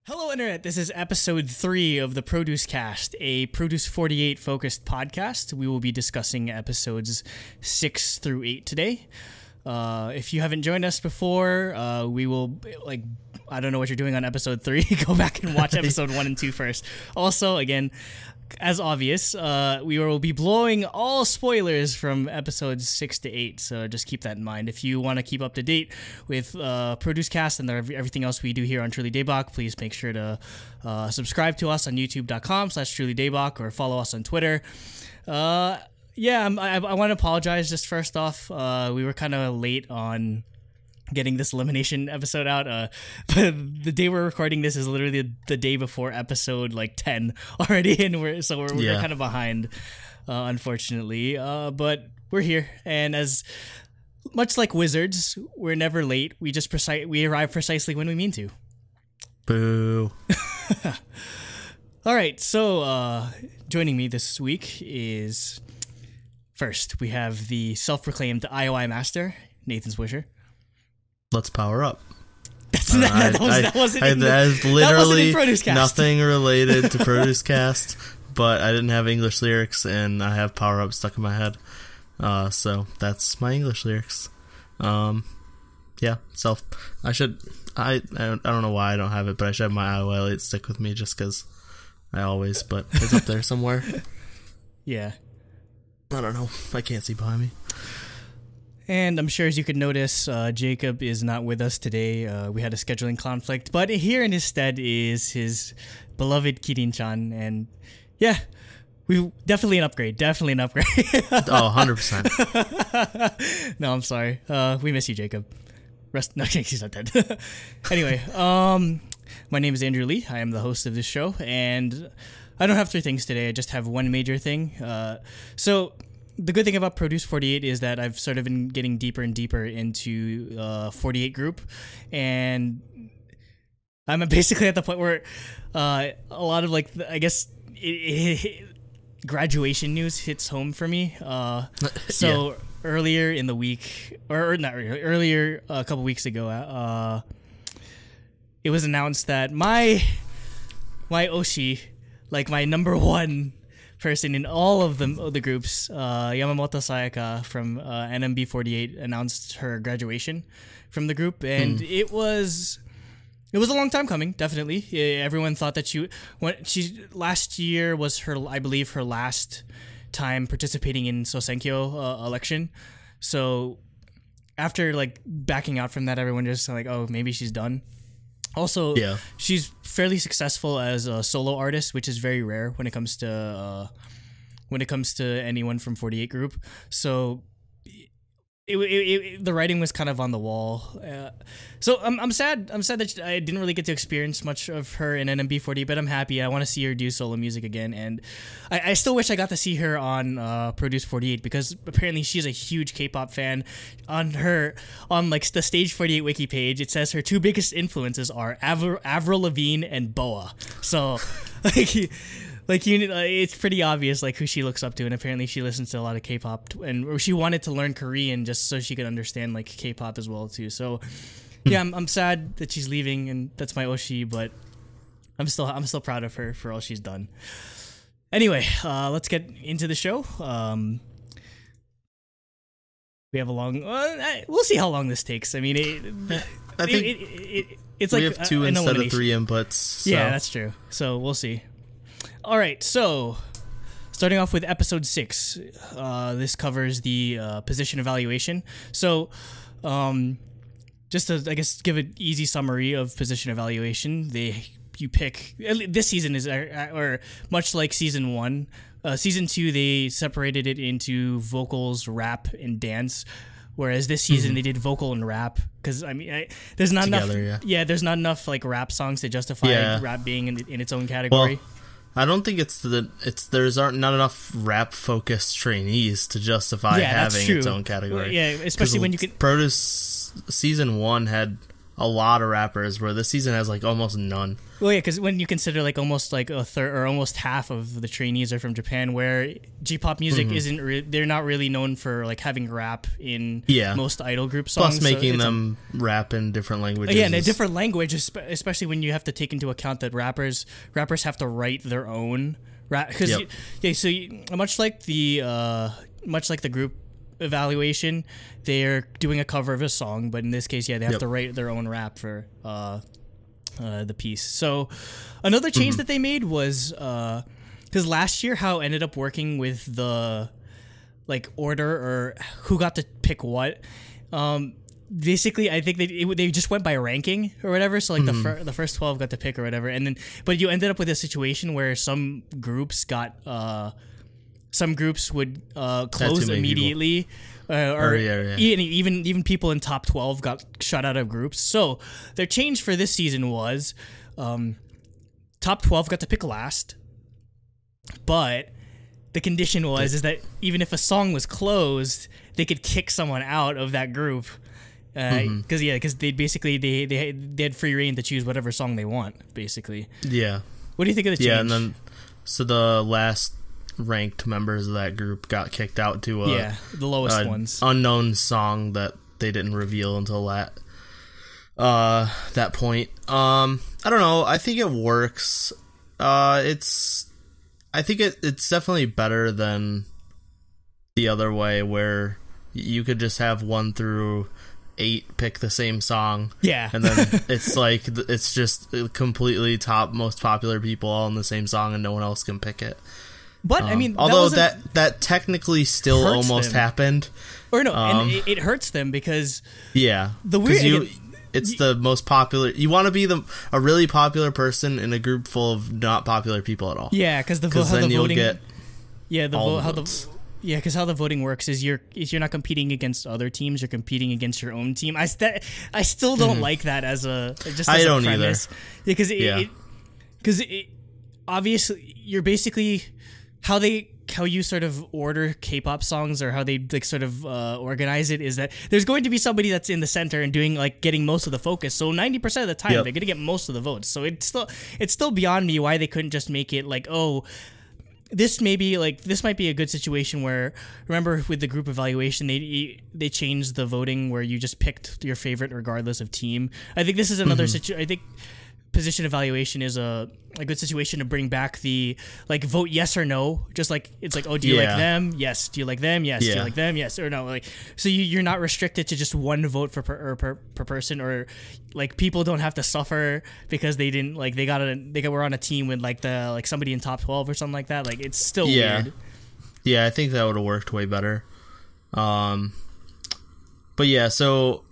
Hello, Internet. This is episode 3 of the ProduceCast, a Produce 48 focused podcast. We will be discussing episodes 6 through 8 today. If you haven't joined us before, we will, I don't know what you're doing on episode 3. Go back and watch episode 1 and 2 first. Also, again, as obvious, we will be blowing all spoilers from episodes 6 to 8, so just keep that in mind. If you want to keep up to date with ProduceCast and everything else we do here on Truly Daebak, please make sure to subscribe to us on youtube.com/trulydaebak or follow us on Twitter. I want to apologize just first off. We were kind of late on getting this elimination episode out. But the day we're recording this is literally the day before episode 10 already, and we're kind of behind, unfortunately. But we're here, and as much like wizards, we're never late. We arrive precisely when we mean to. Boo. All right, so joining me this week is, first we have the self-proclaimed IOI master, Nathan Swisher. Let's power up. That is literally nothing related to ProduceCast, but I didn't have English lyrics, and I have power up stuck in my head. So that's my English lyrics. I don't know why I don't have it, but I should have my IOI light stick with me just because but it's up there somewhere. Yeah. I don't know. I can't see behind me. And I'm sure, as you could notice, Jacob is not with us today. We had a scheduling conflict, but here in his stead is his beloved Kirin-chan, and yeah, we definitely an upgrade. Oh, 100%. No, I'm sorry. We miss you, Jacob. No, he's not dead. Anyway, my name is Andrew Lee. I am the host of this show, and I don't have 3 things today. I just have one major thing. So the good thing about Produce 48 is that I've sort of been getting deeper and deeper into 48 group, and I'm basically at the point where a lot of graduation news hits home for me. Earlier in the week, or not earlier, a couple weeks ago, it was announced that my Oshi, my number 1 person in all of the groups, Yamamoto Sayaka from NMB48 announced her graduation from the group, and it was a long time coming. Definitely, everyone thought that last year was her last time participating in Sosenkyo election. So after backing out from that, everyone just oh, maybe she's done. Also, she's fairly successful as a solo artist, which is very rare when it comes to anyone from 48 group. So the writing was kind of on the wall. So I'm sad. I'm sad that I didn't really get to experience much of her in NMB48, but I'm happy. I want to see her do solo music again, and I still wish I got to see her on Produce 48, because apparently she's a huge K-pop fan. On the Stage 48 wiki page, it says her 2 biggest influences are Avril Lavigne and Boa. So it's pretty obvious who she looks up to, and apparently she listens to a lot of K-pop, and she wanted to learn Korean just so she could understand K-pop as well too. So yeah, I'm sad that she's leaving, and that's my Oshi, but I'm still proud of her for all she's done. Anyway, let's get into the show. We have a long. We'll see how long this takes. I mean, it's we have 2 instead of 3 inputs. So. Yeah, that's true. So we'll see. All right, so starting off with episode 6, this covers the position evaluation. So, just to, give an easy summary of position evaluation, you pick, this season is, or much like season 1, season 2, they separated it into vocals, rap, and dance. Whereas this season they did vocal and rap, because there's not together, enough. There's not enough rap songs to justify rap being in its own category. Well, I don't think there's not enough rap focused trainees to justify having its own category. Well, yeah, especially when you can. Produce season 1 had a lot of rappers, where this season has like almost none. Well, yeah, because when you consider like almost like a third or almost half of the trainees are from Japan, where J-pop music isn't, they're not really known for like having rap in most idol group songs. Plus, making them rap in different languages. Yeah, in a different language, especially when you have to take into account that rappers have to write their own rap. Because much like the group evaluation, they're doing a cover of a song, but in this case, they have to write their own rap for the piece. So another change that they made was because last year how it ended up working with the like order or who got to pick what. Basically, I think they just went by ranking or whatever. So like the first 12 got to pick or whatever, and then but you ended up with a situation where some groups would close immediately, even people in top 12 got shut out of groups. So their change for this season was top 12 got to pick last, but the condition is that even if a song was closed, they could kick someone out of that group. Because they basically they had free reign to choose whatever song they want, basically. Yeah. What do you think of the change? Yeah, and then so the last ranked members of that group got kicked out to the lowest ones, unknown song that they didn't reveal until that point. I don't know. I think it works. I think it's definitely better than the other way where you could just have 1 through 8 pick the same song. Yeah. And then it's like it's just completely most popular people all in the same song and no one else can pick it. But I mean, although that technically still almost happened, or no, and it hurts them because it's the most popular. You want to be a really popular person in a group full of not popular people at all. Yeah, because then you'll get because how the voting works is you're not competing against other teams, you're competing against your own team. I still don't like that as a premise. Either. Because obviously you're basically how you sort of order K-pop songs or how they like sort of organize it is that there's going to be somebody that's in the center and doing like getting most of the focus. So 90% of the time they're going to get most of the votes. So it's still beyond me why they couldn't just make it like, oh, this might be a good situation where, remember with the group evaluation, they changed the voting where you just picked your favorite regardless of team. I think this is another situation. I think position evaluation is a good situation to bring back the like vote yes or no, just like it's like, oh, do you like them? Yes. Do you like them? Yes. Do you like them? Yes or no? Like, so you're not restricted to just one vote per person, or like people don't have to suffer because they didn't like they were on a team with like somebody in top 12 or something like that. Like, it's still weird. Yeah, I think that would have worked way better. But yeah, so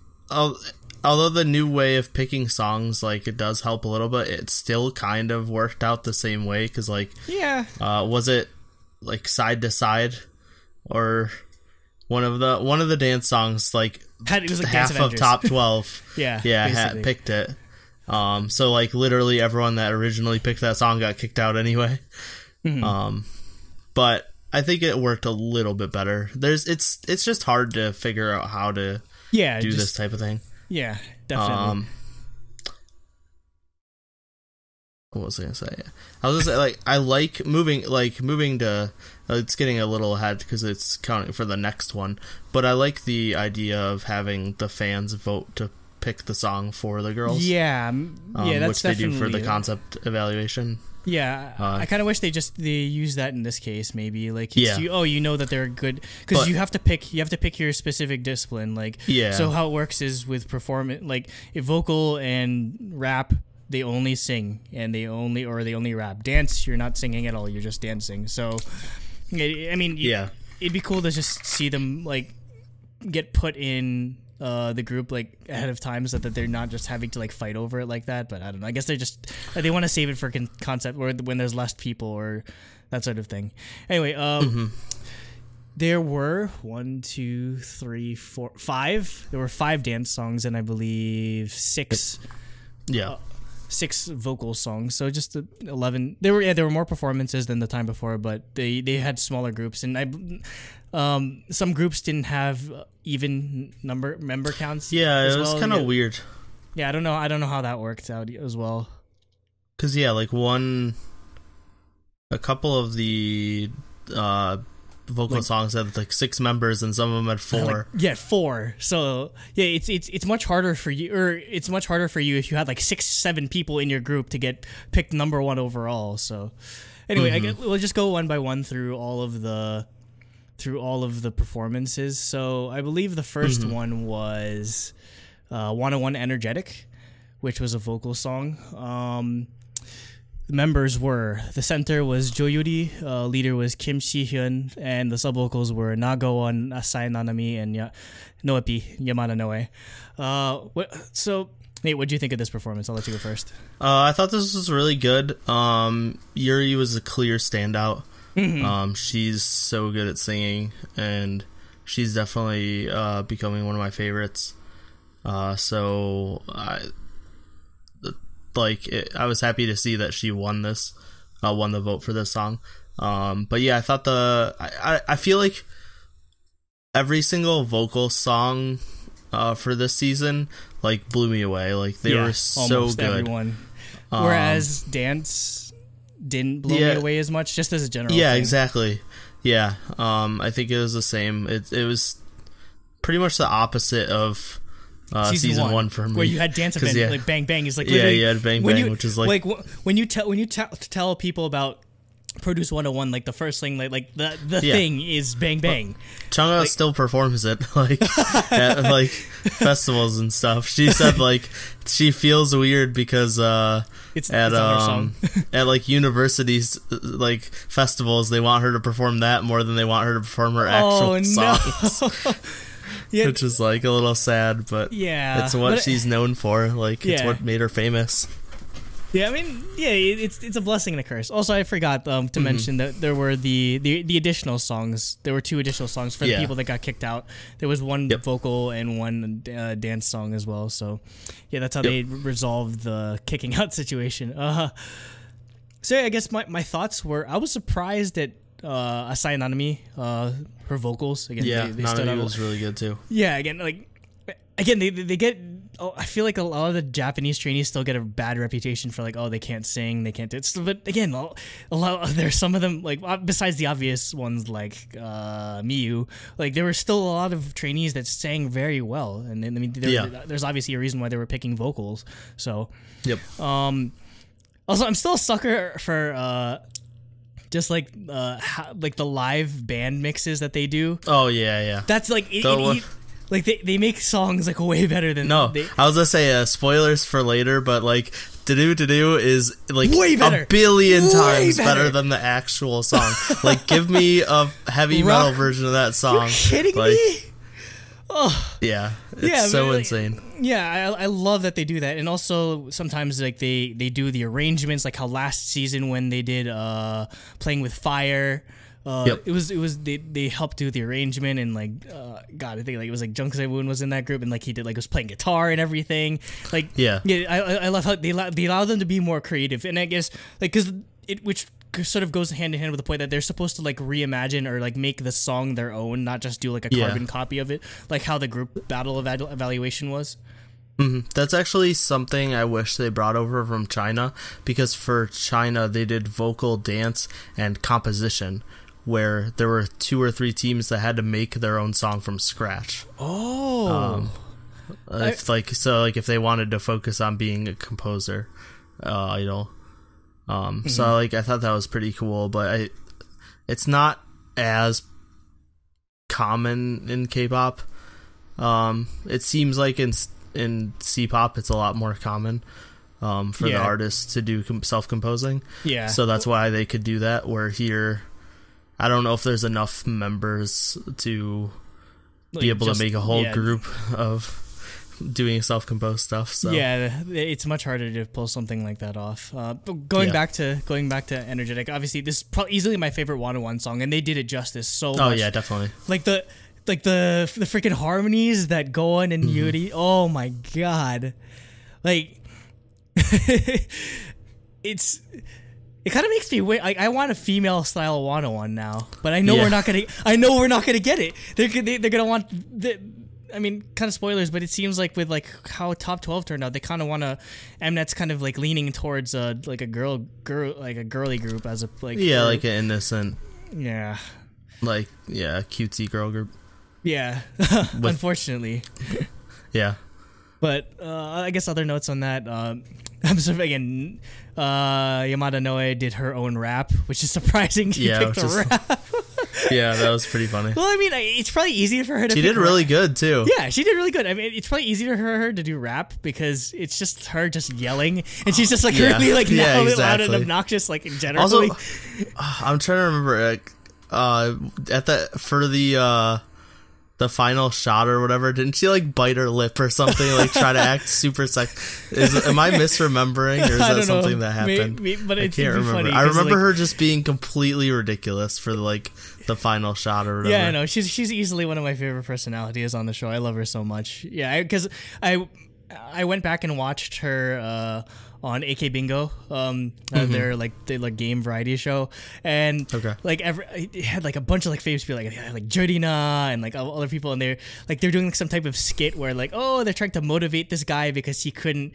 although the new way of picking songs, like, it does help a little bit, it still kind of worked out the same way, because, like, was it, like, Side to Side, or one of the dance songs, like, half of top 12, picked it, so, like, literally everyone that originally picked that song got kicked out anyway, but I think it worked a little bit better. It's just hard to figure out how to do this type of thing. Yeah, definitely. What was I gonna say? I was gonna say, like, I like moving to. It's getting a little ahead because it's counting for the next one. But I like the idea of having the fans vote to pick the song for the girls. Yeah, that's which they do for the concept evaluation. Yeah, I kind of wish they use that in this case. Maybe like you know that they're good because you have to pick your specific discipline. Like, so how it works is with performance, like if vocal and rap, they only sing and they only rap. Dance, you're not singing at all. You're just dancing. So, I mean, it'd be cool to just see them like get put in the group like ahead of time so that they're not just having to like fight over it like that. But I don't know. I guess they want to save it for concept or when there's less people or that sort of thing. Anyway, there were 1, 2, 3, 4, 5. There were 5 dance songs and I believe 6. 6 vocal songs, so just 11. There were more performances than the time before, but they had smaller groups, and some groups didn't have even member counts. Yeah, it was kind of weird. Yeah, I don't know how that worked out as well. Because, yeah, like a couple of the vocal songs had like 6 members and some of them had 4. Like, 4. So yeah, it's much harder for you, or it's much harder for you if you had like 6-7 people in your group to get picked number 1 overall. So anyway, we'll just go one by one through all of the performances. So I believe the first one was 101 Energetic, which was a vocal song. The members were, the center was Jo Yuri, leader was Kim Si-hyun, and the sub vocals were Nagaon, Asai Nanami, and Noepi, Yamada Noe. So Nate, what do you think of this performance? I'll let you go first. I thought this was really good. Yuri was a clear standout. She's so good at singing, and she's definitely becoming one of my favorites. I was happy to see that she won the vote for this song. But yeah, I thought I feel like every single vocal song for this season like blew me away. Like they were so good. Everyone. Whereas dance didn't blow me away as much, just as a general thing. Exactly. Yeah. I think it was the same. It was pretty much the opposit of season one for me, where you had dance event like Bang Bang is like you had Bang Bang, which is like when you tell people about Produce 101, like the first thing like the thing is Bang Bang. Chungha still performs it at like festivals and stuff. She said like she feels weird because it's at like universities like festivals they want her to perform that more than they want her to perform her actual songs. Yeah, which is like a little sad, but it's what she's known for. Like it's what made her famous. Yeah, I mean, it's a blessing and a curse. Also, I forgot to mention that there were the additional songs. There were 2 additional songs for the people that got kicked out. There was one vocal and one dance song as well. So, yeah, that's how they resolved the kicking out situation. So I guess my thoughts were, I was surprised that Asai Nanami, her vocals again. They stood out. Was really good too. Yeah, again, they get. Oh, I feel like a lot of the Japanese trainees still get a bad reputation for like, they can't sing, they can't do it. But again, there's some of them like besides the obvious ones like Miyu, like there were still a lot of trainees that sang very well, and I mean, there's obviously a reason why they were picking vocals. So, also, I'm still a sucker for just like the live band mixes that they do. Oh yeah. That's like like they make songs like way better than I was gonna say spoilers for later, but like Ddu-Du is like way better. A billion times better than the actual song. Like give me a heavy metal version of that song. You're kidding me? Oh yeah, it's so insane. Yeah, I love that they do that, and also sometimes like they do the arrangements, like how last season when they did Playing with Fire. It was they helped do the arrangement, and like I think like it was like Jung Se-woon was in that group, and like he did like was playing guitar and everything. Like I love how they allow them to be more creative, and I guess like which sort of goes hand in hand with the point that they're supposed to like reimagine or like make the song their own, not just do like a carbon copy of it, like how the group battle evaluation was. That's actually something I wish they brought over from China, because for China they did vocal, dance, and composition, where there were 2 or 3 teams that had to make their own song from scratch. If they wanted to focus on being a composer, idol. So like I thought that was pretty cool, but it's not as common in K-pop. It seems like in C-pop it's a lot more common for the artists to do self-composing. Yeah. So that's why they could do that, where here I don't know if there's enough members to be able to make a whole group of doing self-composed stuff. So yeah, it's much harder to pull something like that off. But going back to Energetic, obviously this is probably easily my favorite 101 song, and they did it justice so much. Oh yeah, definitely. Like the freaking harmonies that go on in Yuri. Oh my god, like it kind of makes me wait. I want a female style 101 now, but I know we're not gonna. I know we're not gonna get it. They're gonna want I mean, kind of spoilers, but it seems like with like how Top 12 turned out, they kind of want to. Mnet's kind of like leaning towards like a girl, like a girly group as a like. Yeah, like an innocent. Yeah. Like cutesy girl group. Yeah, unfortunately. Yeah. But I guess other notes on that. I'm sorry, again, Yamada Noe did her own rap, which is surprising. She picked a rap. Yeah, that was pretty funny. Well, I mean, it's probably easier for her to. She did really good too. Yeah, she did really good. I mean, it's probably easier for her to do rap because it's just her just yelling, and she's just like really like loud and obnoxious, like in general. Also, I'm trying to remember for the final shot or whatever, didn't she like bite her lip or something, like try to act super am I misremembering, or is that something that happened? But I can't remember. Funny, I remember her just being completely ridiculous for like the final shot or whatever. Yeah, I know. She's easily one of my favorite personalities on the show. I love her so much. Yeah, because I went back and watched her on AK Bingo, their game variety show, and it had like a bunch of like famous people like Jordina and like other people, and they're doing like some type of skit where like, oh, they're trying to motivate this guy because he couldn't.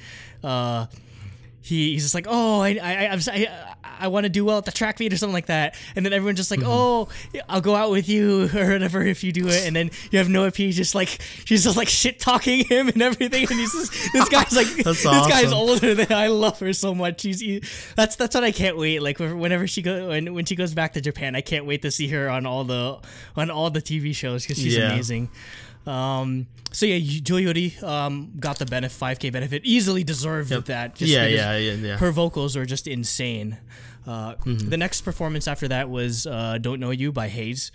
He's just like, oh, I want to do well at the track meet or something like that, and then everyone's just like, oh, I'll go out with you or whatever if you do it, and then you have Noah P she's just like shit talking him and everything, and he's just, this guy's like this guy's older than I love her so much. That's what I can't wait. Like whenever when she goes back to Japan, I can't wait to see her on all the TV shows because she's amazing. So yeah, Joyori got the 5K benefit, easily deserved that. Just her vocals are just insane. The next performance after that was "Don't Know You" by Hayes.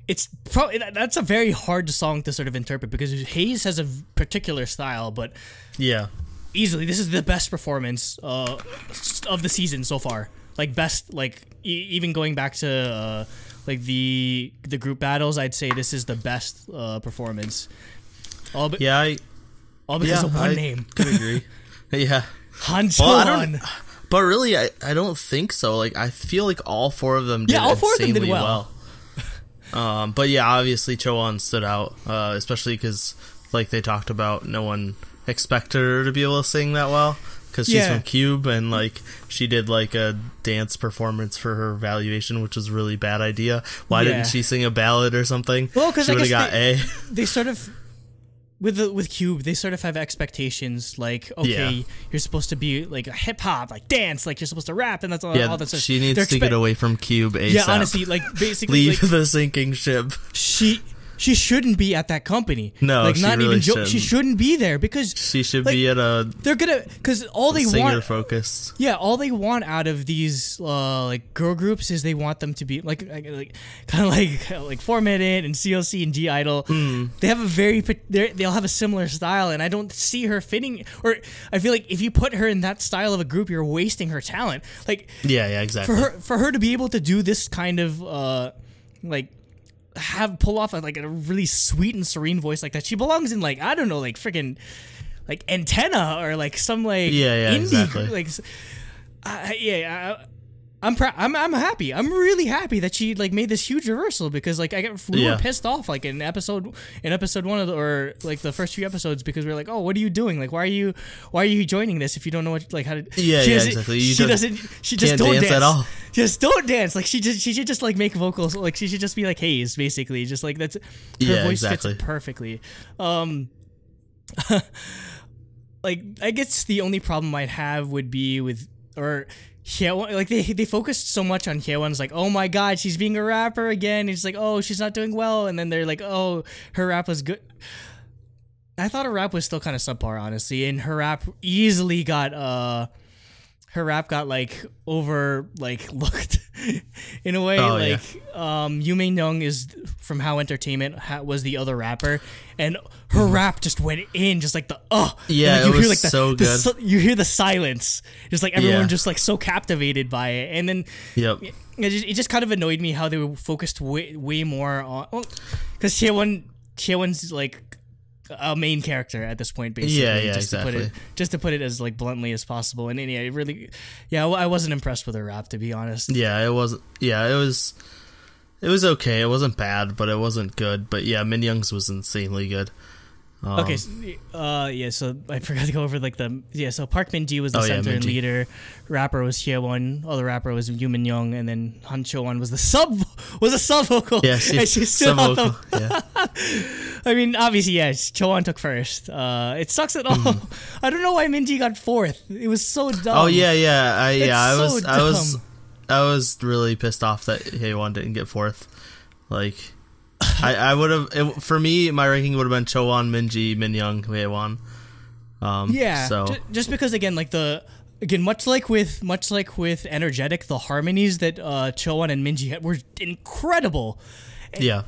It's probably that's a very hard song to sort of interpret because Hayes has a particular style, but easily this is the best performance of the season so far. Like best, like even going back to. Like the group battles, I'd say this is the best performance. All because of one name. Could agree. Yeah, Hanchuan. But really, I don't think so. Like I feel like all four of them did insanely well. But yeah, obviously Choan stood out, especially because like they talked about, no one expected her to be able to sing that well. Because she's from Cube, and like she did like a dance performance for her evaluation, which was a really bad idea. Why didn't she sing a ballad or something? Well, because she would have got A. They sort of with Cube, they sort of have expectations like, okay, you're supposed to be like a hip hop, like dance, like you're supposed to rap, and that's all that stuff. She needs to get away from Cube ASAP. Yeah, honestly, like basically leave the sinking ship. She shouldn't be at that company. No, like, she not really even shouldn't. She shouldn't be there because she should be at a. They're gonna because all they singer want focused. Yeah, all they want out of these like girl groups is they want them to be like kind of like Formatted and CLC and G Idol. They have they'll have a similar style, and I don't see her fitting. Or I feel like if you put her in that style of a group, you're wasting her talent. Like exactly. For her to be able to do this kind of pull off like a really sweet and serene voice like that, she belongs in like, I don't know, like freaking like Antenna or like some like indie exactly. like I'm happy. I'm really happy that she like made this huge reversal because like we were pissed off like in episode 1 or like the first few episodes because we were like, oh, what are you doing? Like why are you joining this if you don't know what like how to exactly. She just don't dance at all. Just don't dance. Like she should just like make vocals. Like she should just be like Hayes, basically. Just like that's her voice fits it perfectly. Like I guess the only problem I'd have would be with Hyeowon, like they focused so much on Hyeowon's like, oh my god, she's being a rapper again. It's like, oh, she's not doing well, and then they're like, oh, her rap was good. I thought her rap was still kind of subpar, honestly, and her rap easily got like over like looked in a way. Yumin Young is from How Entertainment was the other rapper, and her rap just went in just like it was so good. You hear the silence, just like everyone just like so captivated by it, and then it just kind of annoyed me how they were focused way more on because Hyeowon's like a main character at this point, basically. Exactly. To put it as like bluntly as possible, and I wasn't impressed with her rap, to be honest. It was It was okay. It wasn't bad, but it wasn't good. But yeah, Minyoung's was insanely good. Okay, so I forgot to go over so Park Min-ji was the center and leader, rapper was Hye-won, other rapper was Yoo Min-young, and then Han Cho-won was a sub vocal. Yeah, she's sub vocal. Yeah. I mean, obviously, yes, Cho-won took first. It sucks at all. I don't know why Min-ji got fourth. It was so dumb. Oh yeah. I was really pissed off that Hye-won didn't get fourth. Like, I would have, for me, my ranking would have been Cho-won, Min-ji, Min-young, Hye-won. So just because again, much like with Energetic, the harmonies that Cho-won and Min-ji had were incredible. And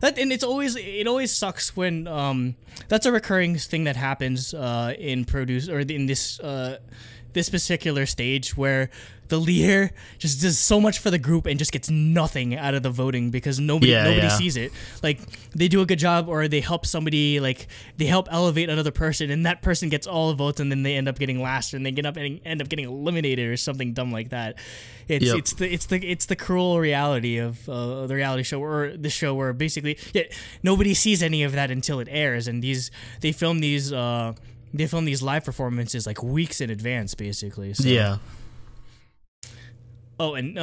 it always sucks when that's a recurring thing that happens in Produce or in this particular stage where the leader just does so much for the group and just gets nothing out of the voting because nobody sees it. Like, they do a good job or they help somebody, like they help elevate another person and that person gets all the votes and then they end up getting last and they end up getting eliminated or something dumb like that. It's the cruel reality of the reality show or the show where basically nobody sees any of that until it airs, and they film these live performances like weeks in advance, basically. So. Yeah. Oh, and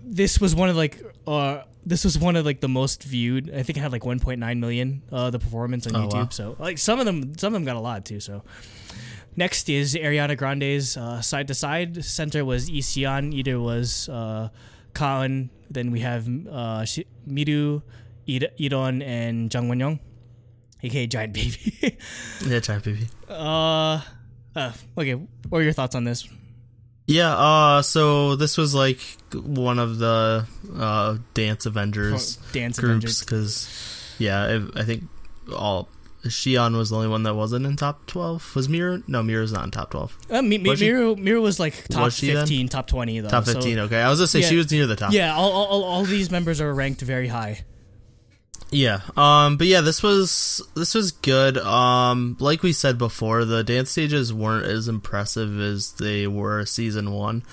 this was one of the most viewed. I think it had like 1.9 million the performance on YouTube. Wow. So like some of them got a lot too. So next is Ariana Grande's Side to Side. Center was Lee Si-yeon. Either was Kaun. Then we have Miru, Iron, and Jang Won-young, aka Giant Baby. Yeah, Giant Baby. Okay, what are your thoughts on this? Yeah, so this was like one of the Dance Avengers groups because, I think Xi'an was the only one that wasn't in top 12. Was Miru? No, Miru's not in top 12. Miru was like top 15, top 20 though. Top 15, okay. I was gonna say she was near the top. Yeah, all these members are ranked very high. Yeah, but yeah, this was good. Like we said before, the dance stages weren't as impressive as they were season 1.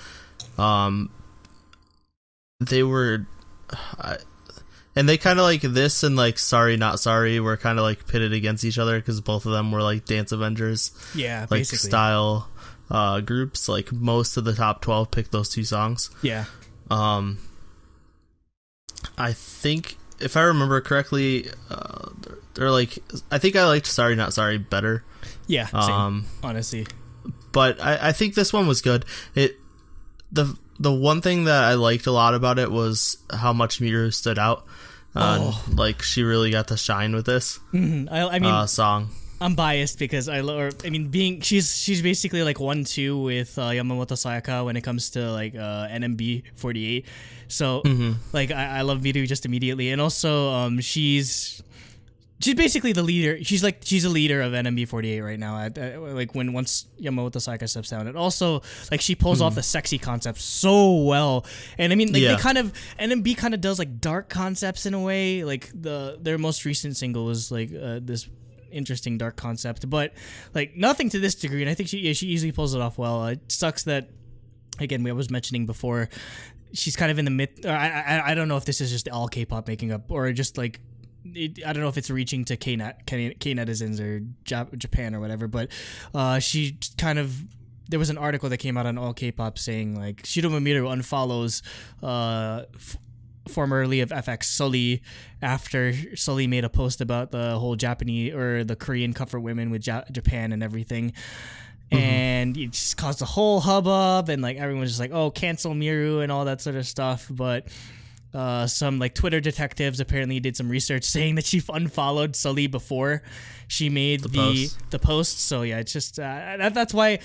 They were, and they kind of like this and like Sorry Not Sorry were kind of like pitted against each other because both of them were like Dance Avengers, like basically. Style groups. Like most of the top 12 picked those two songs. Yeah. I think, if I remember correctly, they're like, I think I liked Sorry Not Sorry better. Yeah, same, honestly. But I think this one was good. The one thing that I liked a lot about it was how much Miru stood out. Like, she really got to shine with this song. I'm biased because she's basically like 1-2 with Yamamoto Sayaka when it comes to like NMB48. So like I love Miru just immediately, and also she's basically the leader. She's a leader of NMB48 right now. Like once Yamamoto Sayaka steps down, and also like she pulls off the sexy concept so well. And I mean, like NMB kind of does like dark concepts in a way. Like their most recent single was like this interesting dark concept, but like nothing to this degree. And I think she easily pulls it off well. It sucks that, again, I was mentioning before, she's kind of in the mid. I don't know if this is just all K-pop making up or just like. I don't know if it's reaching to K-netizens or Japan or whatever, but she kind of, there was an article that came out on All K-Pop saying like Shiroma Miru unfollows formerly of FX Sully after Sully made a post about the whole Japanese or the Korean comfort women with Japan and everything. And it just caused a whole hubbub, and like everyone was just like, oh, cancel Miru and all that sort of stuff. But some like Twitter detectives apparently did some research saying that she unfollowed Sully before she made the post. So yeah, it's just that's why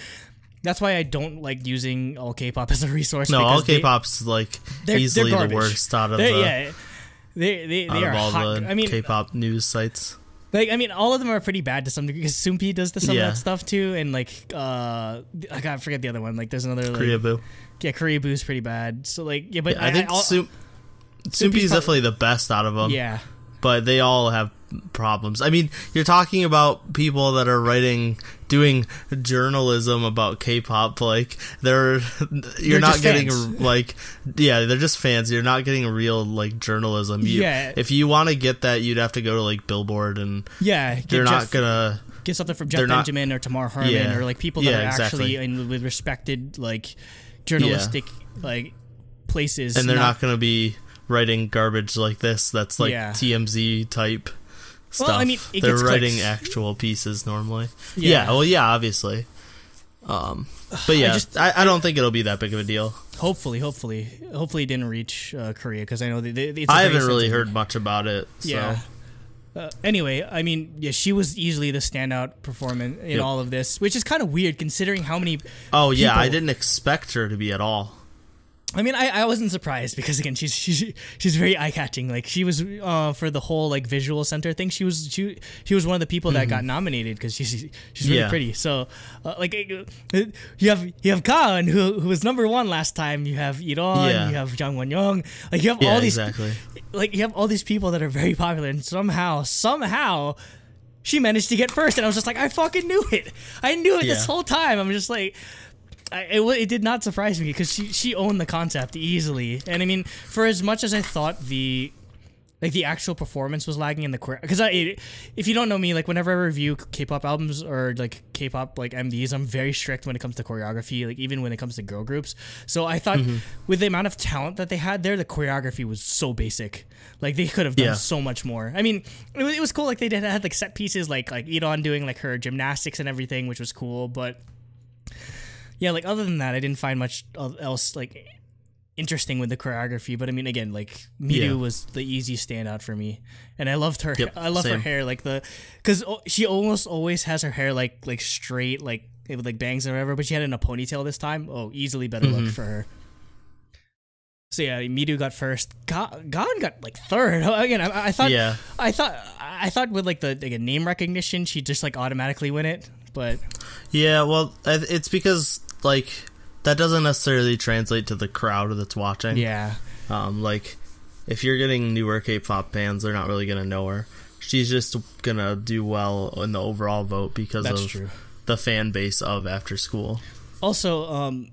I don't like using All K-Pop as a resource. No, All K-Pop's like easily the worst out of they are all hot. The K-pop news sites. Like, I mean, all of them are pretty bad to some degree because Soompi does some of that stuff too, and like I gotta forget the other one. Like, there's another like, Koreaboo. Yeah, Koreaboo's pretty bad. So like, yeah, but I think Soompi is definitely the best out of them. Yeah, but they all have problems. I mean, you're talking about people that are doing journalism about K-pop. Like you're not getting fans. Like, yeah, they're just fans. You're not getting real like journalism. If you want to get that, you'd have to go to like Billboard, and they're not gonna get something from Jeff Benjamin or Tamar Harmon or like people that are actually with respected like journalistic like places, and they're not gonna be writing garbage like this. That's like TMZ type stuff. Well, I mean, they're writing clicks. actual pieces normally. Yeah. Obviously. But yeah, I don't think it'll be that big of a deal. Hopefully it didn't reach Korea, because I know I haven't really heard much about it. So. Yeah. Anyway, I mean, she was easily the standout performance in all of this, which is kind of weird considering how many. Oh yeah, I didn't expect her to be at all. I mean, I wasn't surprised because again, she's very eye catching. Like she was for the whole like visual center thing. She was one of the people that got nominated because she's really pretty. So like you have Kaan who was number 1 last time. You have Iron. You have Jang Won Young. Like you have all these like you have all these people that are very popular, and somehow she managed to get first. And I was just like, I fucking knew it. I knew it this whole time. I'm just like. It did not surprise me because she owned the concept easily. And I mean, for as much as I thought the actual performance was lagging in the choreography, because if you don't know me, like whenever I review K-pop albums or like K-pop like MVs, I'm very strict when it comes to choreography, like even when it comes to girl groups. So I thought with the amount of talent that they had there, the choreography was so basic. Like they could have done so much more. I mean, it was cool. Like they had like set pieces, like Iran doing like her gymnastics and everything, which was cool, but. Yeah, like other than that, I didn't find much else like interesting with the choreography. But I mean, again, like Midu was the easy standout for me, and I loved her. I love her hair, like because she almost always has her hair like straight, like with like bangs or whatever. But she had it in a ponytail this time. Oh, easily better look for her. So yeah, Midu got first. Gon got like third. Again, I thought with like the name recognition, she'd just like automatically win it. But yeah, well, it's because like that doesn't necessarily translate to the crowd that's watching. Yeah. Like if you're getting newer K-pop fans, they're not really gonna know her. She's just gonna do well in the overall vote because of the fan base of After School. Also,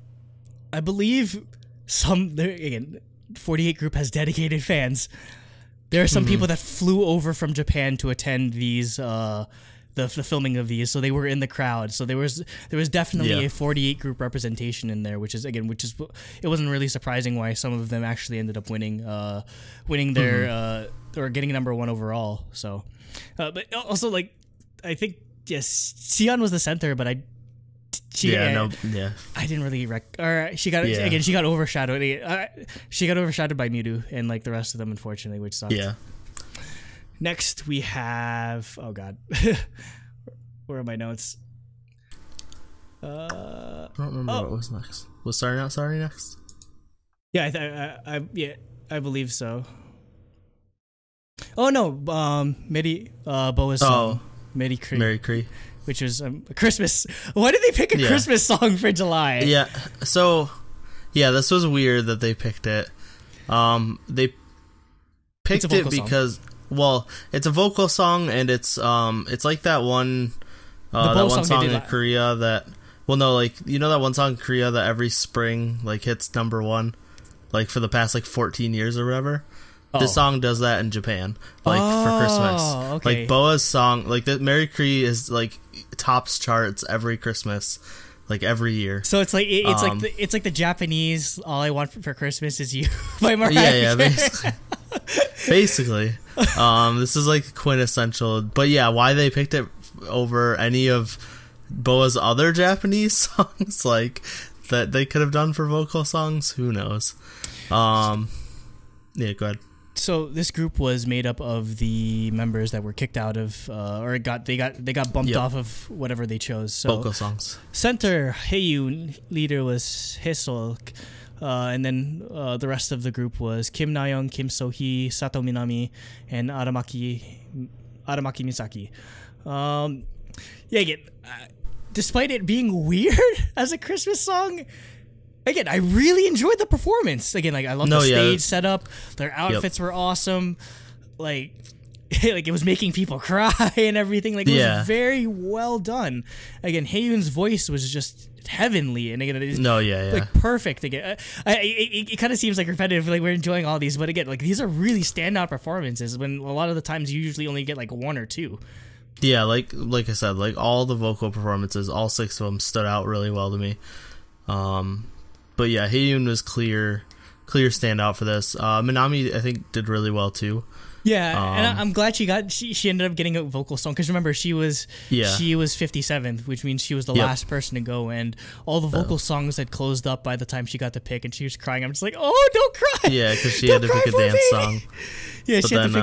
I believe 48 Group has dedicated fans. There are some people that flew over from Japan to attend these the filming of these, so they were in the crowd. So there was definitely a 48 Group representation in there, which is it wasn't really surprising why some of them actually ended up winning their or getting number 1 overall. So, but also like I think Sion was the center, but I didn't really she got overshadowed. She got overshadowed by Midu and like the rest of them, unfortunately, which sucked. Yeah. Next we have where are my notes? I don't remember what was next. Was Sorry Not Sorry next? Yeah, I believe so. Oh no, Boa's song, Mary Cree, which was a Christmas. Why did they pick a Christmas song for July? Yeah, so this was weird that they picked it. They picked it because it's a vocal song, and it's like that one song in Korea that that one song in Korea that every spring like hits number 1 like for the past like 14 years or whatever. This song does that in Japan, like for Christmas. Okay. Like Boa's song, like the Mary Cree is like tops charts every Christmas, like every year. So it's like it's like the Japanese "All I Want for Christmas Is You" by Mariah. Yeah, basically. This is like quintessential. But yeah, why they picked it over any of Boa's other Japanese songs, like that they could have done for vocal songs, who knows? Yeah, go ahead. So this group was made up of the members that were kicked out of, or they got bumped off of whatever they chose. So vocal songs. Center Haeyoon, leader was Haesol, and then the rest of the group was Kim Na-young, Kim So-hee, Sato Minami, and Aramaki Misaki. Again, despite it being weird as a Christmas song. Again, I really enjoyed the performance. Again, like I love the stage setup. Their outfits were awesome. Like like it was making people cry and everything. Like it was very well done. Again, Haeyoon's voice was just heavenly, and again, like perfect. Again, it kind of seems like repetitive. Like we're enjoying all these, but again, like these are really standout performances. When a lot of the times you usually only get like one or two. Yeah, like I said, like all the vocal performances, all 6 of them stood out really well to me. But yeah, Haeyoon was clear standout for this. Minami, I think, did really well too. Yeah, and I'm glad she ended up getting a vocal song, because remember she was 57th, which means she was the last person to go, and all the vocal songs had closed up by the time she got to pick, and she was crying. I'm just like, oh, don't cry. Yeah, because she had to pick a dance song. Yeah, she had to pick.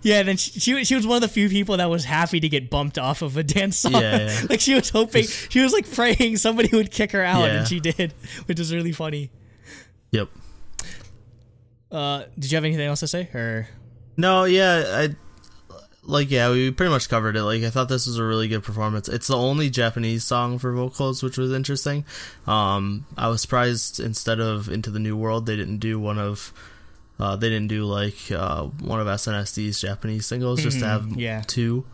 Yeah, and then she was one of the few people that was happy to get bumped off of a dance song. Yeah. Like she was hoping, she was like praying somebody would kick her out, and she did, which is really funny. Yep. Did you have anything else to say, or? No, yeah, we pretty much covered it. Like, I thought this was a really good performance. It's the only Japanese song for vocals, which was interesting. I was surprised instead of Into the New World, they didn't do one of SNSD Japanese singles, just to have 2.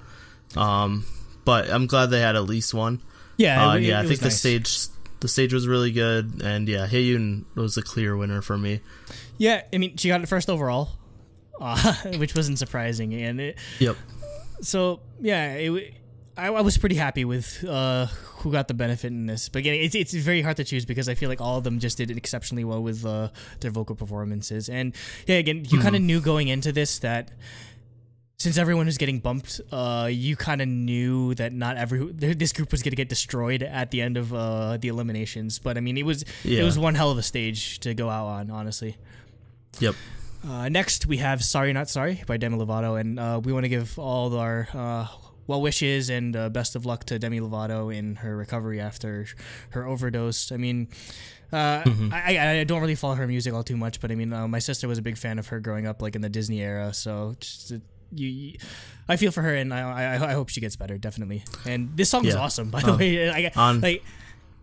But I'm glad they had at least one. Yeah, I think nice. The stage was really good, and yeah, Haeyoon was a clear winner for me. Yeah, I mean, she got it first overall. Which wasn't surprising, and so yeah, I was pretty happy with who got the benefit in this. But again, it's very hard to choose, because I feel like all of them just did exceptionally well with their vocal performances. And yeah, again, you kind of knew going into this that since everyone was getting bumped, you kind of knew that not this group was going to get destroyed at the end of the eliminations. But I mean, it was one hell of a stage to go out on, honestly. Yep. Next, we have Sorry Not Sorry by Demi Lovato, and we want to give all our well wishes and best of luck to Demi Lovato in her recovery after her overdose. I mean, I don't really follow her music all too much, but I mean, my sister was a big fan of her growing up, like in the Disney era, so I feel for her, and I hope she gets better, definitely. And this song is awesome, by the way.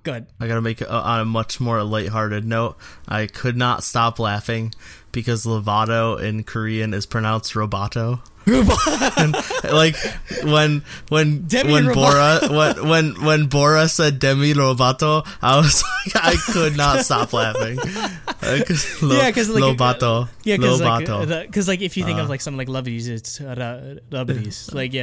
Go ahead. I gotta make it on a much more lighthearted note. I could not stop laughing because Lovato in Korean is pronounced Roboto. And, like when Bora said Demi Lovato, I was like, I could not stop laughing. Because Lovato. Yeah, because like if you think of like something like Lovelies, it's Lovelies. Like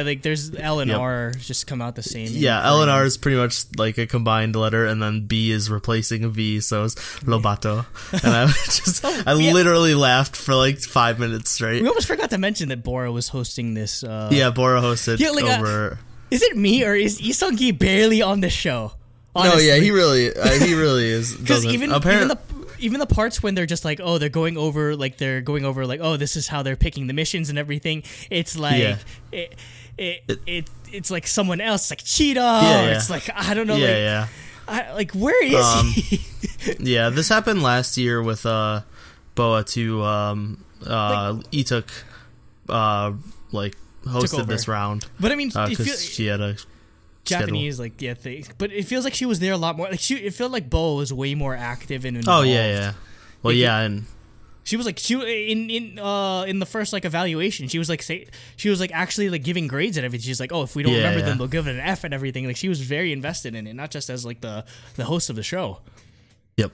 like there's L and R just come out the same. Yeah, L and R is pretty much like a combined letter, and then B is replacing a V, so it's Lovato. And I literally laughed for like 5 minutes straight. We almost forgot to mention that Bora was hosting this. Bora hosted over. Is it me, or is Lee Sung-gi barely on this show? Honestly? No, yeah, he really is. Because even the parts when they're just like, oh, they're going over like, oh, this is how they're picking the missions and everything. It's like it's like someone else. It's like Cheetah. Or it's like, I don't know. Where is he? Yeah, this happened last year with Boa to Ituk hosted this round. But I mean, because she had a Japanese thing. But it feels like she was there a lot more. Like it felt like Boa was way more active and involved. Oh yeah. Well, and she was like in the first evaluation, she was actually giving grades and everything. She's like, oh, if we don't remember them, they'll give it an F and everything. Like she was very invested in it, not just as like the host of the show. Yep.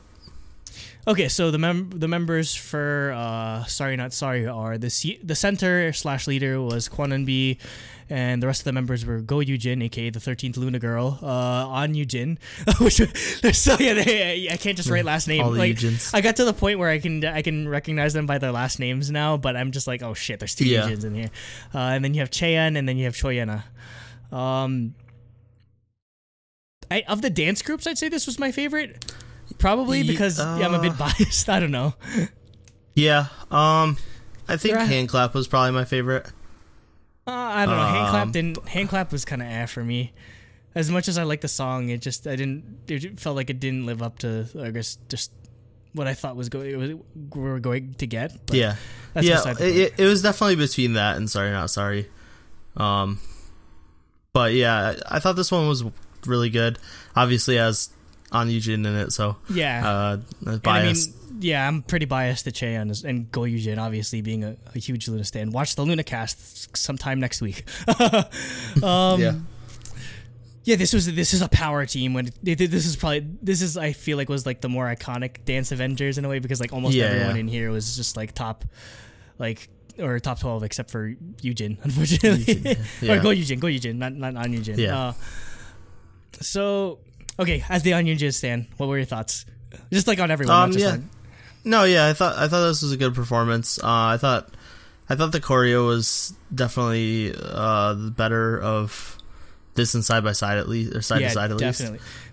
Okay, so the members for Sorry Not Sorry are the center / leader was Kwon Eun-bi, and the rest of the members were Go Yoo-jin, aka the 13th Luna Girl, An Yoo-jin, which I can't just write last name. All the Yoo-jins. I got to the point where I can recognize them by their last names now, but I'm just like, oh shit, there's 2 Yoo-jins in here. And then you have Chaeyeon, and then you have Choyena. Of the dance groups, I'd say this was my favorite. Probably because I'm a bit biased. I don't know. Yeah. I think Hand Clap was probably my favorite. I don't know. Hand Clap was kind of for me. As much as I like the song, it felt like it didn't live up to, I guess, just what I thought we were going to get. But it was definitely between that and Sorry Not Sorry. But yeah, I thought this one was really good. Obviously, as An Yoo-jin in it, so biased. yeah, I'm pretty biased to Chaeyeon and Go Yujin, obviously being a huge Luna stan. Watch the LunaCast sometime next week. Yeah. Yeah, this is a power team. When this is I feel like was like the more iconic Dance Avengers in a way, because like almost everyone in here was just like top 12 except for Yujin, unfortunately. Or Go Yujin, not An Yujin. Yeah. So okay, as the An Yujin stan, what were your thoughts? Just like on everyone. Not just on... No, yeah, I thought this was a good performance. I thought the choreo was definitely the better of this and side by side at least, or side to side at least.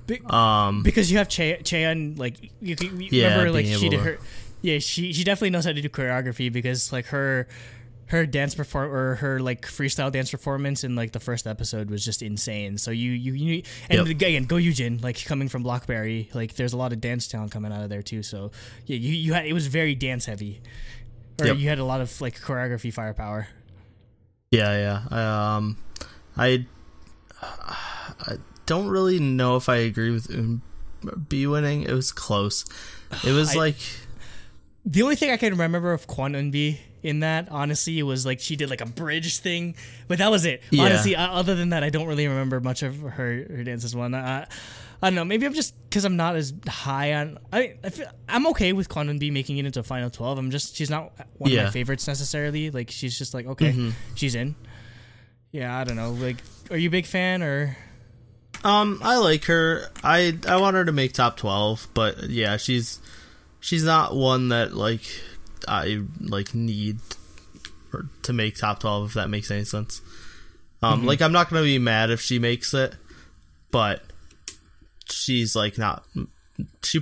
Definitely. Because you have Chaeyeon, like you remember, like she did her. Yeah, she definitely knows how to do choreography, because like her dance her like freestyle dance performance in like the first episode was just insane. So you and again, Go Yujin, like coming from Blockberry, like there's a lot of dance talent coming out of there too. So yeah, you had, it was very dance heavy, or you had a lot of like choreography firepower. Yeah. I don't really know if I agree with B winning. It was close. It was like the only thing I can remember of Kwon Eunbi in that, honestly, it was like she did like a bridge thing, but that was it. Yeah. Honestly, other than that, I don't really remember much of her dances. One, I don't know. Maybe I'm just because I'm not as high on. I'm okay with Kwon Eunbi making it into Final 12. She's not one of my favorites necessarily. Like she's just like okay, she's in. Yeah, I don't know. Like, are you a big fan or? I like her. I want her to make top 12, but yeah, she's not one that like I like need to make top 12, if that makes any sense. Like I'm not gonna be mad if she makes it, but she's like not.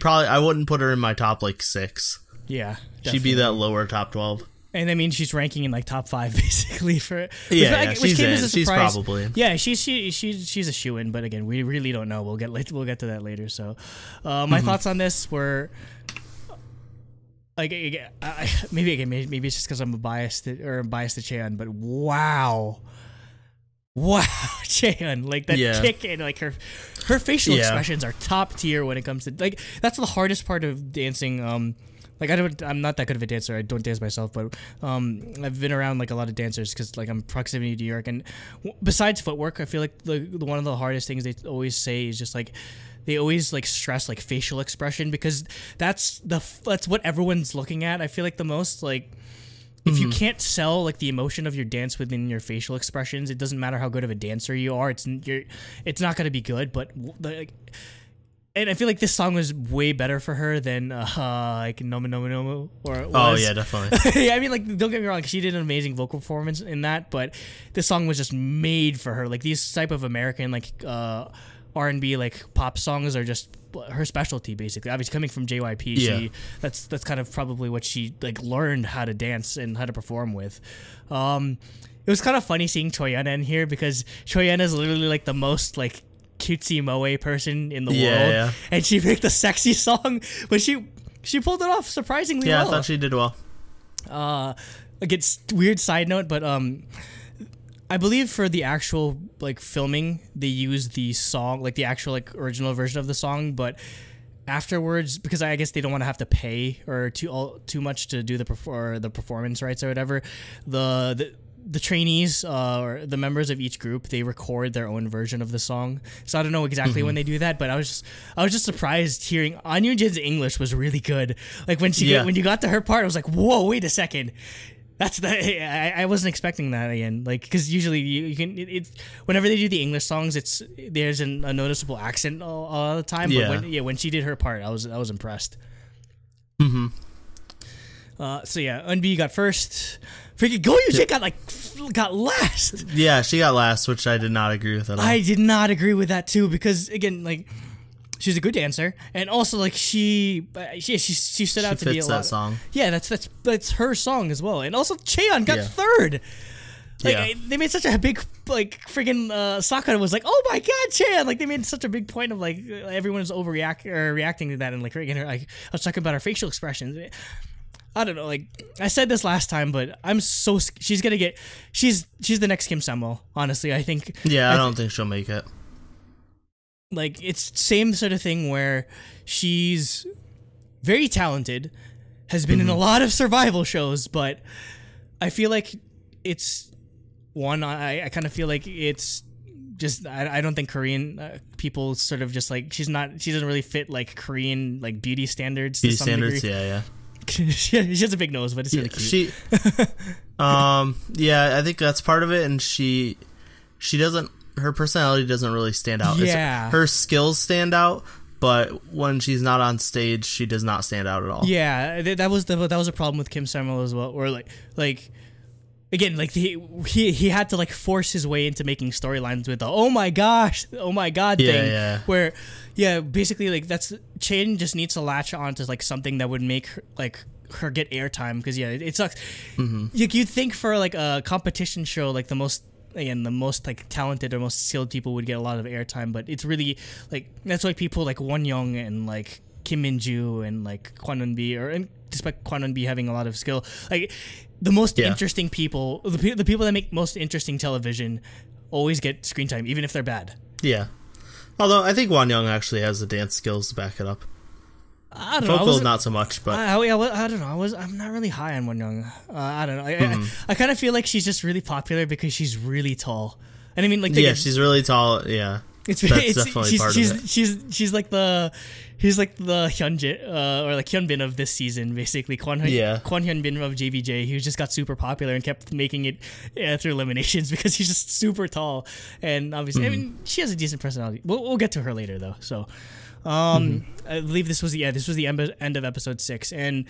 I wouldn't put her in my top like 6. Yeah, definitely. She'd be that lower top 12. And I mean, she's ranking in like top 5 basically for she's in. She's probably in. Yeah, she's a shoo-in, but again, we really don't know. We'll get to that later. So, my thoughts on this were like maybe it's just because I'm biased to Chaeyeon, but wow, Chaeyeon, like that kick and like her facial expressions are top tier when it comes to like that's the hardest part of dancing. Like I'm not that good of a dancer. I don't dance myself, but I've been around like a lot of dancers because like I'm proximity to New York. And besides footwork, I feel like the one of the hardest things they always say is just like they always like stress like facial expression, because that's what everyone's looking at. I feel like the most like if you can't sell like the emotion of your dance within your facial expressions, it doesn't matter how good of a dancer you are. It's not going to be good. But like. And I feel like this song was way better for her than like Nomu Nomu Nomu, or it was. Oh yeah, definitely. Yeah, I mean, like don't get me wrong, she did an amazing vocal performance in that, but this song was just made for her. Like these type of American like R&B like pop songs are just her specialty basically. Obviously coming from JYP, that's kind of probably what she like learned how to dance and how to perform with. It was kind of funny seeing Choyeon in here, because Choyeon is literally like the most like cutesy moe person in the world, and she picked a sexy song, but she pulled it off surprisingly well. I thought she did well. Like it's weird side note, but I believe for the actual like filming they used the song, like the actual like original version of the song, but afterwards, because I guess they don't want to have to pay or too much to do the performance rights or whatever, the trainees or the members of each group, they record their own version of the song. So I don't know exactly when they do that, but I was just surprised hearing An Yujin's English was really good. Like when when you got to her part, I was like, whoa, wait a second. I wasn't expecting that again. Like, because usually you can whenever they do the English songs, there's a noticeable accent all the time. But when she did her part, I was impressed. So yeah, Eunbi got first. Freaking Go Yujin got last. Yeah, she got last, which I did not agree with at all. I did not agree with that too, because again, like she's a good dancer, and also like she stood out to be a lot. That song. Yeah, that's her song as well, and also Chaeyeon got third. Like they made such a big like freaking Sakura was like, oh my god, Chaeyeon! Like they made such a big point of like everyone is reacting to that, and like freaking her, like I was talking about her facial expressions. I don't know, like I said this last time, but she's the next Kim Samwell, honestly. I think. Yeah, I don't think she'll make it. Like it's same sort of thing where she's very talented, has been in a lot of survival shows, but I feel like it's one. I kind of feel like it's just I don't think Korean people sort of just like she doesn't really fit like Korean like beauty standards. Beauty standards, yeah. she has a big nose, but it's really cute. Yeah, I think that's part of it, and she doesn't. Her personality doesn't really stand out. Yeah, her skills stand out. But when she's not on stage, she does not stand out at all. Yeah, that was a problem with Kim Samuel as well. Or like again, like he had to like force his way into making storylines with the oh my god thing. Yeah. Where basically like Chain just needs to latch on to like something that would make her get airtime because it sucks. You'd think for like a competition show like the most like talented or most skilled people would get a lot of airtime, but it's really like that's why people like Won Young and like Kim Min-ju and like Kwon Eun-bi, and despite Kwon Eun-bi having a lot of skill, like the most interesting people, the people that make most interesting television, always get screen time, even if they're bad. Yeah, although I think Won Young actually has the dance skills to back it up. I don't know. Vocal not so much, but I don't know. I'm not really high on Won Young. I don't know. I kind of feel like she's just really popular because she's really tall. And I mean, like she's really tall. Yeah, that's definitely part of it. She's like the Hyunjin or like Hyunbin of this season, basically. Kwon Hyunbin of JBJ, who just got super popular and kept making it through eliminations because he's just super tall. And obviously, I mean, she has a decent personality. We'll get to her later though. So. I believe this was the end of episode 6, and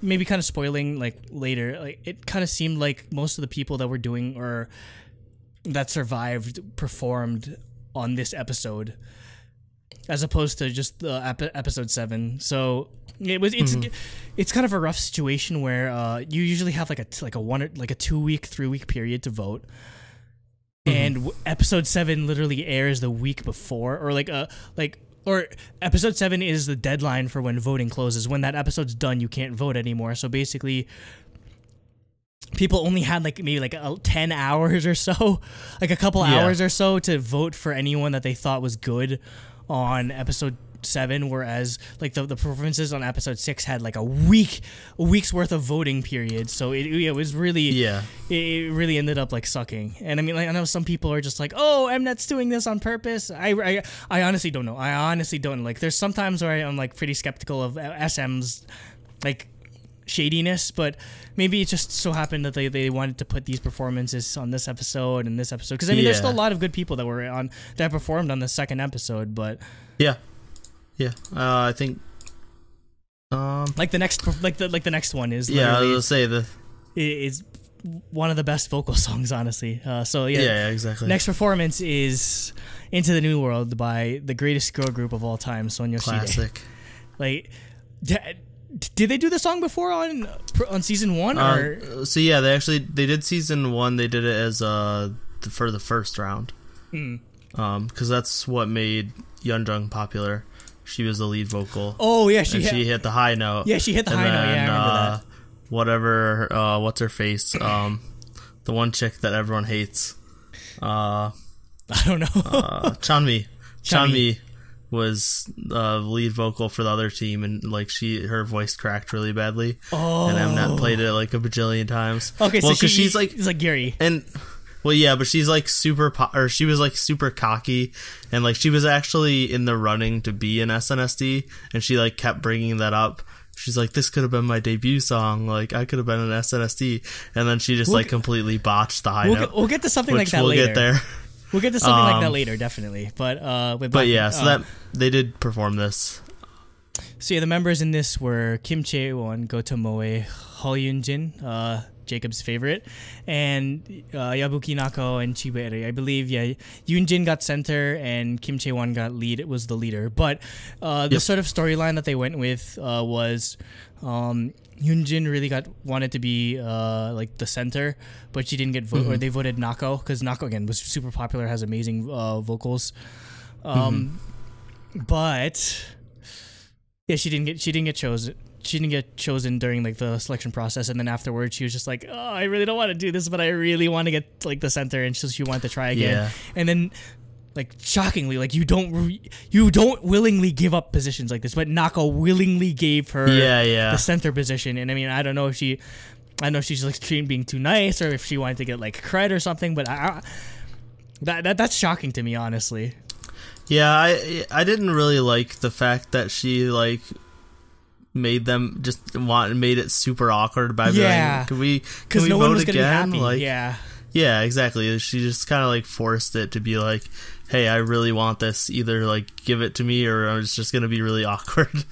maybe kind of spoiling like later. Like it kind of seemed like most of the people that were doing or that survived performed on this episode, as opposed to just the episode 7. So it's kind of a rough situation where you usually have like a 2-week, 3-week period to vote. And episode 7 literally airs the week before, or episode 7 is the deadline for when voting closes. When that episode's done, you can't vote anymore. So basically, people only had like maybe like 10 hours or so, like a couple hours or so to vote for anyone that they thought was good on episode 7, whereas like the performances on episode 6 had like a week's worth of voting period. So it was really it really ended up like sucking. And I mean, like I know some people are just like, oh, Mnet's doing this on purpose. I honestly don't know. I honestly don't. Like there's sometimes where I'm like pretty skeptical of SM's like shadiness, but maybe it just so happened that they wanted to put these performances on this episode and this episode, because I mean there's still a lot of good people that performed on the second episode, but I think like the next one is I was gonna say is one of the best vocal songs, honestly. Exactly. Next performance is Into the New World by the greatest girl group of all time, Sonyeoside. Classic. Like, did they do the song before on season 1? Or they did season 1. They did it as for the first round, because that's what made Yeonjung popular. She was the lead vocal. Oh yeah, she hit the high note. Yeah, she hit the high note. Yeah, I remember that. Whatever. What's her face? The one chick that everyone hates. I don't know. Chanmi was the lead vocal for the other team, and like her voice cracked really badly. Oh. And Mnet played it like a bajillion times. Okay, well, so she's like Gary. And well, yeah, but she's like she was like super cocky, and like she was actually in the running to be an SNSD, and she like kept bringing that up. She's like, this could have been my debut song. Like, I could have been an SNSD. And then she just completely botched the high note. We'll get to something like that later. We'll get there. We'll get to something like that later, definitely. So that they did perform this. So yeah, the members in this were Kim Chae-won, Go To-moe, Ho Yoon-jin, Jacob's favorite, and Yabuki Nako and Chibe-ri. I believe, Yoon-jin got center and Kim Chae-won got lead. It was the leader. But the sort of storyline that they went with was Yoon-jin really wanted to be like the center, but she didn't get voted, or they voted Nako, because Nako, again, was super popular, has amazing vocals. But yeah, she didn't get chosen. She didn't get chosen during like the selection process, and then afterwards she was just like, "Oh, I really don't want to do this, but I really want to get like the center," and so she wanted to try again. And then like shockingly, like you don't willingly give up positions like this, but Nako willingly gave her the center position. And I mean, I don't know if she's like being too nice or if she wanted to get like cred or something, but that's shocking to me, honestly. Yeah, I didn't really like the fact that she like made it super awkward by being like, can we no vote one was again? Be happy. Like, yeah, exactly. She just kind of like forced it to be like, hey, I really want this. Either like give it to me or it's just gonna be really awkward.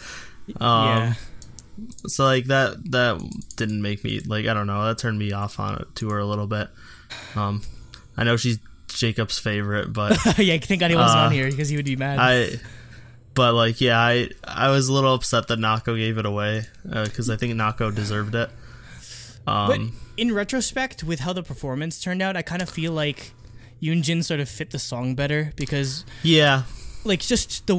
So like that didn't make me like, I don't know, that turned me off on it to her a little bit. I know she's Jacob's favorite, but yeah, thank God he wasn't on here because he would be mad. I was a little upset that Nako gave it away because I think Nako deserved it. But in retrospect, with how the performance turned out, I kind of feel like Yoonjin sort of fit the song better because like just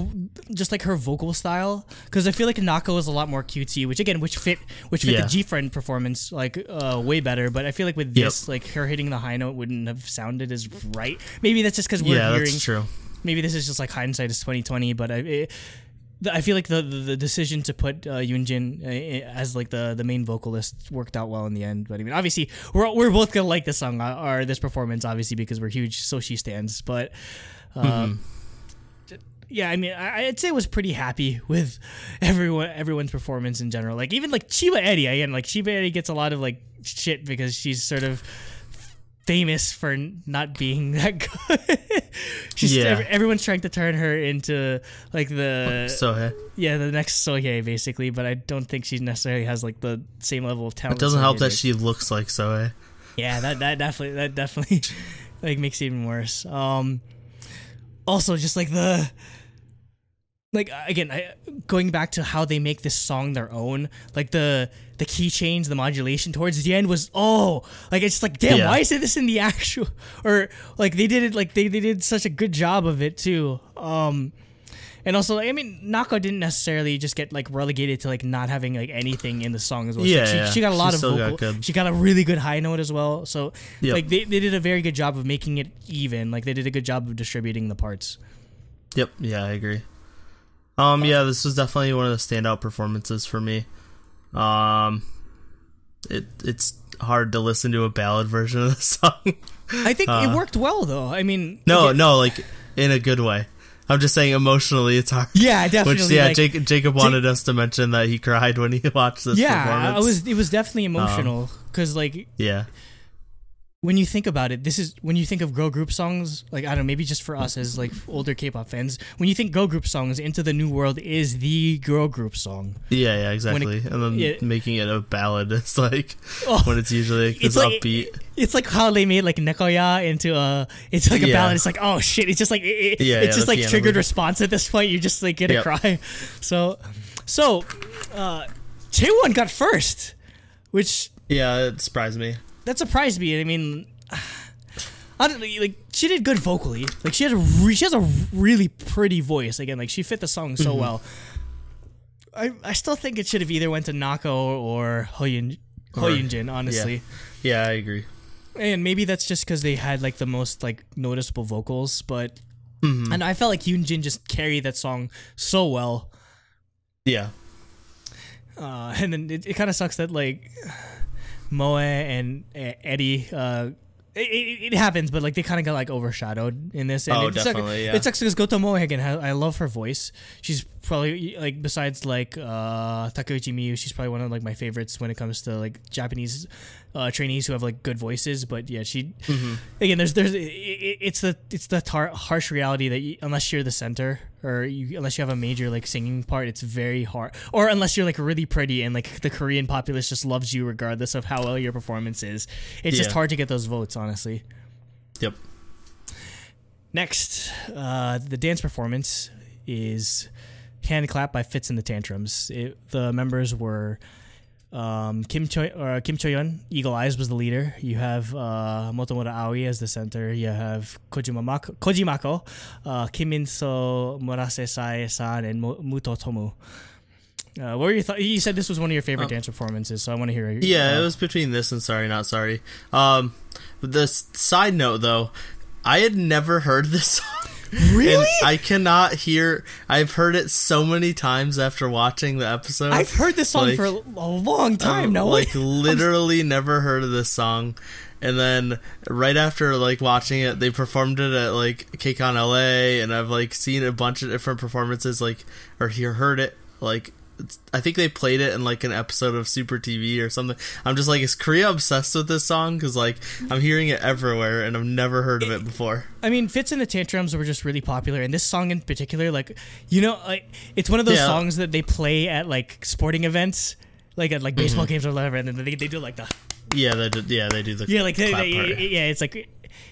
like her vocal style, because I feel like Nako is a lot more cutesy, which fit the G-Friend performance like way better. But I feel like with this, like her hitting the high note wouldn't have sounded as right. Maybe that's just because we're hearing. That's true. Maybe this is just like hindsight is 2020, but I feel like the decision to put Yoonjin as like the main vocalist worked out well in the end. But I mean, obviously we're both gonna like this song or this performance, obviously, because we're huge Soshi stands. But yeah, I mean, I'd say I was pretty happy with everyone's performance in general. Like even like Chiba Eri, again, like Chiba Eri gets a lot of like shit because she's sort of famous for not being that good. Everyone's trying to turn her into like the Sohei. Yeah, the next Sohei basically, but I don't think she necessarily has like the same level of talent. It doesn't help that she looks like Sohei. Yeah, that definitely like makes it even worse. Also just like going back to how they make this song their own, like the key change, the modulation towards the end was like it's like damn, why isn't this in the actual, or like they did it like they did such a good job of it too. And also, like, I mean, Nako didn't necessarily just get like relegated to like not having like anything in the song as well. She got a lot of vocal. She got a really good high note as well. So like they did a very good job of making it even. Like they did a good job of distributing the parts. Yep. Yeah, I agree. Yeah, this was definitely one of the standout performances for me. It's hard to listen to a ballad version of the song. I think it worked well though. I mean, no, like in a good way. I'm just saying emotionally it's hard. Yeah, definitely. Which, like, Jacob wanted us to mention that he cried when he watched this performance. It was definitely emotional because like when you think about it, when you think of girl group songs, like, I don't know, maybe just for us as like older K-pop fans, when you think girl group songs, Into the New World is the girl group song. Yeah, exactly. And then making it a ballad is like when it's usually it's upbeat. It's like how they made like Nekoya into a ballad. It's like, oh shit, it's just like it's just like triggered response at this point. You just like get a cry. So Chaewon got first, which it surprised me. That surprised me. I mean, honestly, like she did good vocally. Like she has a really pretty voice. Again, like she fit the song so well. I still think it should have either went to Nako or Hoyunjin, honestly. Yeah, I agree. And maybe that's just because they had like the most like noticeable vocals, but and I felt like Yoonjin just carried that song so well. Yeah. And then it kind of sucks that like Moe and Eddie, it happens, but like they kind of got like overshadowed in this. And definitely. It sucks because Goto Moe again. I love her voice. She's probably like besides like Takeuchi Miyu, she's probably one of like my favorites when it comes to like Japanese trainees who have like good voices. But yeah, she again. It's the harsh reality that unless you're the center or unless you have a major like singing part, it's very hard. Or unless you're like really pretty and like the Korean populace just loves you regardless of how well your performance is. It's just hard to get those votes, honestly. Yep. Next, the dance performance is Hand Clap by Fits and the Tantrums. The members were Kim Choyeon, Eagle Eyes was the leader. You have Motomoto Aoi as the center. You have Kojimako, Kim In-so, Murase Sae-san, and Muto Tomu. What were your thoughts? You said this was one of your favorite dance performances, so I want to hear. Yeah, it was between this and Sorry Not Sorry. The side note though, I had never heard this song. Really? And I cannot hear. I've heard it so many times after watching the episode. I've heard this song for a long time now. Like literally never heard of this song. And then right after like watching it, they performed it at like KCON LA, and I've like seen a bunch of different performances, like or heard it like. I think they played it in like an episode of Super TV or something. I'm just like, is Korea obsessed with this song? Because like I'm hearing it everywhere and I've never heard of it before. I mean, Fits and the Tantrums were just really popular, and this song in particular, like, you know, like it's one of those songs that they play at like sporting events, like at like baseball games or whatever, and then they do like the they do the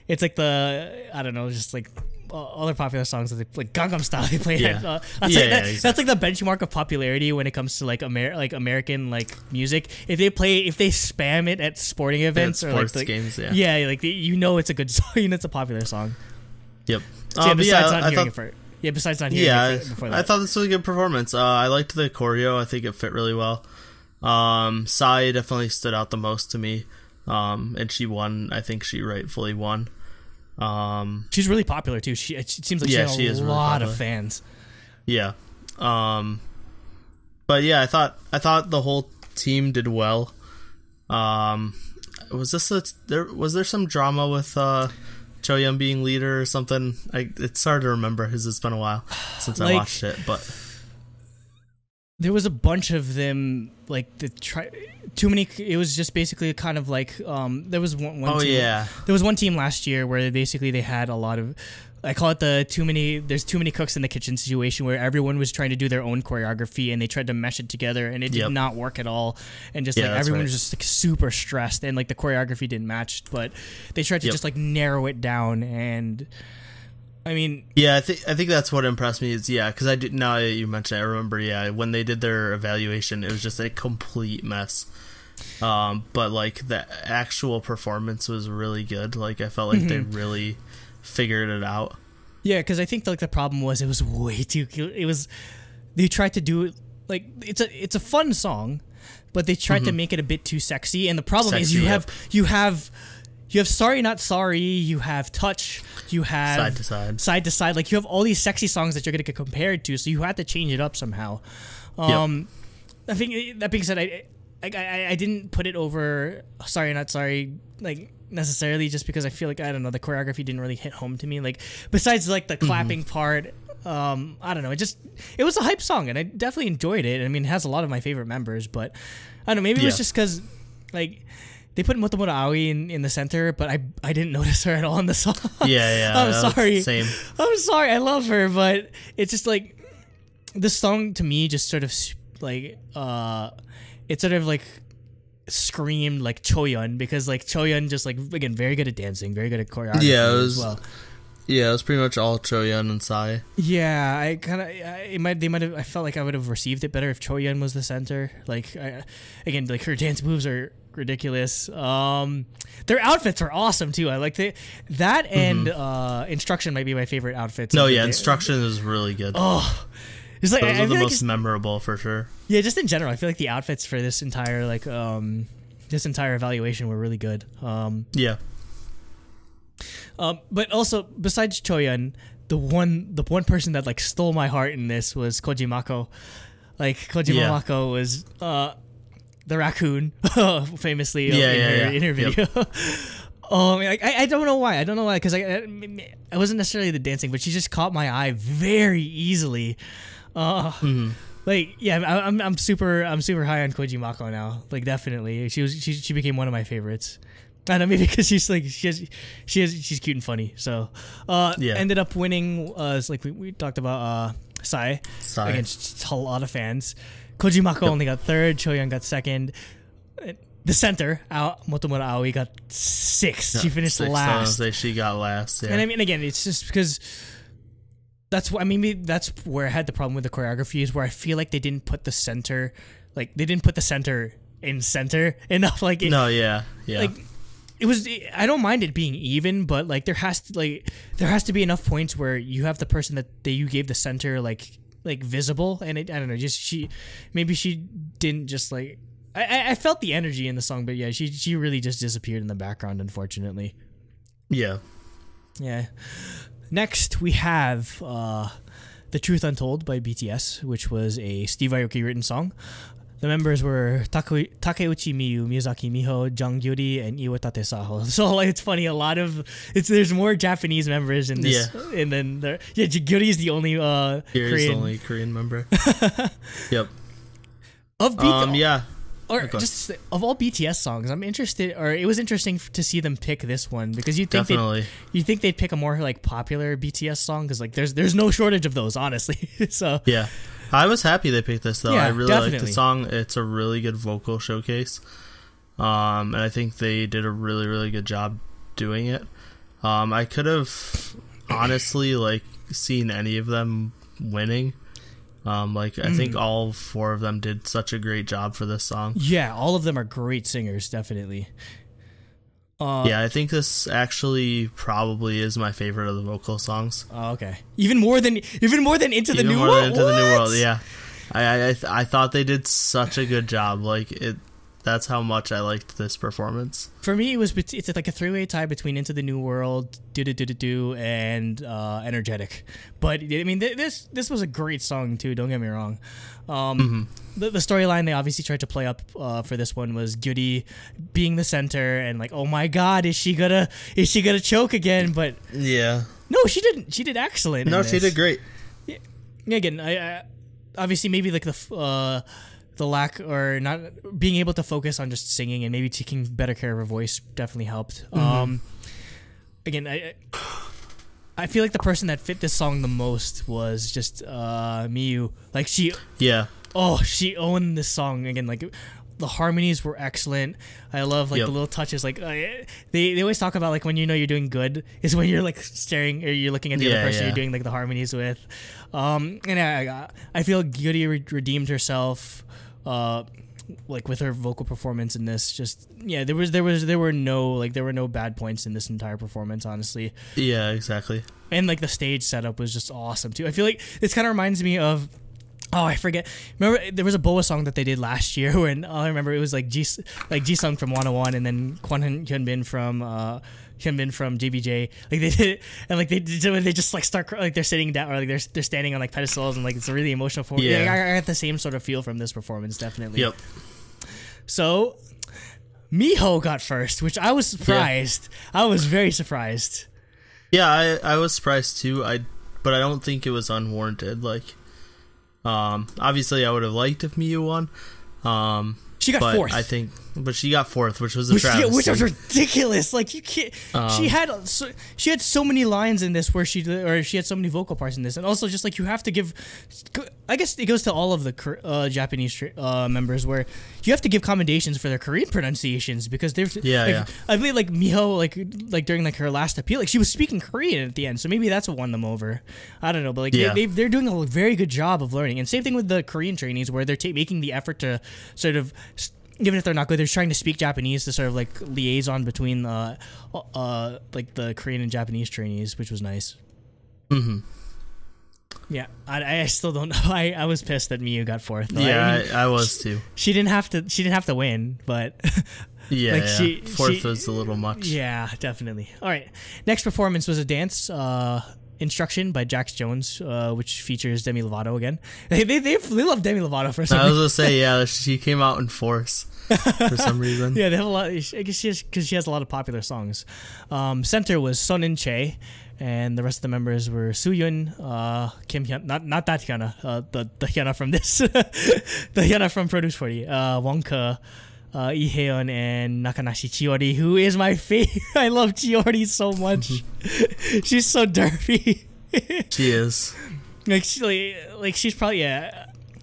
it's like the, I don't know, just like other popular songs that they like Gangnam Style they play. Yeah. That's like the benchmark of popularity when it comes to like American like music. If they spam it at sporting events or like games, like you know it's a good song. You know it's a popular song. Yep. So besides not hearing it before that. I thought this was a good performance. I liked the choreo. I think it fit really well. Psy definitely stood out the most to me. And she won. I think she rightfully won. She's really popular too. It seems like she has a lot of fans. Yeah. But yeah, I thought the whole team did well. Was there some drama with Choyeon being leader or something? It's hard to remember because it's been a while since I watched it, but there was a bunch of them, like too many. It was just basically kind of like there was one team. Yeah. There was one team last year where basically they had a lot of, I call it there's too many cooks in the kitchen situation, where everyone was trying to do their own choreography and they tried to mesh it together and it did not work at all, and just like everyone was just like super stressed and like the choreography didn't match, but they tried to just like narrow it down. And I mean, I think that's what impressed me is because I did, now that you mentioned it, I remember when they did their evaluation, it was just a complete mess. But like the actual performance was really good. Like I felt like they really figured it out. Yeah, because I think like the problem was it was way too cute. They tried to do it like it's a fun song, but they tried to make it a bit too sexy. And the problem is you have Sorry Not Sorry, you have Touch, you have Side to Side. Like you have all these sexy songs that you're gonna get compared to, so you had to change it up somehow. I think that being said, I didn't put it over Sorry Not Sorry like necessarily, just because I feel like, I don't know, the choreography didn't really hit home to me. Like besides like the clapping part, I don't know, it was a hype song and I definitely enjoyed it. I mean, it has a lot of my favorite members, but I don't know, maybe it was just because like they put Motomura Aoi in the center, but I didn't notice her at all in the song. I'm sorry. Same. I'm sorry. I love her, but it's just like this song to me just sort of like it sort of like screamed like Choyeon, because like Choyeon just like, again, very good at dancing, very good at choreography as well. Yeah, it was pretty much all Choyeon and Psy. Yeah, I felt like I would have received it better if Choyeon was the center. Like again, like her dance moves are ridiculous. Their outfits are awesome too. I like that and Instruction might be my favorite outfits. No, yeah, Instruction is really good. Oh, it's like those are the most memorable for sure. Yeah, just in general, I feel like the outfits for this entire evaluation were really good. But also besides Choyeon, the one person that like stole my heart in this was Kojimako. Like Kojimako was the raccoon, famously in her video. Yep. I don't know why. Because I wasn't necessarily the dancing, but she just caught my eye very easily. Like I'm super high on Kojimako now. Like definitely, she became one of my favorites. I don't know, maybe because she's cute and funny. So ended up winning. Like we talked about Psy against a lot of fans. Kojimako only got third. Choyeon got second. The center, Motomura Aoi, got sixth. She finished last. I was gonna say she got last. Yeah. And I mean, again, it's just because that's where I had the problem with the choreography, is where I feel like they didn't put the center in center enough. Like like it was. I don't mind it being even, but like there has to be enough points where you have the person that you gave the center like visible, and I don't know, just she didn't just like. I felt the energy in the song, but yeah, she really just disappeared in the background, unfortunately. Yeah. Next, we have The Truth Untold by BTS, which was a Steve Aoki written song. The members were Takeuchi Miyu, Miyazaki Miho, Jung Gyuri, and Iwatake Saho. So it's funny, there's more Japanese members in this, and then Gyuri is the only Gyuri's the only Korean member. Yep. Of all BTS songs, I'm interested, or it was interesting to see them pick this one because you think they'd pick a more like popular BTS song because like there's no shortage of those, honestly. So yeah. I was happy they picked this though. Yeah, I really like the song. It's a really good vocal showcase. And I think they did a really, really good job doing it. I could have honestly like seen any of them winning. I think all 4 of them did such a great job for this song. Yeah, all of them are great singers, definitely. Yeah, I think this actually probably is my favorite of the vocal songs. Oh, okay. Even more than Into the New World. Into the New World, yeah. I thought they did such a good job. That's how much I liked this performance. For me, it's like a 3-way tie between Into the New World, Ddu-Du, and Energetic. But I mean, this was a great song too. Don't get me wrong. The storyline they obviously tried to play up for this one was Gyuri being the center and like, oh my God, is she gonna choke again? But yeah, no, she didn't. She did excellent. No, she did great. Yeah, again, I obviously maybe like the lack or not being able to focus on just singing and maybe taking better care of her voice definitely helped. Again, I feel like the person that fit this song the most was just Miyu. Like she owned this song again. Like the harmonies were excellent. I love like the little touches. Like they always talk about like when you know you're doing good is when you're like staring or you're looking at the other person you're doing like the harmonies with. And I feel Gyuri redeemed herself. Like with her vocal performance in this, there were no bad points in this entire performance, honestly. Yeah, exactly. And like the stage setup was just awesome too. I feel like this kind of reminds me of, I forget. Remember there was a Boa song that they did last year when all I remember it was like Ji-sung from 101 and then Kwon Hyunbin from JBJ. Like they did it, and like they just like start like they're sitting down or like they're standing on like pedestals and like it's a really emotional performance. Yeah, I got the same sort of feel from this performance, definitely. Yep. So Miho got first, which I was surprised. I was very surprised. Yeah, I was surprised too. But I don't think it was unwarranted. Like, obviously I would have liked if Miyu won. She got fourth. But she got fourth, which was a travesty. Which was ridiculous. Like you can't. She had so many lines in this she had so many vocal parts in this, and also just like you have to give. I guess it goes to all of the Japanese members where you have to give commendations for their Korean pronunciations because there's I believe like Miho like during like her last appeal like she was speaking Korean at the end, so maybe that's what won them over. I don't know, but like they're doing a very good job of learning, and same thing with the Korean trainees where they're making the effort to sort of. Even if they're not good, they're trying to speak Japanese to sort of like liaison between like the Korean and Japanese trainees, which was nice. Yeah, I still don't know. I was pissed that Miyu got fourth. Yeah, I was too. She didn't have to win, but fourth was a little much. Yeah, definitely. All right, next performance was a dance. Instruction by Jax Jones, which features Demi Lovato again. They love Demi Lovato for some reason. I was gonna say, she came out in force for some reason. Yeah, they have a lot. I guess because she has a lot of popular songs. Center was Son In Che, and the rest of the members were Soohyun, Kim Hyun, not that Hyuna, the Hyuna from this, the Hyuna from Produce 40, Wonka. Lee Haeyeon and Nakanashi Chiori, who is my favorite. I love Chiori so much. She's so derpy. She is. She's probably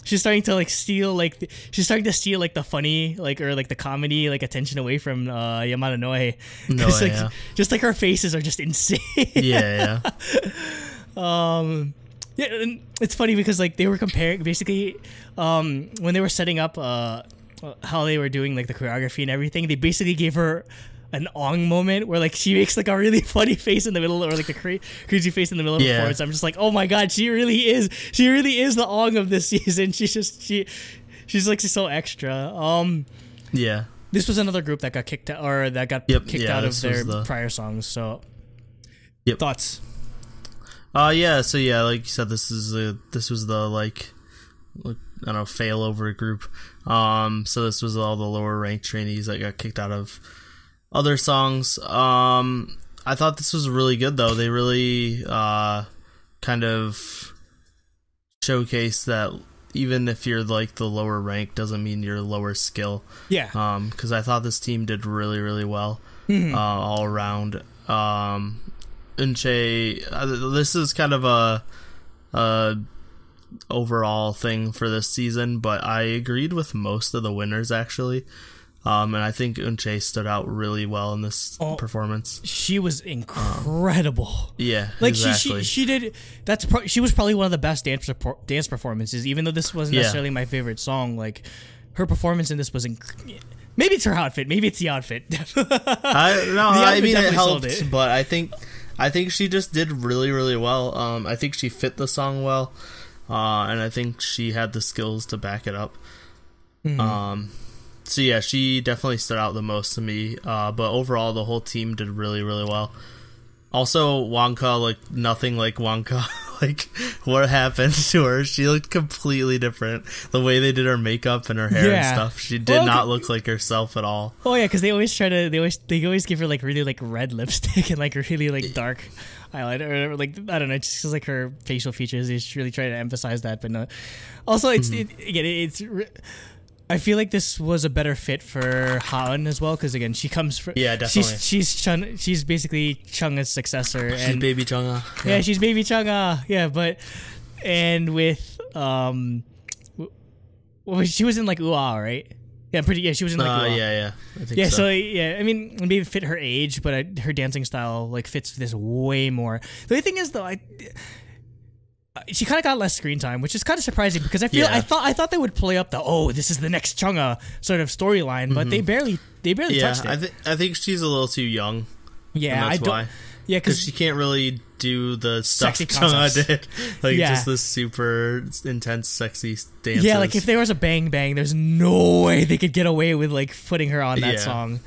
she's starting to steal the funny or like the comedy attention away from Yamada Noe. Just like her faces are just insane. Yeah. And it's funny because like they were comparing basically when they were setting up how they were doing like the choreography and everything, they basically gave her an Ong moment where like she makes like a really funny face in the middle or like the crazy face in the middle of the performance. I'm just like, oh my god, she really is the Ong of this season. She's like so extra. This was another group that got kicked out or that got kicked out of their prior songs. So thoughts? Yeah. So yeah, like you said, this was the like I don't know, failover group. So this was all the lower ranked trainees that got kicked out of other songs. I thought this was really good though. They really kind of showcased that even if you're like the lower rank doesn't mean you're lower skill. Yeah. Because I thought this team did really, really well all around. Unche, this is kind of a overall thing for this season, but I agreed with most of the winners actually. And I think Unche stood out really well in this performance. She was incredible. Yeah, like exactly. she did. She was probably one of the best dance performances. Even though this wasn't necessarily my favorite song, like her performance in this was maybe it's her outfit, maybe it's the outfit. I mean it helped, but I think she just did really, really well. I think she fit the song well, and I think she had the skills to back it up. So yeah, she definitely stood out the most to me. But overall, the whole team did really, really well. Also, Wonka, like nothing like Wonka. Like what happened to her? She looked completely different. The way they did her makeup and her hair and stuff, she did not look like herself at all. Oh yeah, because they always give her like really like red lipstick and like really like dark eyeliner or whatever. Like I don't know, just like her facial features. They just really try to emphasize that, but no. Also, it's. I feel like this was a better fit for Haeun as well, because again, she comes from definitely. She's basically Chungha's successor. She's baby Chungha. Yeah, she's baby Chungha. Yeah, and with she was in like UA, right? Yeah, she was in like UA. Yeah, I think so. So I mean, maybe fit her age, but her dancing style like fits this way more. The only thing is though, she kind of got less screen time, which is kind of surprising because I thought they would play up this is the next Chungha sort of storyline, but they barely touched it. I think she's a little too young. Yeah, that's why. Yeah, because she can't really do the stuff Chungha did, like just this super intense, sexy dances. Yeah, like if there was a Bang Bang, there's no way they could get away with like putting her on that song.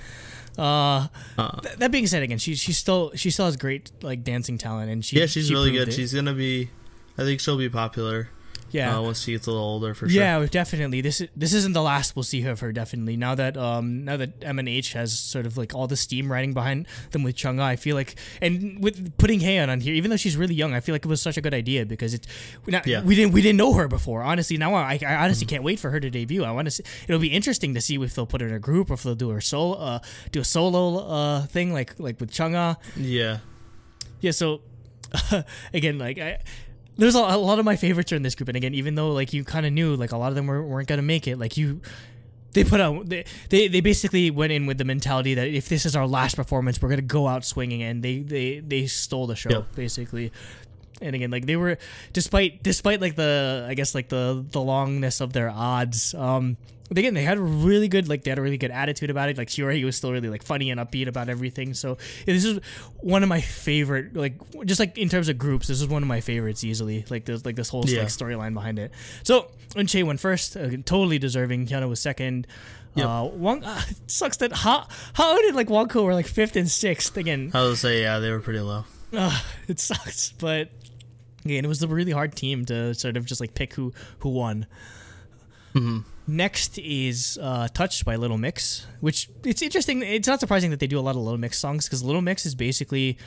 That being said, again, she still has great like dancing talent, and she's really good. She's gonna be. I think she'll be popular. Yeah, once she gets a little older, for sure. Yeah, definitely. This isn't the last we'll see of her. Definitely. Now that M&H has sort of like all the steam riding behind them with Chungha, I feel like, and with putting Haeun on here, even though she's really young, I feel like it was such a good idea because we didn't know her before. Honestly, now I honestly can't wait for her to debut. I want to see. It'll be interesting to see if they'll put her in a group or if they'll do a solo thing like with Chungha. Yeah. Yeah. So again, there's a lot of my favorites are in this group, and again, even though like you kind of knew like a lot of them weren't gonna make it, like they basically went in with the mentality that if this is our last performance, we're gonna go out swinging, and they stole the show basically. And again, like they were despite like the longness of their odds, again, they had a really good attitude about it. Like Shiori was still really like funny and upbeat about everything. So this is one of my favorite, like just like in terms of groups, this is one of my favorites easily. Like there's like this whole like storyline behind it. So Unche went first, totally deserving. Hyuna was second. It sucks that how did like Wonko were like 5th and 6th again. I was say they were pretty low. It sucks, but again, it was a really hard team to sort of just like pick who won. Next is Touched by Little Mix, which it's interesting. It's not surprising that they do a lot of Little Mix songs because Little Mix is basically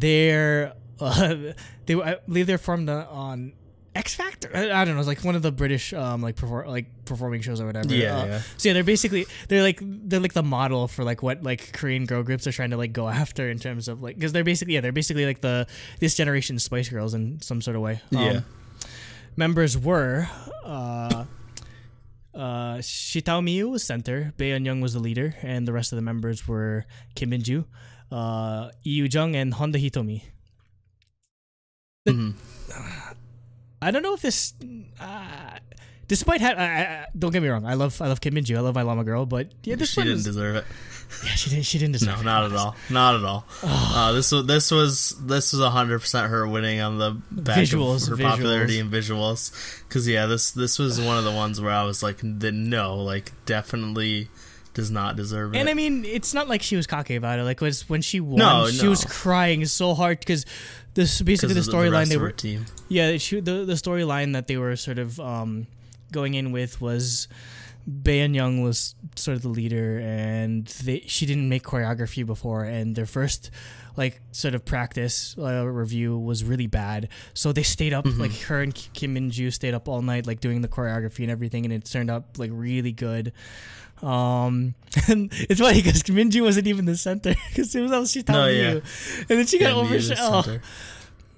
I believe they're formed on X Factor. I don't know. It's like one of the British performing shows or whatever. So yeah, they're like the model for like what like Korean girl groups are trying to like go after in terms of like, because they're basically like this generation Spice Girls in some sort of way. Members were Shitao Miyu was center, Bae Eun-young was the leader, and the rest of the members were Kim Min-ju, Lee Yoo-jung, and Honda Hitomi. I don't know if this, despite don't get me wrong, I love Kim Min-ju, I love I Love a Girl, but yeah, she didn't deserve it. Yeah, she didn't deserve it. No, not at all. This was 100% her winning on the back of her popularity and visuals. Because this was one of the ones where I was like, definitely does not deserve it. And I mean, it's not like she was cocky about it. Like when she won, she was crying so hard because this basically the storyline they were team. Yeah, the storyline that they were sort of going in with was Baeyeon Young was sort of the leader, and she didn't make choreography before, and their first like sort of practice review was really bad. So they stayed up, like her and Kim Min-ju stayed up all night, like doing the choreography and everything, and it turned out like really good. And it's funny because Min-ju wasn't even the center because it was she telling you, and then she got over.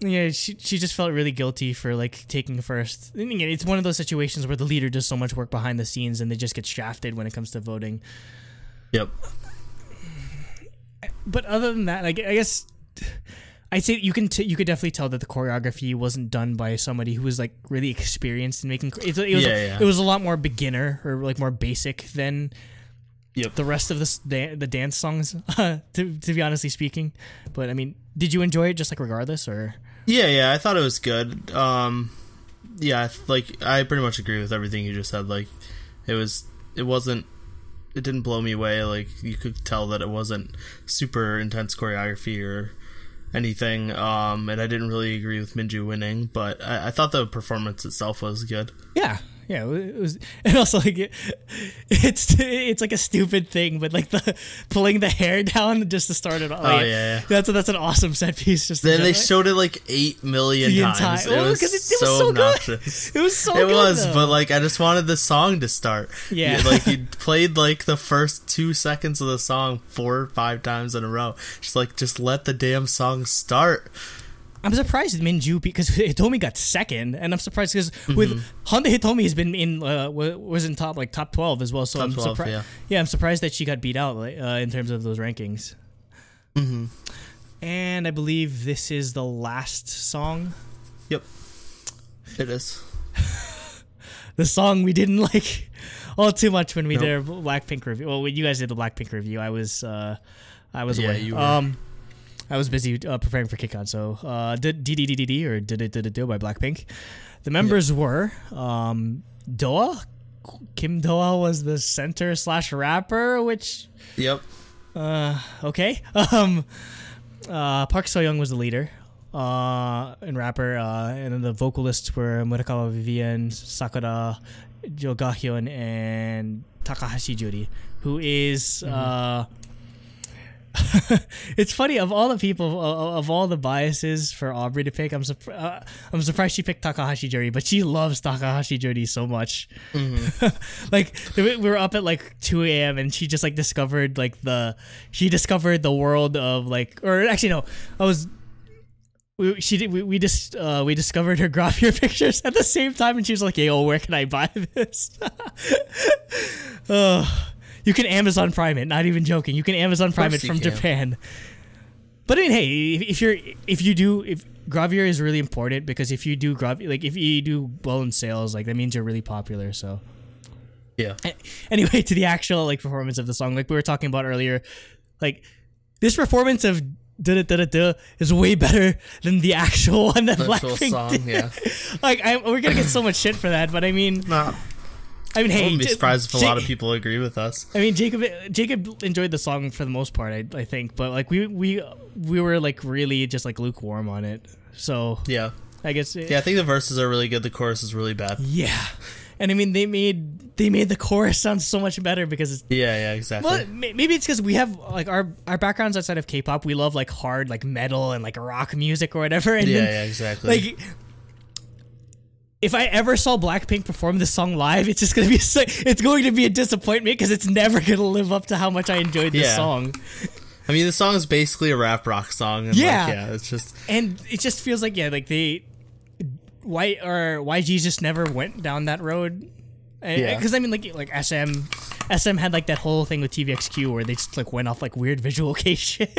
Yeah, she just felt really guilty for like taking first. And again, it's one of those situations where the leader does so much work behind the scenes and they just get shafted when it comes to voting. Yep. But other than that, like, I guess I'd say you could definitely tell that the choreography wasn't done by somebody who was like really experienced in making. It was a lot more beginner or like more basic than the rest of the dance songs. To be honestly speaking, but I mean, did you enjoy it just like regardless or? Yeah, I thought it was good. Yeah, like I pretty much agree with everything you just said. Like it didn't blow me away. Like you could tell that it wasn't super intense choreography or anything. And I didn't really agree with Min-ju winning, but I thought the performance itself was good. Yeah, it was, and also like it's like a stupid thing, but like the pulling the hair down just to start it off. Like, that's an awesome set piece. Just then they showed it like 8 million times. It was so obnoxious. Good. It was so good. It was, but like I just wanted the song to start. Yeah, like he played like the first 2 seconds of the song 4 or 5 times in a row. Just let the damn song start. I'm surprised Min-ju because Hitomi got second, and I'm surprised because with Honda Hitomi has been in was in top 12 as well. So I'm surprised. Yeah, I'm surprised that she got beat out in terms of those rankings. And I believe this is the last song. Yep, it is. The song we didn't like all too much when we did our Blackpink review. Well, when you guys did the Blackpink review, I was away. You were. I was busy preparing for KickOn, so Ddu-Du or Ddu-Du by Blackpink. The members were Doa. Kim Doa was the center / rapper, which... Yep. Okay. Park So-young was the leader and rapper, and then the vocalists were Murakawa Vivian, Sakura, Jo Ga-hyun, and Takahashi Juri, who is... It's funny, of all the people, of all the biases for Aubrey to pick, I'm surprised she picked Takahashi Juri, but she loves Takahashi Juri so much. Like we were up at like 2 a.m. and she just like discovered the world of like, or actually no, we discovered her Graphier pictures at the same time, and she was like, "Yo, where can I buy this?" You can Amazon Prime it. Not even joking. You can Amazon Prime it from Japan. But I mean, hey, if Gravier is really important, because if you do if you do well in sales, like that means you're really popular. So yeah. Anyway, to the actual like performance of the song, like we were talking about earlier, like this performance of Ddu-Du is way better than the actual one that Blackpink song did. Yeah. Like we're gonna get so much shit for that, but I mean. Nah. I mean, hey, I wouldn't be surprised if a lot of people agree with us. I mean, Jacob enjoyed the song for the most part, I think, but like we were like really just like lukewarm on it. So yeah, I guess I think the verses are really good. The chorus is really bad. Yeah, and I mean they made the chorus sound so much better because it's exactly. Well, maybe it's because we have like our backgrounds outside of K-pop. We love like hard like metal and like rock music or whatever. And exactly. Like. If I ever saw Blackpink perform this song live, it's just going to be a disappointment because it's never going to live up to how much I enjoyed this song. I mean, the song is basically a rap rock song. And it's just... And it just feels like, YG just never went down that road. Because I mean, like SM had like that whole thing with TVXQ where they just like went off like weird visual K shit,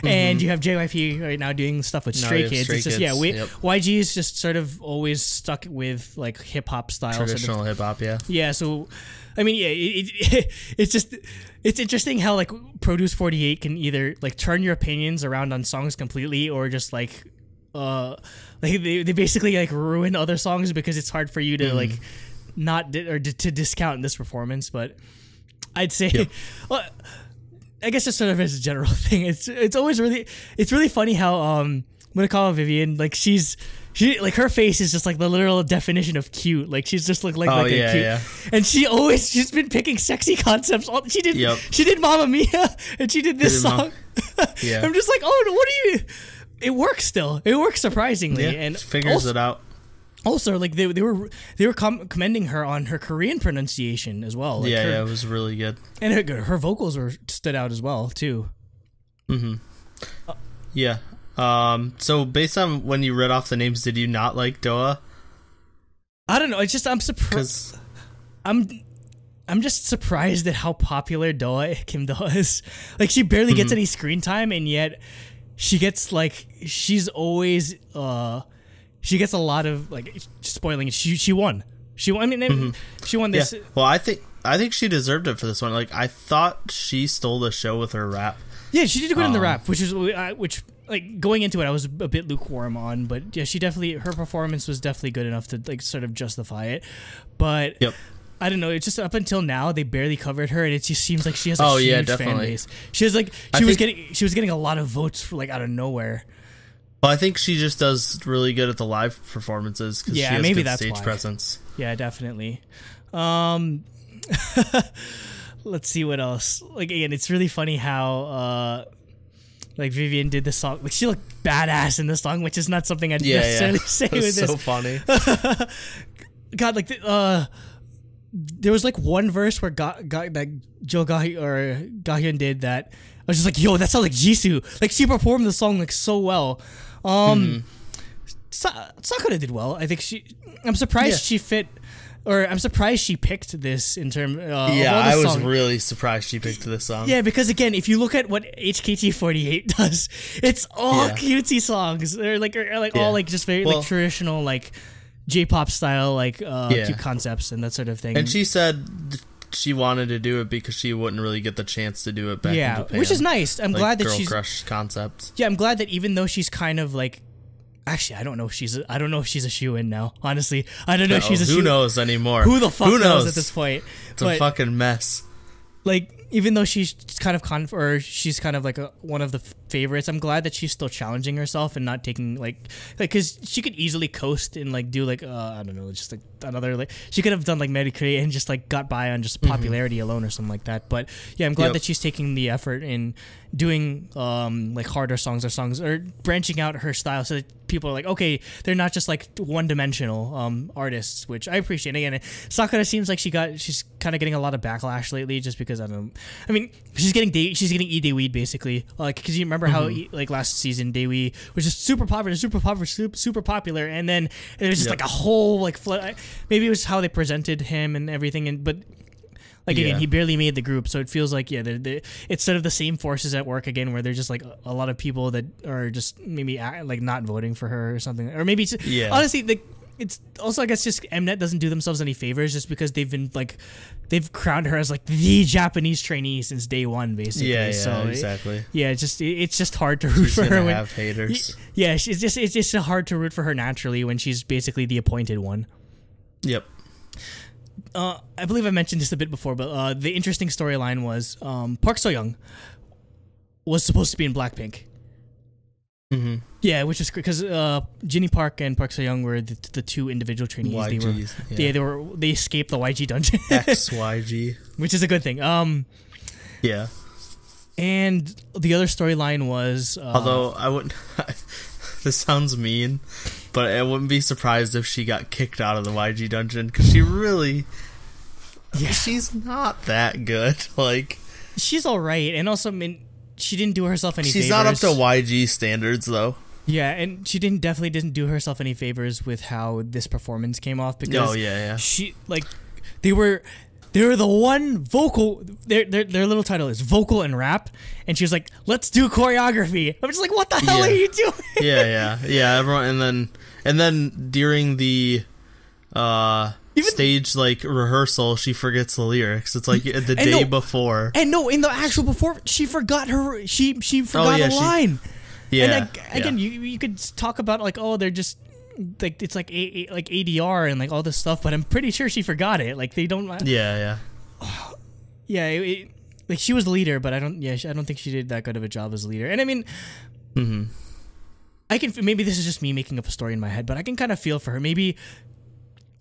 and you have JYP right now doing stuff with Stray Kids. It's just YG is just sort of always stuck with like hip hop styles, traditional hip hop. Yeah. So, I mean, it's interesting how like Produce 48 can either like turn your opinions around on songs completely, or just like they basically like ruin other songs because it's hard for you to like. To discount this performance, but I'd say. Yep. Well, I guess just sort of as a general thing, it's always really funny how when I call Vivian, like she like her face is just like the literal definition of cute. Like she's just like a cute, and she's been picking sexy concepts. She did Mamma Mia, and she did this song. Yeah. I'm just like, oh, what are you? It works still. It works surprisingly, and she figures it out. Also, like they were commending her on her Korean pronunciation as well. Like it was really good, and her vocals stood out as well too. Mm-hmm. Yeah. So based on when you read off the names, did you not like Doa? I don't know. It's just I'm surprised. I'm just surprised at how popular Kim Doa is. Like she barely gets any screen time, and yet she gets she's always she gets a lot of spoiling it. She won. She won. I mean, she won this. Yeah. Well, I think she deserved it for this one. Like I thought she stole the show with her rap. Yeah, she did good in the rap, which going into it I was a bit lukewarm on, but yeah, her performance was definitely good enough to sort of justify it. But I don't know, it's just up until now they barely covered her, and it just seems like she has a huge fan base. She was getting a lot of votes for out of nowhere. Well, I think she just does really good at the live performances because she has maybe good that's stage why. presence. Yeah, definitely. Let's see what else. Again, it's really funny how Vivian did the song. She looked badass in the song, which is not something I'd necessarily say with this. So funny. God, there was one verse where that Jo Gahyun did that I was just like, yo, that sounds like Jisoo. She performed the song so well. Sakura did well. I think I'm surprised she fit. Or I'm surprised she picked this in terms. I was really surprised she picked this song. Yeah, because again, if you look at what HKT48 does, it's all cutesy songs. They're all just very traditional J-pop style cute concepts and that sort of thing. And she said she wanted to do it because she wouldn't really get the chance to do it back in Japan. Which is nice. I'm glad that girl crush concepts. Yeah, I'm glad that even though she's kind of actually, I don't know if she's a shoo-in now. Honestly, I don't know if she's a shoo-in. Who knows anymore? Who the fuck knows at this point? It's a fucking mess. Even though she's kind of she's kind of one of the favorites, I'm glad that she's still challenging herself and not taking because she could easily coast and do I don't know, just another she could have done Medicare and just got by on just popularity alone or something like that. But yeah, I'm glad that she's taking the effort in doing harder songs or branching out her style so that people are okay, they're not just one-dimensional artists, which I appreciate. Again, Sakura seems like she's kind of getting a lot of backlash lately just because I mean she's getting E Daewoo basically, because you remember how last season Daewoo was just super popular, and then it was just a whole flood. Maybe it was how they presented him and everything, but again, he barely made the group, so it feels it's sort of the same forces at work again, where there's just a lot of people that are just maybe not voting for her or something, or maybe honestly it's also, I guess, just Mnet doesn't do themselves any favors just because they've been they've crowned her as the Japanese trainee since day one, basically. Yeah, so exactly. It's just hard to root for her when have haters. Yeah, it's just hard to root for her naturally when she's basically the appointed one. Yep. I believe I mentioned this a bit before, but the interesting storyline was Park So-young was supposed to be in Blackpink. Mm-hmm. Yeah, which is great because Jinny Park and Park So-young were the two individual trainees. YGs, they escaped the YG dungeon. XYG, which is a good thing. Yeah. And the other storyline was although I wouldn't. This sounds mean, but I wouldn't be surprised if she got kicked out of the YG dungeon because she really. Yeah, she's not that good. She's all right, and also she didn't do herself any favors. She's not up to YG standards, though. Yeah, and she definitely didn't do herself any favors with how this performance came off because she they were the one vocal. Their little title is vocal and rap, and she was like, "Let's do choreography." I'm just like, "What the hell are you doing?" Yeah. Everyone, and then during the stage rehearsal, she forgets the lyrics. It's the day before. And no, in the actual before, she forgot her. She forgot a line. And again, you could talk about they're just it's ADR and all this stuff, but I'm pretty sure she forgot it. They don't. Yeah. yeah, like she was the leader, but I don't think she did that good of a job as a leader. And I mean, I can maybe this is just me making up a story in my head, but I can kind of feel for her. Maybe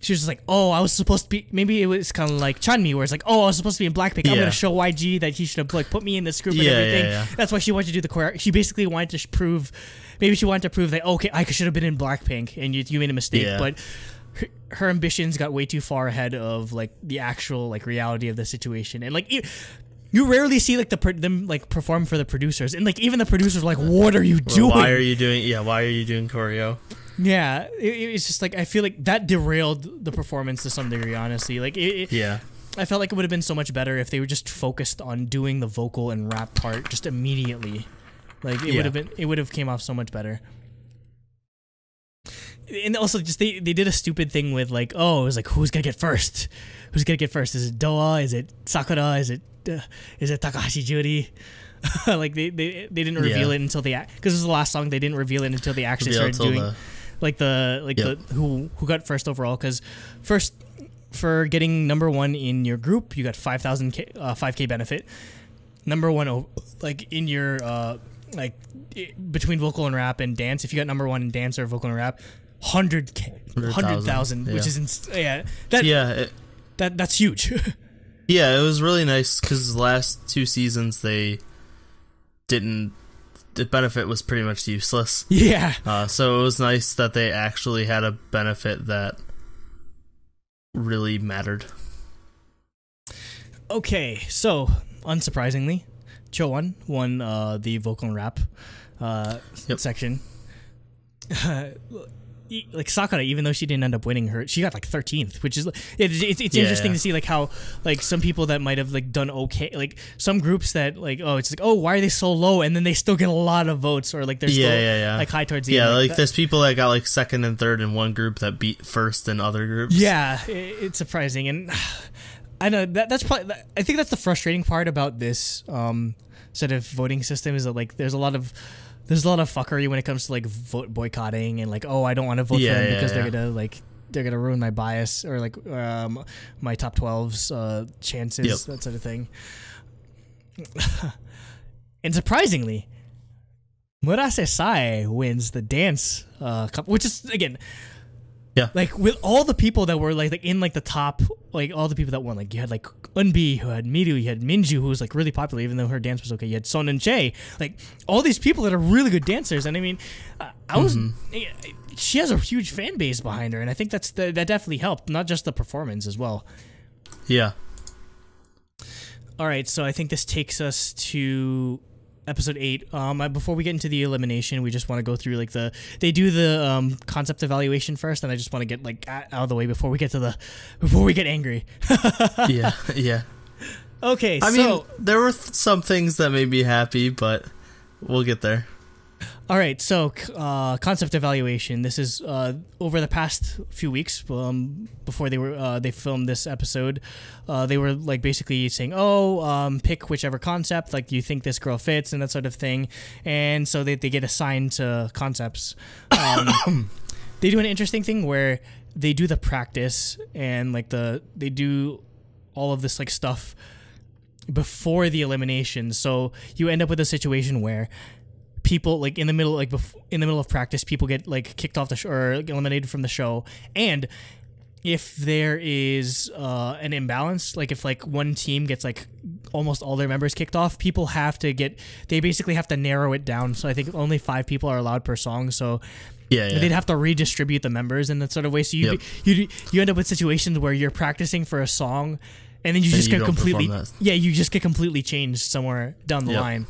she was just like, oh, I was supposed to be. Maybe it was kind of like Chanmi, where it's like, oh, I was supposed to be in Blackpink. I'm gonna show YG that he should have like put me in this group and everything. That's why she wanted to do the choreo. She basically wanted to prove. Maybe she wanted to prove that okay, I should have been in Blackpink, and you made a mistake. Yeah. But her ambitions got way too far ahead of like the actual like reality of the situation, and like. You rarely see like them like perform for the producers, and like even the producers are like, "What are you doing? Why are you doing? Yeah, why are you doing choreo?" Yeah, it's just like I feel like that derailed the performance to some degree. Honestly, like I felt like it would have been so much better if they were just focused on doing the vocal and rap part just immediately. Like it would have came off so much better. And also, just they did a stupid thing with like, oh, it was like, who's gonna get first? Who's gonna get first? Is it Doa? Is it Sakura? Is it Takahashi Judy? Like they didn't reveal it until because this is the last song. They didn't reveal it until they actually started doing the who got first overall. Because first for getting number one in your group, you got 5K benefit. Number one like in your between vocal and rap and dance. If you got number one in dance or vocal and rap, 100,000, which is that's huge. Yeah, it was really nice because the last 2 seasons the benefit was pretty much useless. Yeah. So it was nice that they actually had a benefit that really mattered. Okay, so unsurprisingly, Cho-won won the vocal and rap section. Like Sakura, even though she didn't end up winning, she got like 13th, which is it's interesting to see like how like some people that might have like done okay, like some groups that like it's like why are they so low, and then they still get a lot of votes, or like they're still like high towards the end. Like there's people that got like second and third in one group that beat first in other groups. Yeah, it's surprising, and I know that's probably I think that's the frustrating part about this sort of voting system is that like there's a lot of fuckery when it comes to like vote boycotting and like I don't want to vote for them because they're gonna ruin my bias or like my top 12's chances, that sort of thing. And surprisingly, Murase Sae wins the dance cup, which is again like with all the people that were like in like the top, like all the people that won, like you had like Eunbi, who had Miru, you had Minju, who was like really popular even though her dance was okay, you had Son and Jae, like all these people that are really good dancers. And I mean she has a huge fan base behind her, and I think that definitely helped, not just the performance as well. Alright, so I think this takes us to episode 8. Before we get into the elimination, we just want to go through like they do the concept evaluation first, and I just want to get like out of the way before we get angry. yeah. Okay, I mean, there were some things that made me happy, but we'll get there. All right, so concept evaluation. This is over the past few weeks before they filmed this episode. They were like basically saying, pick whichever concept like you think this girl fits and that sort of thing. And so they get assigned to concepts. They do an interesting thing where they do the practice and like they do all of this like stuff before the elimination. So you end up with a situation where people like in the middle of practice, people get like kicked off the show or eliminated from the show. And if there is an imbalance, like if like one team gets like almost all their members kicked off, people they basically have to narrow it down. So I think only 5 people are allowed per song. So they'd have to redistribute the members in that sort of way. So you end up with situations where you're practicing for a song, and then you just get completely changed somewhere down the line.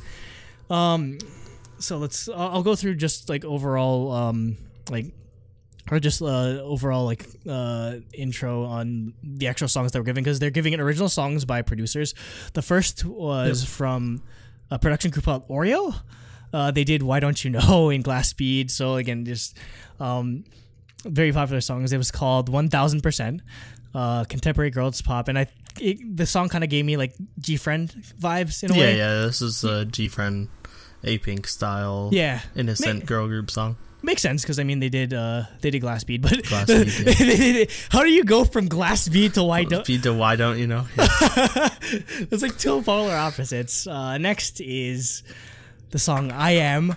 So I'll go through just like overall intro on the actual songs that we're giving, because they're giving it original songs by producers. The first was from a production group called Oreo. They did Why Don't You Know in Glass Speed. So again, just very popular songs. It was called 1000%, contemporary girls pop, and the song kind of gave me like G-Friend vibes in a way. Yeah, this is a G-Friend A-Pink style innocent girl group song. Makes sense because I mean they did Glass Bead, but Glass Bead, how do you go from Glass Bead to Why Don't Bead to Why Don't You Know? Yeah. It's like two polar opposites. Next is the song "I Am"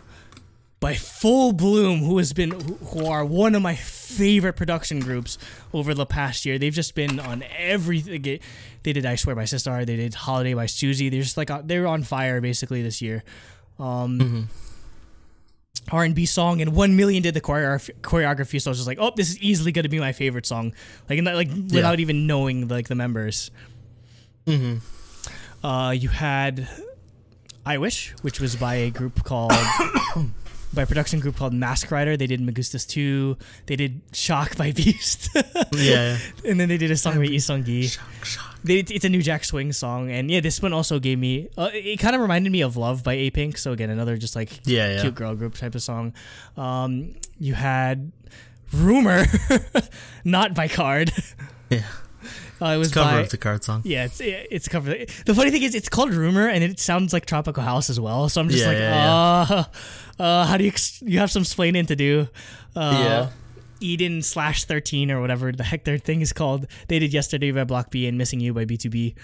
by Full Bloom, who are one of my favorite production groups over the past year. They've just been on everything. They did "I Swear" by Sistar. They did "Holiday" by Suzy. They're just like they're on fire basically this year. R&B song, and 1 Million did the choreography, so I was just like, oh, this is easily going to be my favorite song, without even knowing like the members. You had "I Wish," which was by a group called by a production group called Mask Rider. They did Magustas 2. They did "Shock" by Beast. Yeah. And then they did a song by Lee Sung-gi. Shock. It's a New Jack Swing song, and yeah, this one also gave me. It kind of reminded me of "Love" by A-Pink. So again, another just like cute girl group type of song. You had "Rumor," not by Card. Yeah. It was cover of the Card song. Yeah, it's cover. The funny thing is, it's called "Rumor," and it sounds like Tropical House as well. So I'm just how do you have some explaining to do? Eden/13 or whatever the heck their thing is called. They did "Yesterday" by Block B and "Missing You" by B2B.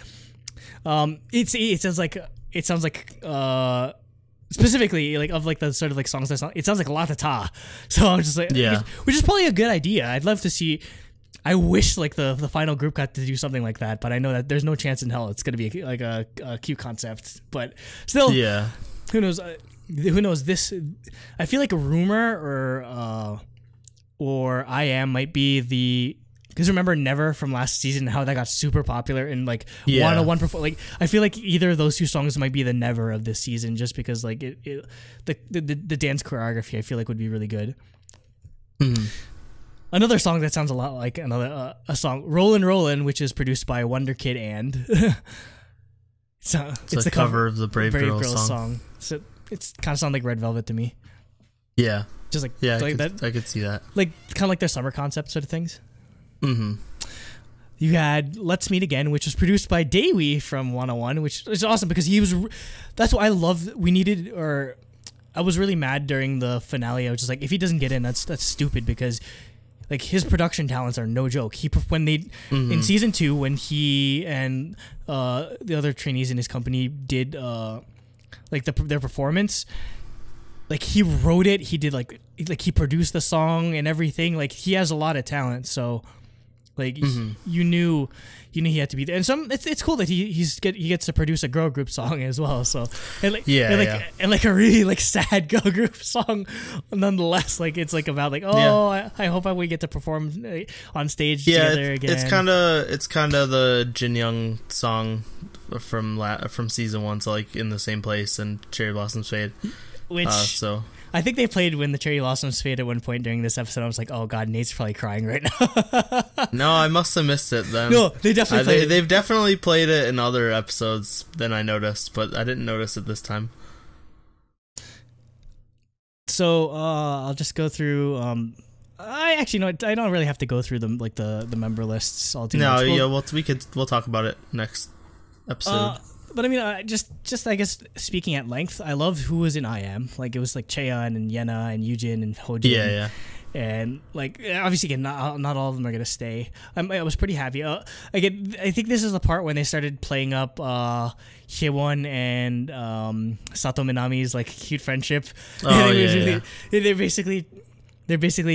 It sounds like specifically like of like the sort of like songs it sounds like La Ta Ta. So I'm just like, which is probably a good idea. I'd love to see. I wish like the final group got to do something like that, but I know that there's no chance in hell it's gonna be like a cute concept. But still, who knows? Who knows? This I feel like a Rumor or "I Am" might be the, because remember Never from last season, how that got super popular and like 101 perform. Like I feel like either of those two songs might be the Never of this season, just because like the dance choreography I feel like would be really good. Another song that sounds a lot like another a song, "Rollin' Rollin'," which is produced by Wonder Kid and it's the cover of the Brave Girls song. So it's kind of sound like Red Velvet to me. Yeah. Just like I could see that. Like kind of like their summer concept sort of things. You had "Let's Meet Again," which was produced by Daewoo from 101, which is awesome because that's what I love. I was really mad during the finale. I was just like, if he doesn't get in, that's stupid, because like his production talents are no joke. In season 2, when he and the other trainees in his company did their performance, like he wrote it, he did like he produced the song and everything. Like he has a lot of talent, so like you knew he had to be there. And it's cool that he gets to produce a girl group song as well. So and a really like sad girl group song nonetheless. Like it's like about like I hope we get to perform on stage together again. It's kind of the Jin Young song from season 1, so like in the same place, and Cherry Blossoms Fade. Which I think they played "When the Cherry Blossoms Fade" at one point during this episode. I was like, oh god, Nate's probably crying right now. No, I must have missed it then. No, they definitely played it. They've definitely played it in other episodes than I noticed, but I didn't notice it this time. So I'll just go through. I don't really have to go through the member lists all too much. We'll talk about it next episode. But I mean, just I guess speaking at length, I love who was in "I Am." Like it was like Cheon and Yena and Yujin and Hojin. Yeah. And like obviously, again, not all of them are gonna stay. I was pretty happy. Again, I think this is the part when they started playing up Hyewon and Sato Minami's like cute friendship. They're basically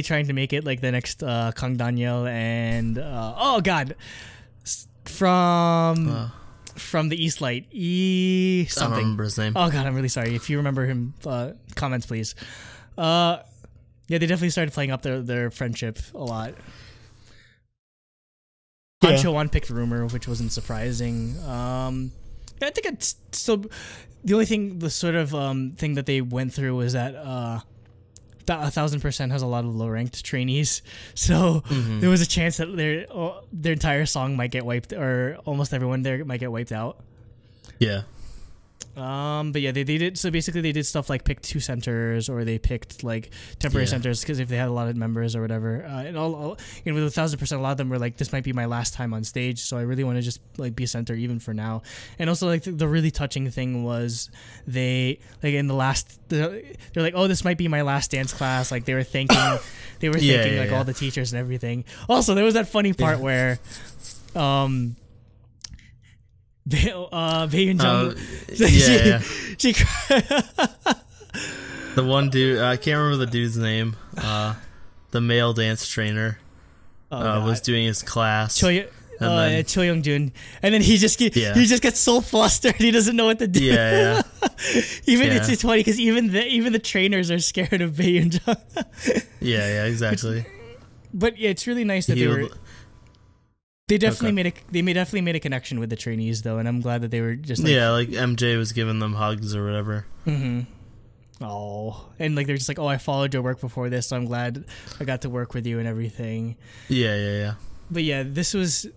trying to make it like the next Kang Daniel and from the East Light, something. I don't remember his name. Oh god, I'm really sorry. If you remember him, comments please. Yeah, they definitely started playing up their friendship a lot. Han Cho-won picked Rumor, which wasn't surprising. I think it's still the only thing, the sort of thing that they went through was that 1000% has a lot of low-ranked trainees, so there was a chance that their entire song might get wiped, or almost everyone there might get wiped out. Yeah. But yeah, they did. So basically, they did stuff like pick 2 centers, or they picked like temporary centers because if they had a lot of members or whatever. And all with 1,000%, a lot of them were like, "This might be my last time on stage, so I really want to just like be a center even for now." And also, like the really touching thing was they like in the last, they're like, "Oh, this might be my last dance class." Like they were thanking, all the teachers and everything. Also, there was that funny part where, Bae Jung, she the one dude, I can't remember the dude's name. The male dance trainer was doing his class. Cho Young Jun, and then he just gets so flustered he doesn't know what to do. It's funny because even the trainers are scared of Bae Jung. Exactly. But yeah, it's really nice that They definitely made a connection with the trainees though, and I'm glad that they were just like, like MJ was giving them hugs or whatever. Mm-hmm. Oh, and like they're just like, "Oh, I followed your work before this, so I'm glad I got to work with you and everything." Yeah. But yeah, this was.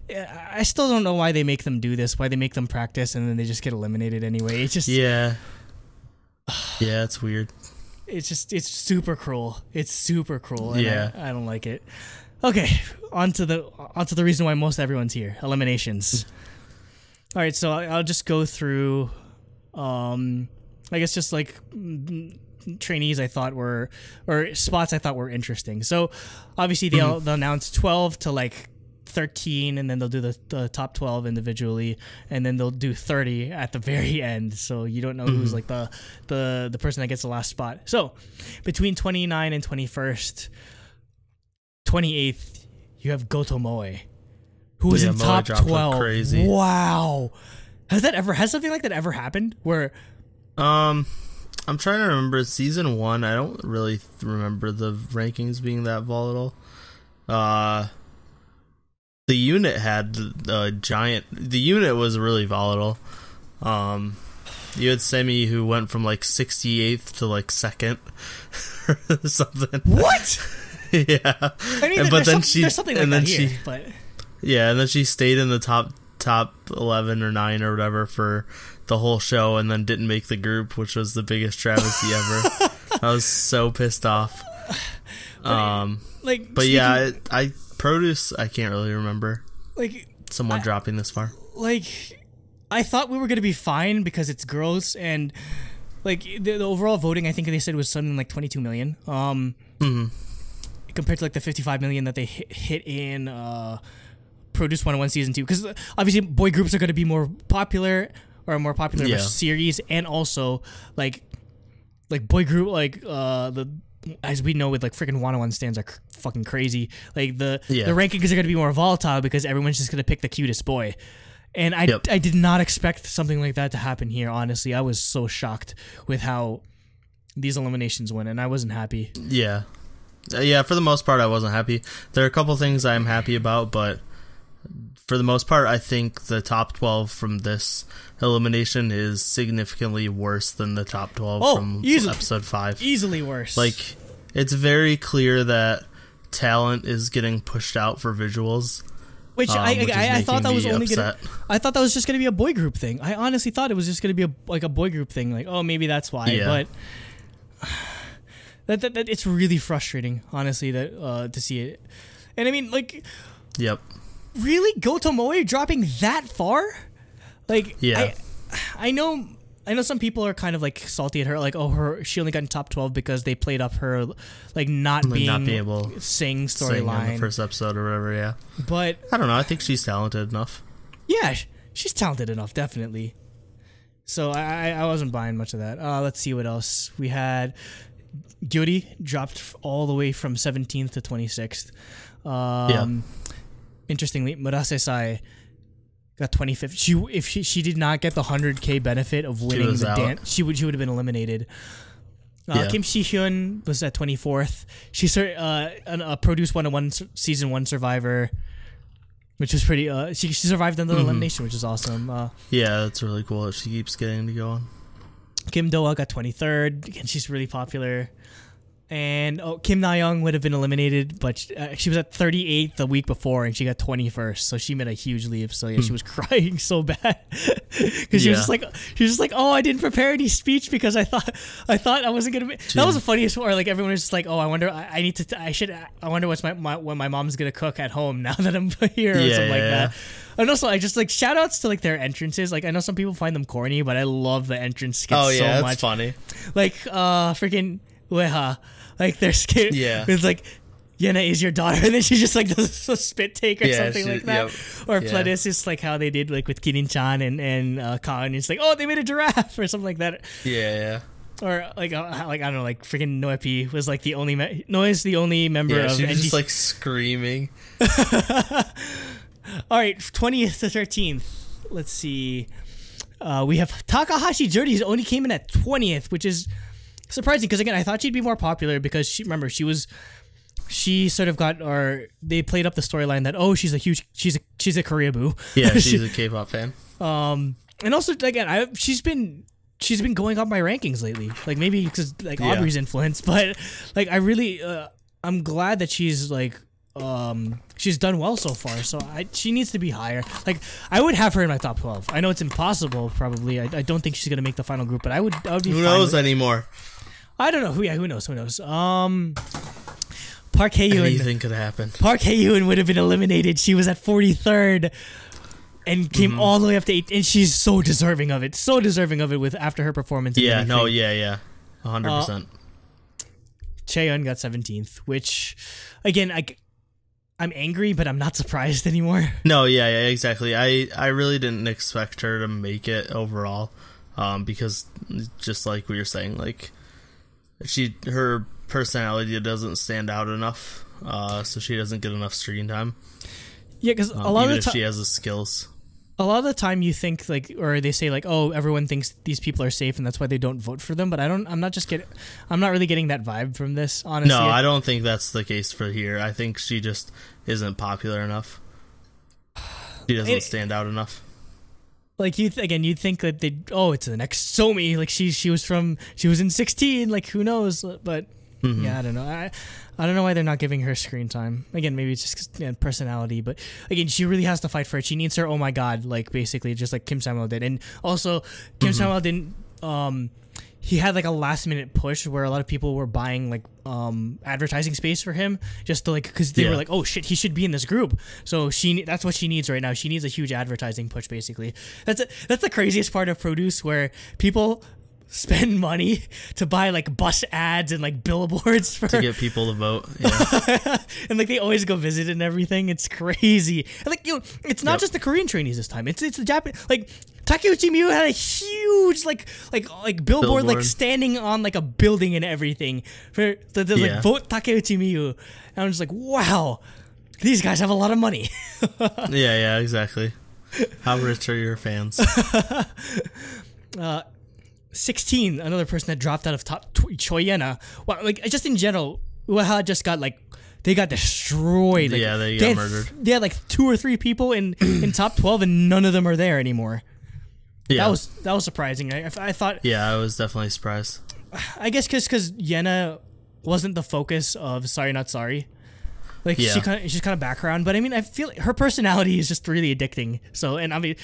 I still don't know why they make them do this. Why they make them practice and then they just get eliminated anyway. It's just it's weird. It's super cruel. It's super cruel. And I don't like it. Okay, on to the reason why most everyone's here: eliminations. All right, so I'll just go through, I guess just like trainees I thought were, or spots I thought were interesting. So obviously they'll announce 12 to like 13, and then they'll do the top 12 individually, and then they'll do 30 at the very end. So you don't know who's like the person that gets the last spot. So between 29 and 21st. 28th, you have Gotomoe, who was in top 12. Crazy. Wow, has something like that ever happened? Where, I'm trying to remember season 1. I don't really remember the rankings being that volatile. The unit had the unit was really volatile. You had Semi who went from like 68th to like 2nd or something. What? Yeah, I mean, there's something like that here, but and then she stayed in the top 11 or 9 or whatever for the whole show, and then didn't make the group, which was the biggest travesty ever. I was so pissed off. Produce, I can't really remember someone dropping this far. Like, I thought we were gonna be fine because it's girls, and like the overall voting, I think they said was something like 22 million. Compared to like the 55 million that they hit in Produce 101 season 2, because obviously boy groups are going to be more popular of a series, and also like boy group as we know with like freaking 101 stands are fucking crazy. Like the rankings are going to be more volatile because everyone's just going to pick the cutest boy. And I did not expect something like that to happen here. Honestly, I was so shocked with how these eliminations went, and I wasn't happy. For the most part, I wasn't happy. There are a couple things I'm happy about, but for the most part, I think the top 12 from this elimination is significantly worse than the top 12 from episode 5. Easily worse. Like, it's very clear that talent is getting pushed out for visuals. Which I thought that was I thought that was just gonna be a boy group thing. I honestly thought it was just gonna be a boy group thing. Like, oh, maybe that's why. But that it's really frustrating, honestly, that to see it. And I mean, like, really, Gotomoe dropping that far? Like, I know some people are kind of like salty at her, like, she only got in top 12 because they played up her like not being able to sing storyline in the first episode or whatever. But I don't know. I think she's talented enough. Yeah, she's talented enough, definitely. So I wasn't buying much of that. Let's see what else we had. Gyuri dropped all the way from 17th to 26th. Interestingly, Murase Sai got 25th. If she did not get the 100K benefit of winning the dance, she would have been eliminated. Kim Si-hyun was at 24th. She's a Produce 101 season 1 survivor, which was pretty. She survived the elimination, which is awesome. That's really cool that she keeps getting to go on. Kim Do-Ah got 23rd. Again, she's really popular. And Kim Na-young would have been eliminated, but she was at 38th the week before, and she got 21st, so she made a huge leap. So yeah, she was crying so bad because she was just like, oh, I didn't prepare any speech because I thought I wasn't gonna. That was the funniest part. Like everyone was just like, oh, I wonder, I wonder what my mom's gonna cook at home now that I'm here or something like that. And also, I just like shout outs to like their entrances. Like I know some people find them corny, but I love the entrance skits so much. Oh yeah, that's funny. Like freaking Weha. Like they're scared. Yeah. It's like, Yena is your daughter, and then she just like does a spit take or something like that. Yep. Or Pledis is like how they did like with Kirin-chan and Khan. It's like, oh, they made a giraffe or something like that. Yeah. Or like I don't know, like freaking Noepi was like the only Noe's the only member of. Yeah, she was just like screaming. All right, 20th to 13th. Let's see. We have Takahashi Jurys only came in at 20th, which is surprising because again I thought she'd be more popular because she sort of got, or they played up the storyline that she's a Korea boo. Yeah, she's a K-pop fan. And also again she's been going up my rankings lately. Like maybe because like Aubrey's influence, but like I really I'm glad that she's like she's done well so far. So she needs to be higher. Like I would have her in my top 12. I know it's impossible probably. I don't think she's gonna make the final group, but I would be. Who knows anymore? I don't know. Who knows? Park Hae-yoon. Anything could happen. Park Hae-yoon would have been eliminated. She was at 43rd and came all the way up to 8th, and she's so deserving of it. So deserving of it with after her performance. Yeah, no, yeah. 100%. Chaeyeon got 17th, which again, I'm angry, but I'm not surprised anymore. No, yeah, exactly. I really didn't expect her to make it overall, because just like we were saying, like her personality doesn't stand out enough, so she doesn't get enough screen time. Yeah, because a lot of the time she has the skills. A lot of the time you think like, or they say like, oh, everyone thinks these people are safe and that's why they don't vote for them. But I'm not really getting that vibe from this, honestly. No, I don't think that's the case for here. I think she just isn't popular enough. She doesn't stand out enough. Like you'd think that it's the next Somi. Like she was in 16. Like who knows? But yeah, I don't know. I don't know why they're not giving her screen time. Again, maybe it's just personality, but again, she really has to fight for it. She needs her oh my god, like basically just like Kim Samuel did. And also Kim Samuel didn't he had like a last minute push where a lot of people were buying like advertising space for him just to like, because they were like, oh shit, he should be in this group. So that's what she needs right now. She needs a huge advertising push basically. That's the craziest part of Produce, where people spend money to buy like bus ads and like billboards to get people to vote. Yeah. And like they always go visit and everything. It's crazy. And like it's not just the Korean trainees this time. It's the Japanese. Like Takeuchi Miyu had a huge like billboard like standing on like a building and everything for like vote Takeuchi Miyu. And I'm just like, wow, these guys have a lot of money. yeah, exactly. How rich are your fans? 16, another person that dropped out of top Choyena. Well, like just in general, Ueha just got like they got destroyed. Like, yeah, they got murdered. They had like 2 or 3 people in top 12, and none of them are there anymore. Yeah, that was surprising. I thought. Yeah, I was definitely surprised. I guess because Yena wasn't the focus of Sorry Not Sorry. Like she's kind of background, but I mean, I feel like her personality is just really addicting. So, and I mean,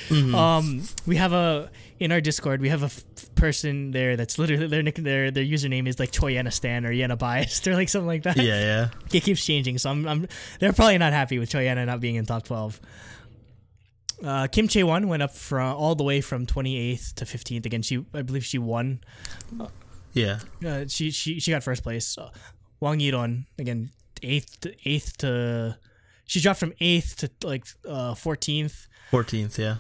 we have in our Discord, we have a person there that's literally their username is like Choyena Stan or Yena Biased or like something like that. Yeah. It keeps changing, so they're probably not happy with Choyena not being in top 12. Kim Chae-won went up all the way from 28th to 15th. Again, I believe she won. She got first place. Wang Yiron again. 8th to she dropped from 8th to like 14th. 14th, yeah.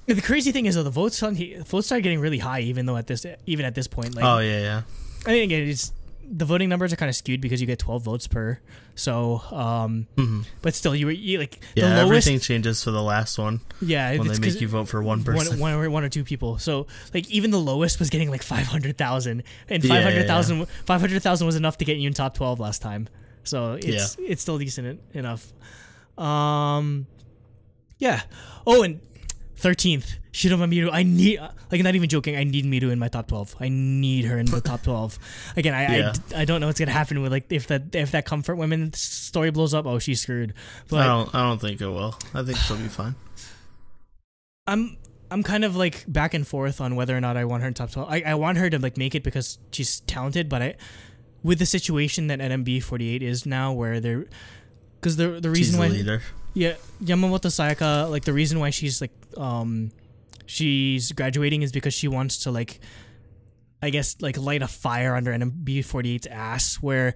And the crazy thing is though, the votes started getting really high even at this point. Like, oh yeah. I think again, the voting numbers are kind of skewed because you get 12 votes per. So, but still, you like the lowest. Everything changes for the last one. Yeah, when they make you vote for one person, one or two people. So, like even the lowest was getting like 500,000, and 500,000 was enough to get you in top 12 last time. So it's still decent enough. Yeah. Oh, and 13th, Shiroma Miru. I need, like, not even joking, I need Miru in my top 12. I need her in the top 12. Again, I don't know what's gonna happen with, like, if that Comfort Women story blows up. Oh, she's screwed. But I don't think it will. I think she'll be fine. I'm kind of like back and forth on whether or not I want her in top 12. I want her to like make it because she's talented, but with the situation that NMB48 is now, where they're, because the reason she's why the leader. Yeah, Yamamoto Sayaka, like the reason why she's like she's graduating is because she wants to, like, I guess, like, light a fire under NMB48's ass, where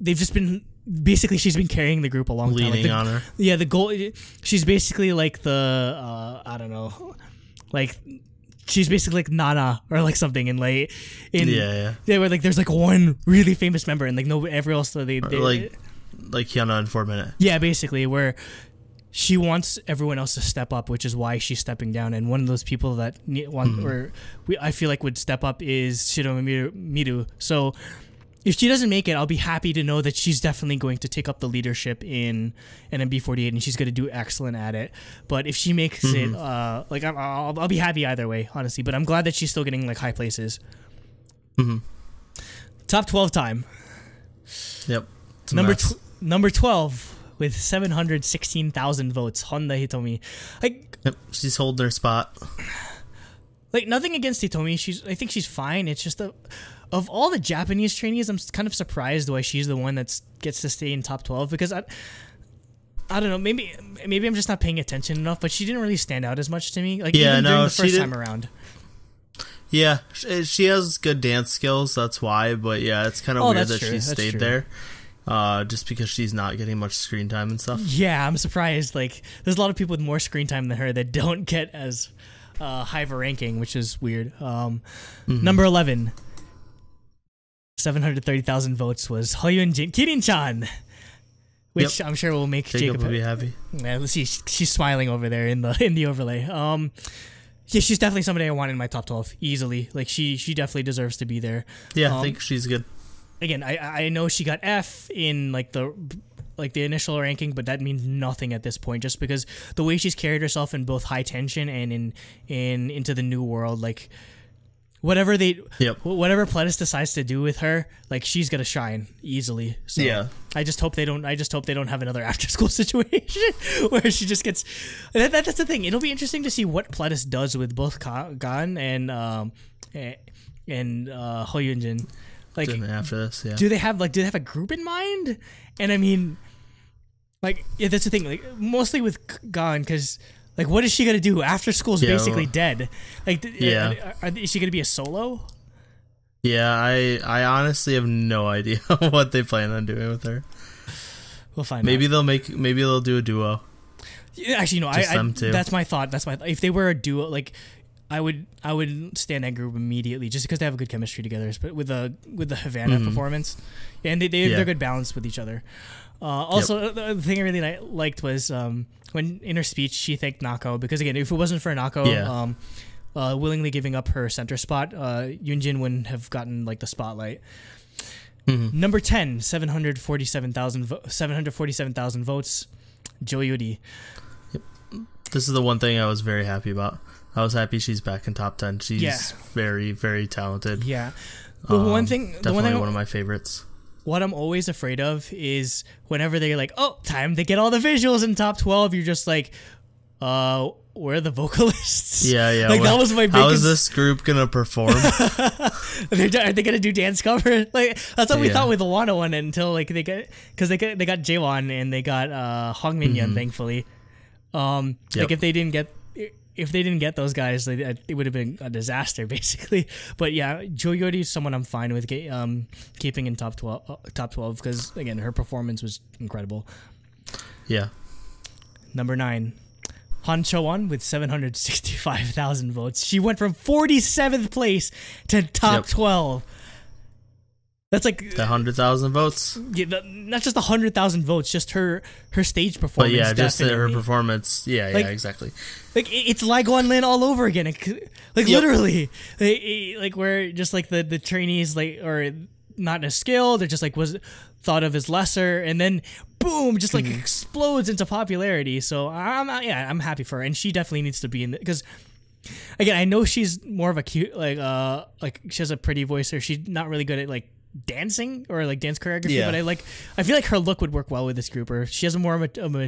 they've just been, basically she's been carrying the group a long time. Leaning on her. Yeah, the goal, she's basically like the I don't know, like, she's basically like Nana or like something, and like yeah, where like there's like one really famous member and like no everyone else they like Hyuna in 4 Minute. Yeah, basically, where she wants everyone else to step up, which is why she's stepping down. And one of those people that I feel like would step up is Shiroma Miru. So if she doesn't make it, I'll be happy to know that she's definitely going to take up the leadership in NMB48, and she's going to do excellent at it. But if she makes it, like I'll be happy either way, honestly. But I'm glad that she's still getting like high places. Top 12 time. Yep. Number 12 with 716,000 votes, Honda Hitomi. Like, yep, she's holding her spot. Like, nothing against Hitomi. I think she's fine. It's just of all the Japanese trainees, I'm kind of surprised why she's the one that gets to stay in top 12, because I don't know, maybe I'm just not paying attention enough, but she didn't really stand out as much to me. Like, even during the first time around. Yeah, she has good dance skills, that's why, but yeah, it's kind of weird that she stayed there. Just because she's not getting much screen time and stuff. Yeah, I'm surprised. Like, there's a lot of people with more screen time than her that don't get as high of a ranking, which is weird. Number 11, 730,000 votes was Hoyunjin Kirin-chan, which I'm sure will make Jacob will be happy. Yeah, let's see, she's smiling over there in the overlay. Yeah, she's definitely somebody I want in my top 12 easily. Like, she definitely deserves to be there. Yeah, I think she's good. Again, I know she got F in like the initial ranking, but that means nothing at this point, just because the way she's carried herself in both High Tension and in Into the New World, like whatever Pledis decides to do with her, like she's gonna shine easily. So yeah, I just hope they don't have another after school situation where she just gets. That's the thing. It'll be interesting to see what Pledis does with both Gan and Hoyunjin. Like, after this, yeah. Do they have a group in mind? And I mean, like, yeah, that's the thing. Like, mostly with Gan, because like, what is she gonna do? After school's basically dead. Like, is she gonna be a solo? Yeah, I honestly have no idea what they plan on doing with her. We'll find out. Maybe they'll do a duo. Yeah, actually, no. That's my thought. If they were a duo, like, I would stand that group immediately, just because they have a good chemistry together. But with the Havana performance, and they're good balance with each other. Also, the thing I really liked was when in her speech she thanked Nako, because again, if it wasn't for Nako willingly giving up her center spot, Yunjin wouldn't have gotten like the spotlight. Number 10, 747,000 votes, Jo Yuri. Yep. This is the one thing I was very happy about. I was happy she's back in top 10. She's very, very talented. Yeah. One of my favorites. What I'm always afraid of is whenever they're like, oh, time to get all the visuals in top 12, you're just like, where are the vocalists? Yeah. Like, that was my biggest... How is this group going to perform? Are they going to do dance cover? Like, that's what we thought with the Wano one until, like, they got Jaewon and they got Hong Min-yeon, thankfully. Like, if they didn't get those guys, it would have been a disaster, basically. But yeah, Jo Yuri is someone I'm fine with keeping in top 12 because, again, her performance was incredible. Yeah. Number 9, Han Cho-won with 765,000 votes. She went from 47th place to top 12. That's like the 100,000 votes. Yeah, not just 100,000 votes, just her stage performance. But yeah, just her performance. Yeah, like, exactly. Like, it's Lai Guan-lin all over again. Like, literally, like where just like the trainees, like, or not as skilled or just like was thought of as lesser, and then boom, just like explodes into popularity. So I'm happy for her, and she definitely needs to be in it because again, I know she's more of a cute like she has a pretty voice, or she's not really good at like dancing or like dance choreography, but I feel like her look would work well with this group, or she has a more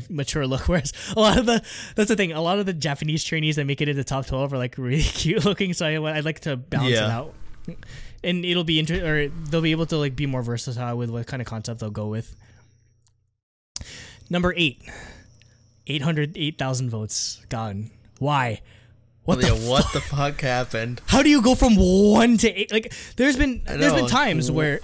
mature look, whereas that's the thing, a lot of the Japanese trainees that make it into top 12 are like really cute looking, so I'd like to balance it out, and it'll be or they'll be able to like be more versatile with what kind of concept they'll go with. Number 8, 808,000 votes. God, why? What the fuck happened? How do you go from 1 to 8? Like, there's been times where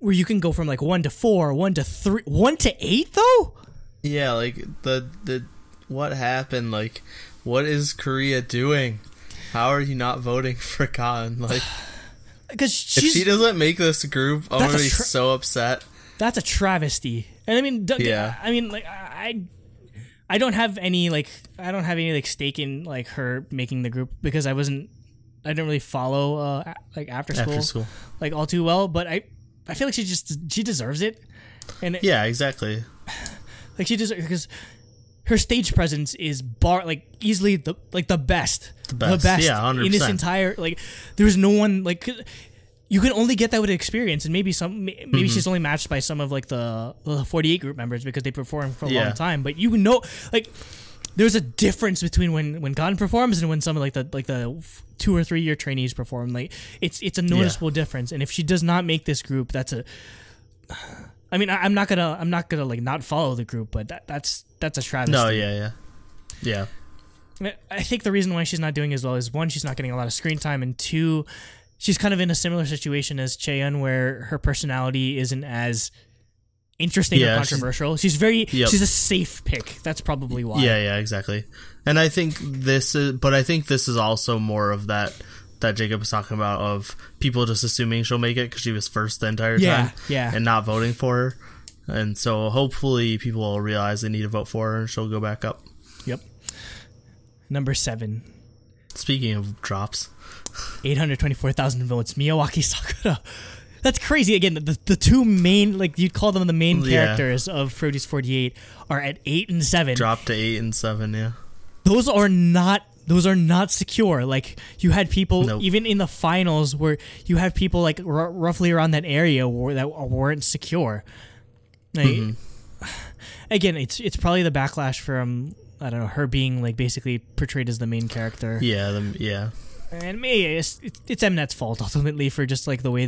you can go from like 1 to 4, 1 to 3, 1 to 8 though. Yeah, like the what happened? Like, what is Korea doing? How are you not voting for Khan? Like, because if she doesn't make this group, I'm gonna be so upset. That's a travesty. And I mean, like I don't have any stake in like her making the group because I didn't really follow like after school like all too well, but I feel like she deserves it. And yeah, exactly. Like she deserves, because her stage presence is easily the best. The best, yeah, 100%. In this entire, like, there's no one, like, you can only get that with experience, and maybe she's only matched by some of like the 48 group members because they perform for a long time. But you know, like, there's a difference between when Gon performs and when some of like the 2 or 3 year trainees perform. Like, it's a noticeable difference. And if she does not make this group, I mean, I'm not gonna like not follow the group, but that's a travesty. No, yeah. I think the reason why she's not doing as well is, 1, she's not getting a lot of screen time, and 2, she's kind of in a similar situation as Chaeyeon, where her personality isn't as interesting or controversial. She's a safe pick. That's probably why. Yeah, exactly. And I think this is also more of that Jacob was talking about, of people just assuming she'll make it because she was first the entire time, and not voting for her. And so hopefully people will realize they need to vote for her, and she'll go back up. Yep. Number 7. Speaking of drops, 824,000 votes. Miyawaki Sakura. That's crazy. Again, the two main, like, you'd call them the main characters of Produce 48 are at 8 and 7. Dropped to 8 and 7. Yeah. Those are not secure. Like, you had people even in the finals where you have people like roughly around that area that weren't secure. Like, again, it's probably the backlash from, I don't know, her being like basically portrayed as the main character. Yeah. And maybe it's Mnet's fault ultimately for just like the way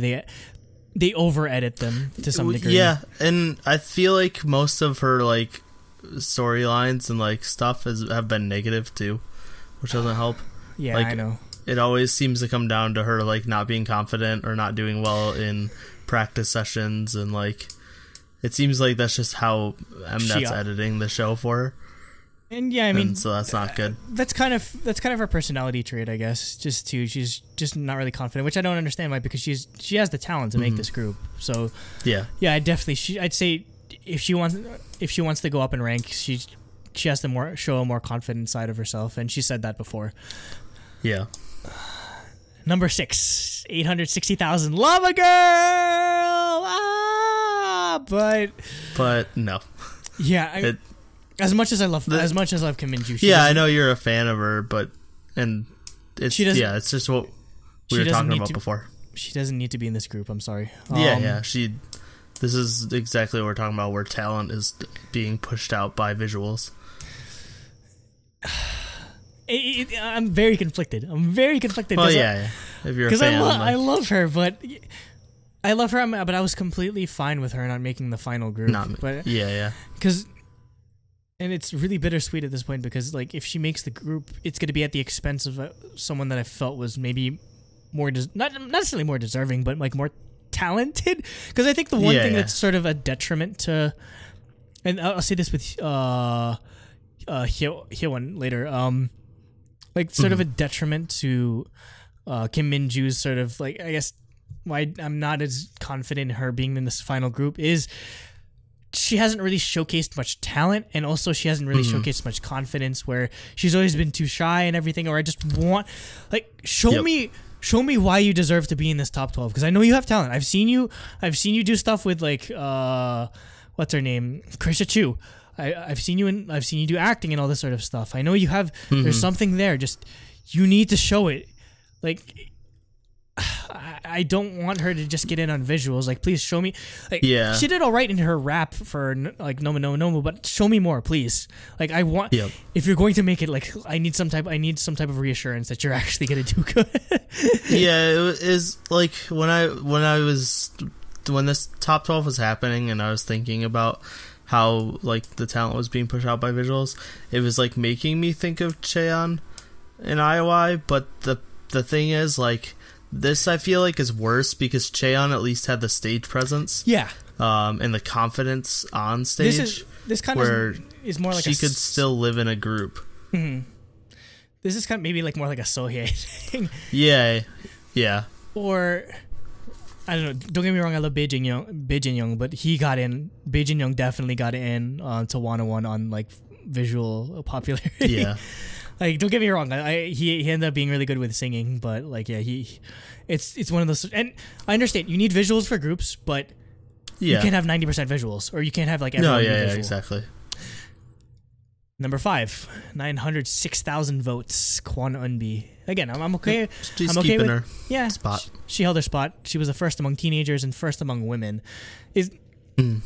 they over edit them to some degree. Yeah, and I feel like most of her like storylines and like stuff have been negative too, which doesn't help. Yeah, like, I know. It always seems to come down to her like not being confident or not doing well in practice sessions, and like it seems like that's just how Mnet's editing the show for her. And yeah, I mean, so that's not good. That's kind of her personality trait, I guess. She's just not really confident, which I don't understand why, because she has the talent to make this group. So yeah, I'd say if she wants to go up in rank, she has to show a more confident side of herself, and she said that before. Yeah. Number 6, 860,000. Lava Girl. But no. Yeah. As much as I love Kim Min-ju. I know you're a fan of her, it's just what we were talking about before. She doesn't need to be in this group. I'm sorry. This is exactly what we're talking about, where talent is being pushed out by visuals. I'm very conflicted. Well, yeah. If you're a fan, I love her, but I was completely fine with her not making the final group. And it's really bittersweet at this point, because like if she makes the group, it's going to be at the expense of someone that I felt was maybe more not necessarily more deserving, but like more talented. Because I think the one thing that's sort of a detriment to, and I'll say this with Hyewon later, like sort of a detriment to Kim Min-ju's sort of like, I guess why I'm not as confident in her being in this final group is she hasn't really showcased much talent, and also she hasn't really showcased much confidence, where she's always been too shy and everything. Or I just want, like, show me show me why you deserve to be in this top 12, because I know you have talent. I've seen you do stuff with like what's her name, Krisha Chu. I've seen you do acting and all this sort of stuff. I know you have. There's something there. Just you need to show it. Like, I don't want her to just get in on visuals. Like, please show me. Like, she did all right in her rap for like Noma Noma Noma, but show me more, please. Like, I want. Yep. If you're going to make it, like, I need some type of reassurance that you're actually gonna do good. Yeah, it is like when this top 12 was happening, and I was thinking about how like the talent was being pushed out by visuals. It was like making me think of Cheon in IOI, but the thing is, like, this I feel like is worse because Cheon at least had the stage presence. Yeah. And the confidence on stage. This kind of is more like she could still live in a group. Mm-hmm. This is kind of maybe like more like a Sohye thing. Yeah. Yeah. Or I don't know. Don't get me wrong. I love Bae Jin Young, but he got in. Bae Jin Young definitely got in to 101 on like visual popularity. Yeah. Like, don't get me wrong. He ended up being really good with singing, but like, yeah, it's one of those. And I understand you need visuals for groups, but you can't have 90% visuals, or you can't have like everyone be visual. Exactly. Number 5, 906,000 votes. Kwon Eunbi. Again, I'm okay. She's I'm okay keeping with her spot. She held her spot. She was the first among teenagers and first among women.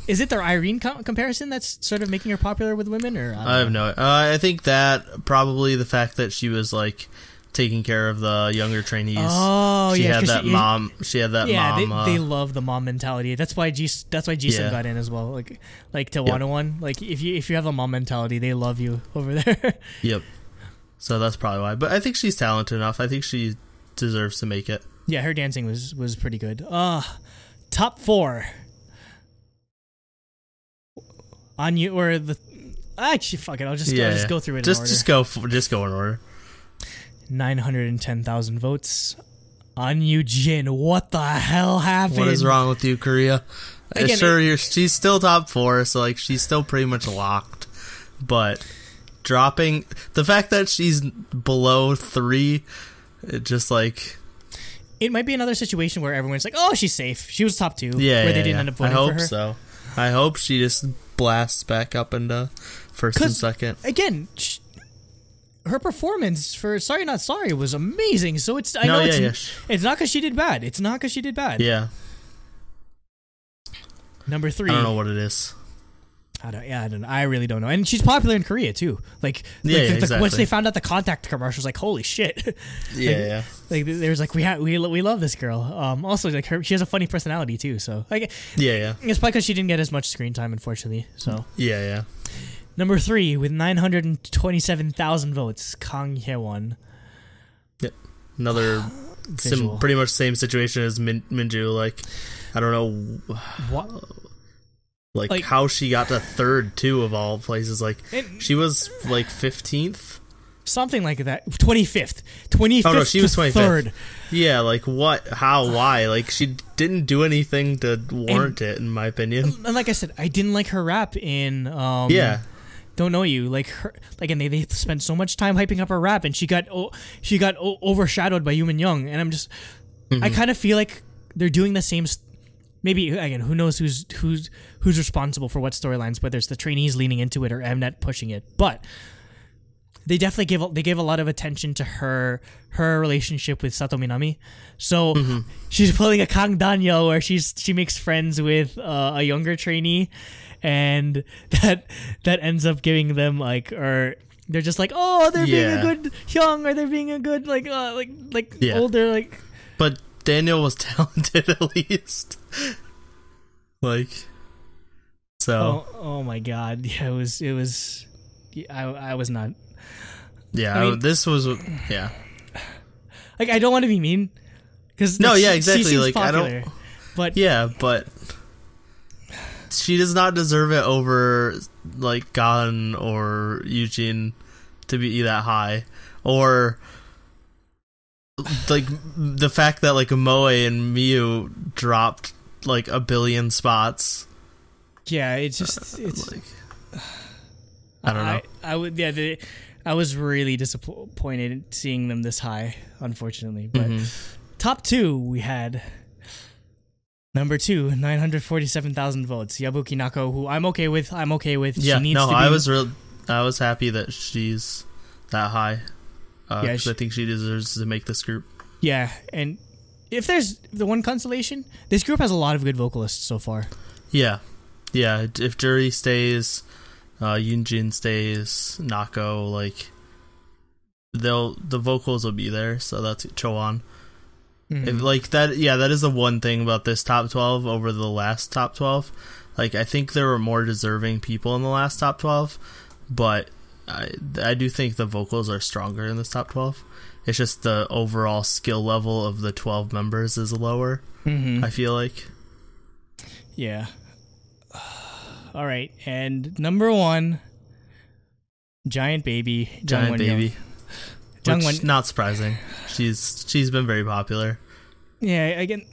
Is it their Irene comparison that's sort of making her popular with women, or I have no. I think that probably the fact that she was like taking care of the younger trainees. Oh, she yeah, had that mom. She had that mom. Yeah, they love the mom mentality. That's why Jisung got in as well. Like to 101. Like if you have a mom mentality, they love you over there. Yep. So that's probably why. But I think she's talented enough. I think she deserves to make it. Yeah, her dancing was pretty good. Top 4. On you or the actually fuck it. I'll just go through it. Just go in order. 910,000 votes. On you, Jin. What the hell happened? What is wrong with you, Korea? Again, she's still top 4, so like she's still pretty much locked. But dropping the fact that she's below 3, it just like it might be another situation where everyone's like, "Oh, she's safe. She was top 2." Where they didn't end up voting for her. I hope so. I hope she just blasts back up into first and second. Again, her performance for Sorry Not Sorry was amazing. So it's not because she did bad. It's not because she did bad. Yeah. Number 3. I don't know what it is. I don't know. I really don't know. And she's popular in Korea too. Exactly. Once they found out the Contact commercials, like, holy shit. Like there's like we love this girl. Also like she has a funny personality too. So like it's probably because she didn't get as much screen time, unfortunately. So Number 3 with 927,000 votes, Kang Hye-won. Yep. Another pretty much same situation as Minju. Like I don't know what. Like how she got to 3rd too, of all places. Like she was like 15th, something like that. 25th. Oh no, she was 25th. 3rd. Yeah, like what? How? Why? Like she didn't do anything to warrant it, in my opinion. And like I said, I didn't like her rap in. Don't Know You. Like her, like, and they spent so much time hyping up her rap, and she got overshadowed by Yumin Young, and I'm just, I kind of feel like they're doing the same. Maybe again, who knows who's responsible for what storylines, whether it's the trainees leaning into it or Mnet pushing it. But they definitely gave a lot of attention to her relationship with Sato Minami. So she's pulling a Kang Daniel where she makes friends with a younger trainee, and that ends up giving them like, or they're just like, oh, they're being a good young, or they're being a good older like. But Daniel was talented at least. Like, so. Oh my god! Yeah, it was. I was not. Yeah, I mean, this was. Yeah. Like, I don't want to be mean, because exactly. Like popular, I don't. But but she does not deserve it over like Gan or Eugene to be that high, or like the fact that like Moe and Miu dropped like a billion spots. Yeah, it's like, I don't know. I was really disappointed seeing them this high, unfortunately. But top 2, we had number 2, 947,000 votes. Yabuki Nako, who I'm okay with. Yeah, she needs to be. I was happy that she's that high. Because I think she deserves to make this group. Yeah, and if there's the one consolation, this group has a lot of good vocalists so far. Yeah. If Jury stays, Yoonjin stays, Nako, like the vocals will be there. So that's Choan. Like that, that is the one thing about this top 12 over the last top 12. Like I think there were more deserving people in the last top 12, but I do think the vocals are stronger in this top 12. It's just the overall skill level of the 12 members is lower. I feel like. Yeah. All right, and number 1, Giant Baby. Giant Baby. Which, not surprising. She's been very popular. Yeah, again,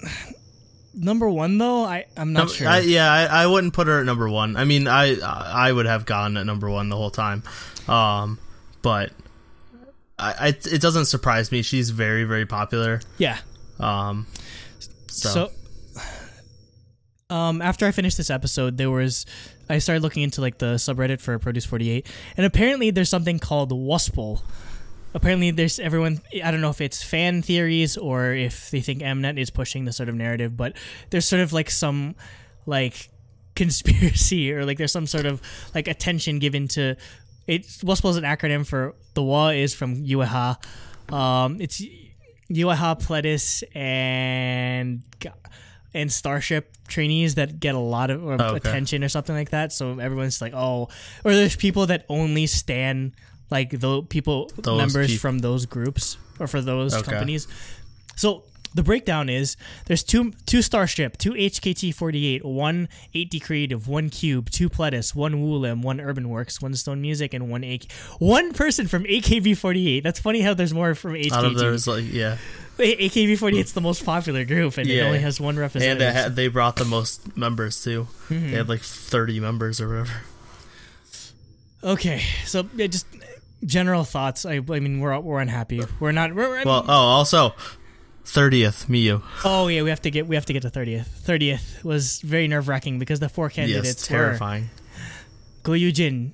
number 1 though, I'm not sure. I wouldn't put her at number 1. I mean, I would have gone at number 1 the whole time, but it doesn't surprise me. She's very, very popular. Yeah. So after I finished this episode, I started looking into like the subreddit for Produce 48, and apparently there's something called Waspel. Apparently there's I don't know if it's fan theories or if they think Mnet is pushing the sort of narrative, but there's sort of like some like conspiracy or like there's some sort of like attention given to it. Waspel is an acronym for the Wa is from Yueha. It's Yueha, Pledis, and Starship trainees that get a lot of attention or something like that. So everyone's like, or there's people that only stan like members from those groups or for those companies. So the breakdown is there's two Starship, 2 HKT48, 1 8D Creative, 1 Cube, 2 Pledis, 1 Woolim, 1 Urban Works, 1 Stone Music, and 1 person from AKB48. That's funny how there's more from HKT. Out of those, AKB48 is the most popular group, and it only has 1 representative. And they brought the most members too. They had like 30 members or whatever. Okay, so just general thoughts. I mean, we're unhappy. We're not. Also 30th, Miyu. Oh yeah, we have to get to 30th. 30th was very nerve-wracking because the 4 candidates terrifying. Go Yoo-jin,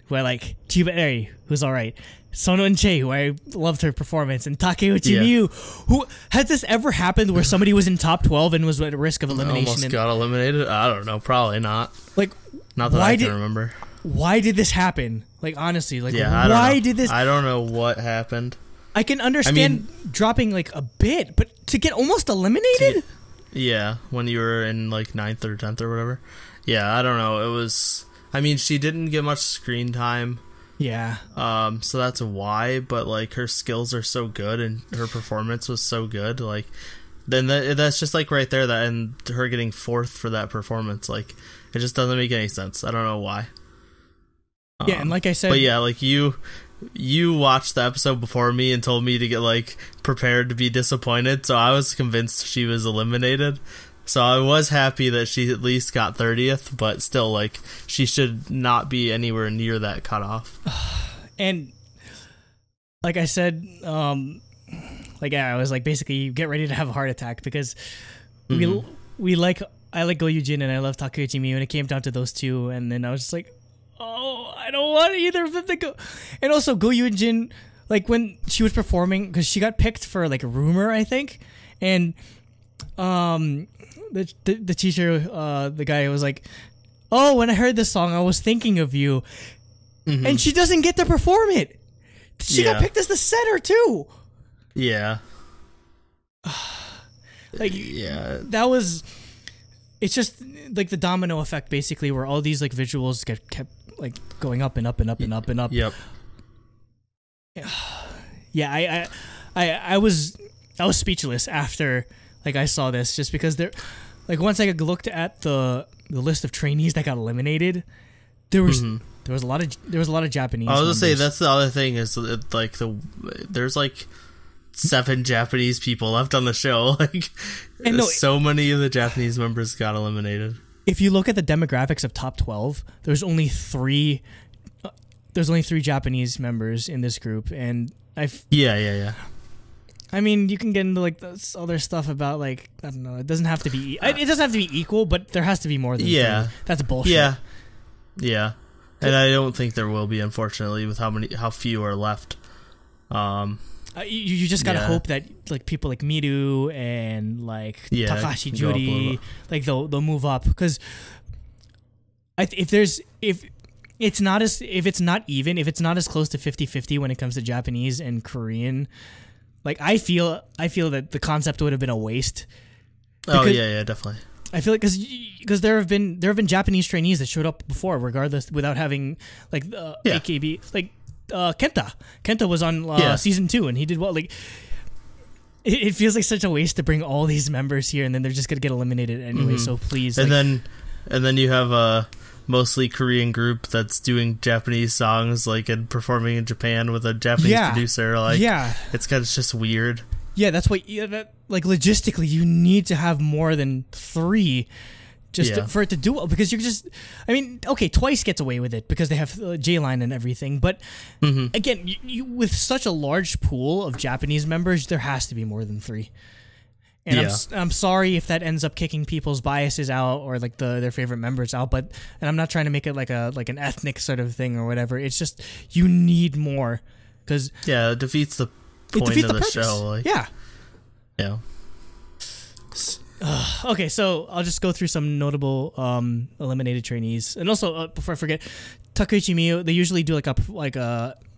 who I like, Chiba Eri, who's alright, Sono and Che, who I loved her performance, and Takeuchi Miyu, who has this ever happened where somebody was in top 12 and was at risk of elimination? Almost got eliminated? I don't know, probably not. Like, not that I can remember. Why did this happen? Like, honestly, like, why did this? I don't know what happened. I can understand dropping like a bit, but to get almost eliminated? When you were in like 9th or 10th or whatever. Yeah, I don't know. It was. I mean, she didn't get much screen time. Yeah. So that's why. But like, her skills are so good, and her performance was so good. Like, then that's just like right there. That and her getting 4th for that performance. Like, it just doesn't make any sense. I don't know why. Yeah, and like I said, but yeah, like you watched the episode before me and told me to get like prepared to be disappointed, so I was convinced she was eliminated. So I was happy that she at least got 30th, but still, like, she should not be anywhere near that cutoff. And like I said, I was like, basically get ready to have a heart attack because I like Go Yoo-jin and I love Takeuchi Miyu, and it came down to those two, and then I was just like, I don't want either of them to go. And also Go Yoo-jin, like when she was performing, because she got picked for like a rumor, I think, and the teacher, the guy was like, when I heard this song, I was thinking of you, and she doesn't get to perform it. She got picked as the center too. Yeah. That was. It's just like the domino effect, basically, where all these like visuals kept like going up and up and up and up and up. Yep. Yeah, I was speechless after like I saw this, just because there, like once I looked at the list of trainees that got eliminated, there was a lot of Japanese. I was gonna say that's the other thing is like there's like 7 Japanese people left on the show. Like, and so many of the Japanese members got eliminated. If you look at the demographics of top 12, there's only 3 Japanese members in this group, and I mean, you can get into like this other stuff about like, I don't know. It doesn't have to be. It doesn't have to be equal, but there has to be more than 3. That's bullshit. Yeah. And I don't think there will be, unfortunately, with how few are left. You just gotta hope that like people like Miru and like Takashi Judy, like they'll move up, because if it's not as close to 50-50 when it comes to Japanese and Korean, like I feel that the concept would have been a waste. Definitely. I feel like because there have been Japanese trainees that showed up before, regardless, without having like AKB, like Kenta. Kenta was on season 2 and he did well. Like it feels like such a waste to bring all these members here and then they're just gonna get eliminated anyway. So please, and then you have a mostly Korean group that's doing Japanese songs, like, and performing in Japan with a Japanese producer. Like, it's just weird. Yeah, that's why. Like logistically, you need to have more than 3, for it to do well. Because you're just, I mean, okay, Twice gets away with it because they have J-Line and everything. But again, you with such a large pool of Japanese members, there has to be more than 3. And I'm sorry if that ends up kicking people's biases out or like their favorite members out. And I'm not trying to make it like an ethnic sort of thing or whatever. It's just you need more because it defeats the point of the show. Like, yeah. Okay, so I'll just go through some notable eliminated trainees, and also before I forget, Takuichi Miyu. They usually do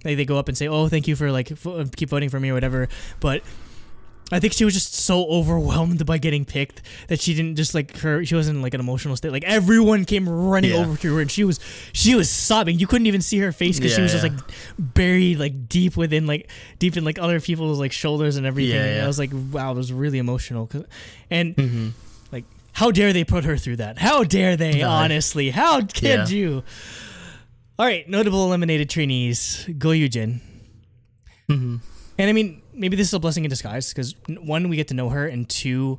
they go up and say, "Oh, thank you for keep voting for me" or whatever. But I think she was just so overwhelmed by getting picked that she didn't just she wasn't in like an emotional state. Like everyone came running over to her and she was sobbing. You couldn't even see her face because she was just like buried like deep in other people's like shoulders and everything. And I was like, wow, it was really emotional. And like, how dare they put her through that? How dare they? Honestly, how could you? All right, notable eliminated trainees: Go Yujin. And I mean, maybe this is a blessing in disguise because 1, we get to know her, and 2,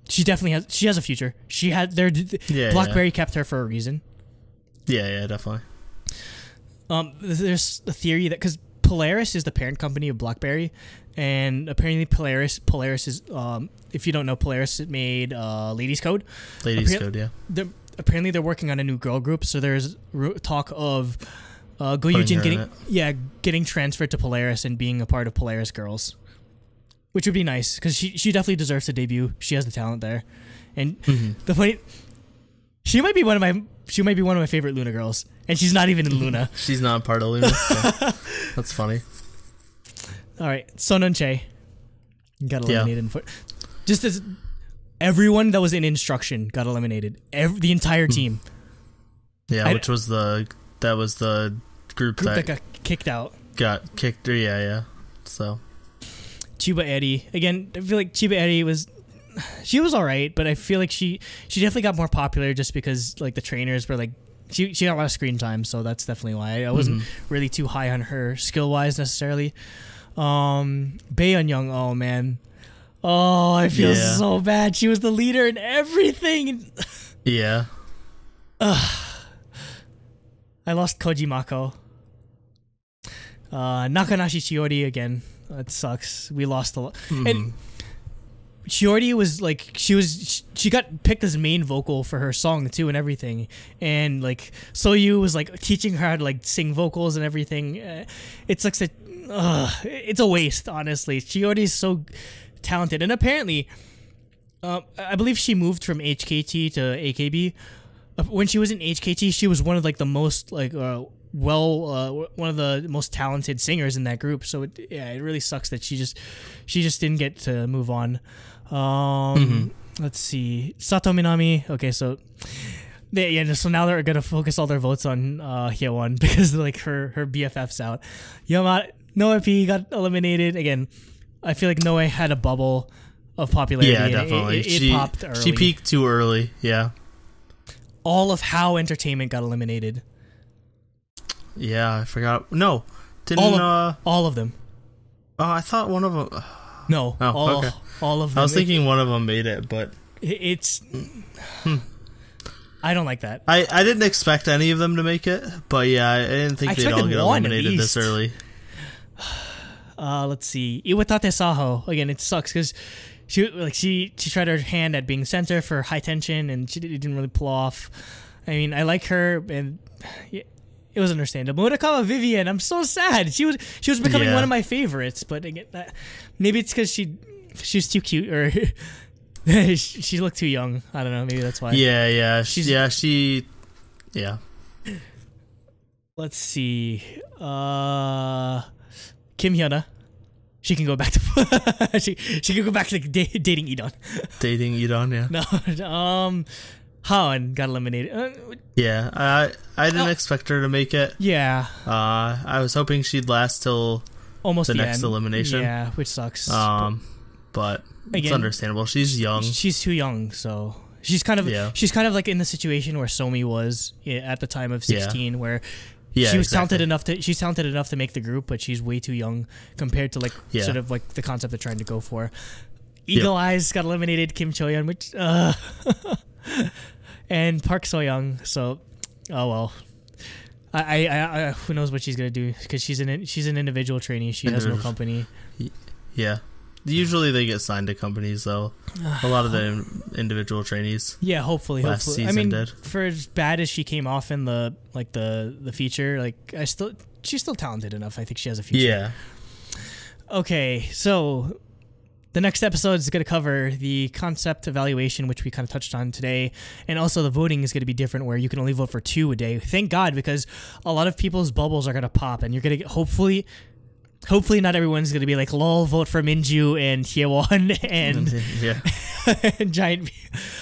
she has a future. Blackberry kept her for a reason. Yeah, definitely. There's a theory that because Polaris is the parent company of Blackberry, and apparently Polaris is if you don't know, Polaris made Ladies Code. Apparently they're working on a new girl group, so there's talk of Go Yujin getting transferred to Polaris and being a part of Polaris Girls, which would be nice because she definitely deserves to debut. She has the talent there, and the point, she might be one of my favorite Luna girls, and she's not even in Luna. She's not part of Luna. So that's funny. All right, Sonunche got eliminated. Just as everyone that was in instruction got eliminated, the entire team. Yeah, which was the group that got kicked out. Got kicked. So Chiba Eri again. I feel like Chiba Eri was alright, but I feel like she definitely got more popular just because like the trainers were like she got a lot of screen time, so that's definitely why I wasn't really too high on her skill wise necessarily. Baeyeon, oh man, I feel so bad. She was the leader and everything. Yeah. I lost Kojimako. Nakanashi Shiori again. That sucks. We lost a lot. And Shiori was like, she got picked as main vocal for her song too and everything. And like, Soyu was like teaching her how to like sing vocals and everything. It's like, it's a waste, honestly. Shiori is so talented. And apparently, I believe she moved from HKT to AKB. When she was in HKT, she was one of like the most like one of the most talented singers in that group. So it really sucks that she just didn't get to move on. Let's see, Sato Minami. Okay, so so now they're gonna focus all their votes on Hyewon because like her BFF's out. Noe P got eliminated again. I feel like Noe had a bubble of popularity. Yeah, definitely. It popped early. She peaked too early. Yeah. All of How Entertainment got eliminated. Yeah, I forgot. No, didn't all of them. Oh, I thought one of them. No, okay. All of them. I was thinking one of them made it, but it's. I don't like that. I didn't expect any of them to make it, but yeah, I didn't think they'd all get eliminated this early. Let's see. Iwatate Saho. Again, it sucks because she tried her hand at being center for high tension, and it didn't really pull off. I mean, I like her, and it was understandable. Murakawa Vivian, I'm so sad. She was becoming one of my favorites, but again, maybe it's because she's too cute, or she looked too young. I don't know. Maybe that's why. Yeah. Let's see. Kim Hyuna. She can go back to she can go back to dating Edon. Dating Edon, yeah. No, Haon got eliminated. I didn't expect her to make it. Yeah. I was hoping she'd last till almost the next elimination. Yeah, which sucks. But again, it's understandable. She's young. She's too young, so she's kind of like in the situation where Somi was at the time of 16, where she was talented enough to make the group, but she's way too young compared to sort of like the concept they're trying to go for. Eagle Eyes got eliminated. Kim Choyeon, which and Park Soyoung. So, oh well. I who knows what she's gonna do, because she's an individual trainee. She has no company. Yeah. Usually they get signed to companies, though. A lot of the individual trainees. Yeah, hopefully. I mean, for as bad as she came off in the feature, she's still talented enough. I think she has a future. Yeah. Okay, so the next episode is going to cover the concept evaluation, which we kind of touched on today, and also the voting is going to be different, where you can only vote for 2 a day. Thank God, because a lot of people's bubbles are going to pop, and you're going to get hopefully not everyone's going to be like, lol, vote for Minju and Hyewon and and Giant.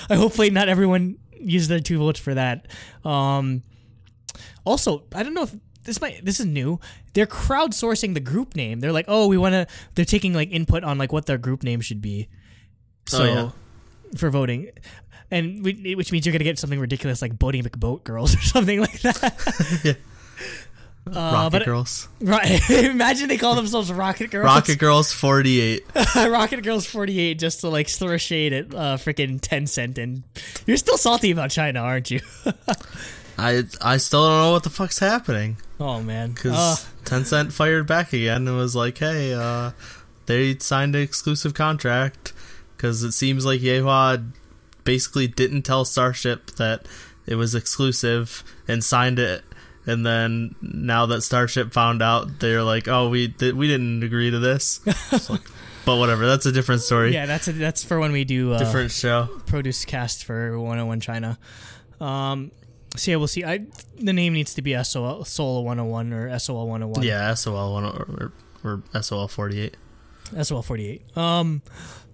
Hopefully not everyone used their 2 votes for that. Also, I don't know if this is new. They're crowdsourcing the group name. They're like, they're taking like input on like what their group name should be. So for voting. And which means you're going to get something ridiculous like Bodie McBoat Girls or something like that. Yeah. Rocket Girls. Right. Imagine they call themselves Rocket Girls. Rocket Girls 48. Rocket Girls 48, just to like throw shade at freaking Tencent. And you're still salty about China, aren't you? I still don't know what the fuck's happening. Oh man. Because Tencent fired back again and was like, hey, they signed an exclusive contract, because it seems like Yehua basically didn't tell Starship that it was exclusive and signed it. And then now that Starship found out, they're like, "Oh, we didn't agree to this." But whatever, that's a different story. Yeah, that's for when we do different show. ProduceCast for 101 China. So yeah, we'll see. The name needs to be Solo 101 or SOL 101. Yeah, SOL 101 or SOL 48. SOL 48.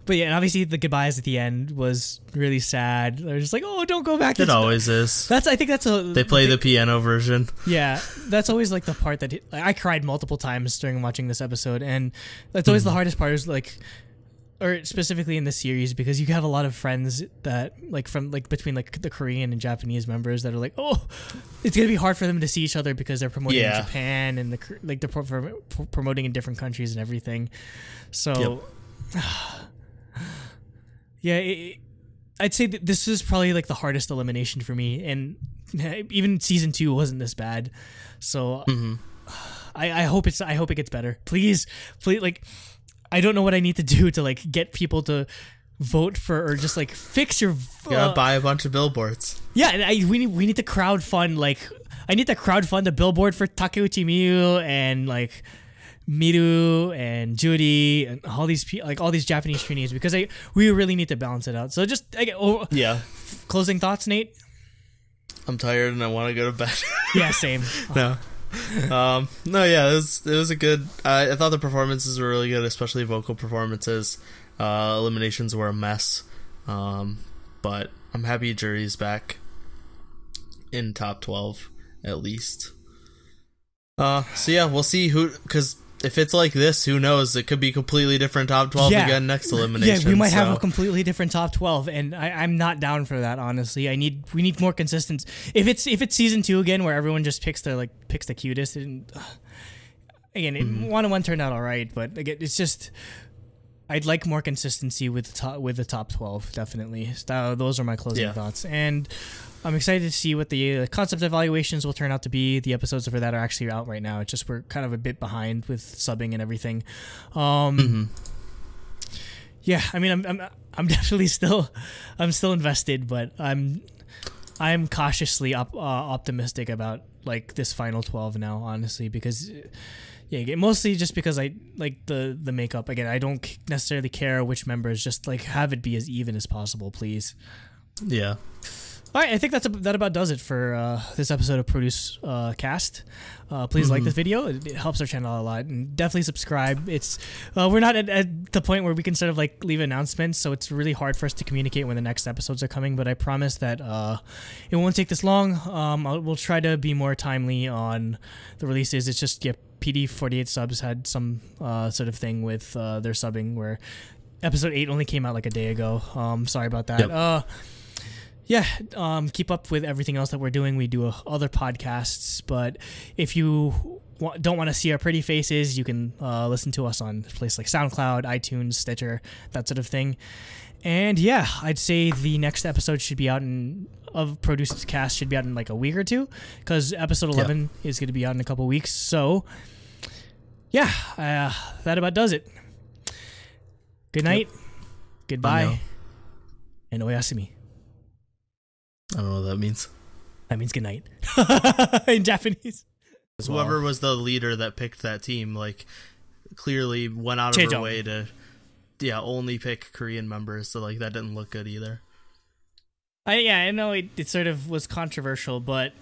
But yeah, and obviously the goodbyes at the end was really sad. They're just like, "Oh, don't go back." It always is. I think that's they play the piano version. Yeah, that's always like the part that I cried multiple times during watching this episode, and that's always the hardest part, is like, or specifically in this series, because you have a lot of friends that between like the Korean and Japanese members that are like, "Oh, it's gonna be hard for them to see each other because they're promoting in Japan, and they're promoting in different countries and everything." So. Yep. Yeah, I'd say that this is probably like the hardest elimination for me, and even season 2 wasn't this bad. So I hope it gets better. Please, like, I don't know what I need to do to like get people to vote for, or just like fix your. You gotta buy a bunch of billboards. Yeah, and we need to crowdfund. Like, I need to crowdfund a billboard for Takeuchi Miyu and like Miru and Judy and all these Japanese trainees, because we really need to balance it out. So closing thoughts, Nate? I'm tired and I want to go to bed. Yeah, same. No. It was a good. I thought the performances were really good, especially vocal performances. Eliminations were a mess, but I'm happy Jury's back in top 12 at least. So yeah, we'll see because if it's like this, who knows? It could be completely different top 12 again next elimination. Yeah, we might have a completely different top 12, and I'm not down for that, honestly. We need more consistency. If it's season 2 again, where everyone just picks the cutest, and again, 1-on-1 turned out all right, but again, it's just I'd like more consistency with the top 12, definitely. Those are my closing thoughts. And I'm excited to see what the concept evaluations will turn out to be. The episodes for that are actually out right now. It's just we're kind of a bit behind with subbing and everything. Yeah, I mean, I'm definitely still invested, but I'm cautiously optimistic about like this final 12 now, honestly, because mostly just because I like the makeup. Again, I don't necessarily care which members, just like have it be as even as possible, please. Yeah. All right, I think that about does it for this episode of ProduceCast. Please like this video; it helps our channel a lot, and definitely subscribe. It's we're not at the point where we can sort of like leave announcements, so it's really hard for us to communicate when the next episodes are coming. But I promise that it won't take this long. We'll try to be more timely on the releases. It's just PD48 subs had some sort of thing with their subbing where episode 8 only came out like a day ago. Sorry about that. Yep. Keep up with everything else that we're doing. We do other podcasts, but if you don't want to see our pretty faces, you can listen to us on places like SoundCloud, iTunes, Stitcher, that sort of thing. And yeah, I'd say the next episode of ProduceCast should be out in like a week or two, because episode 11 is going to be out in a couple weeks. So yeah, that about does it. Good night, goodbye, and oyasumi. I don't know what that means. That means good night in Japanese. Whoever was the leader that picked that team, like, clearly went out of her way to, only pick Korean members. So like that didn't look good either. I know it sort of was controversial, but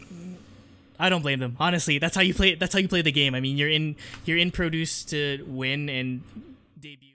I don't blame them. Honestly, that's how you play. That's how you play the game. I mean, you're in Produce to win and debut.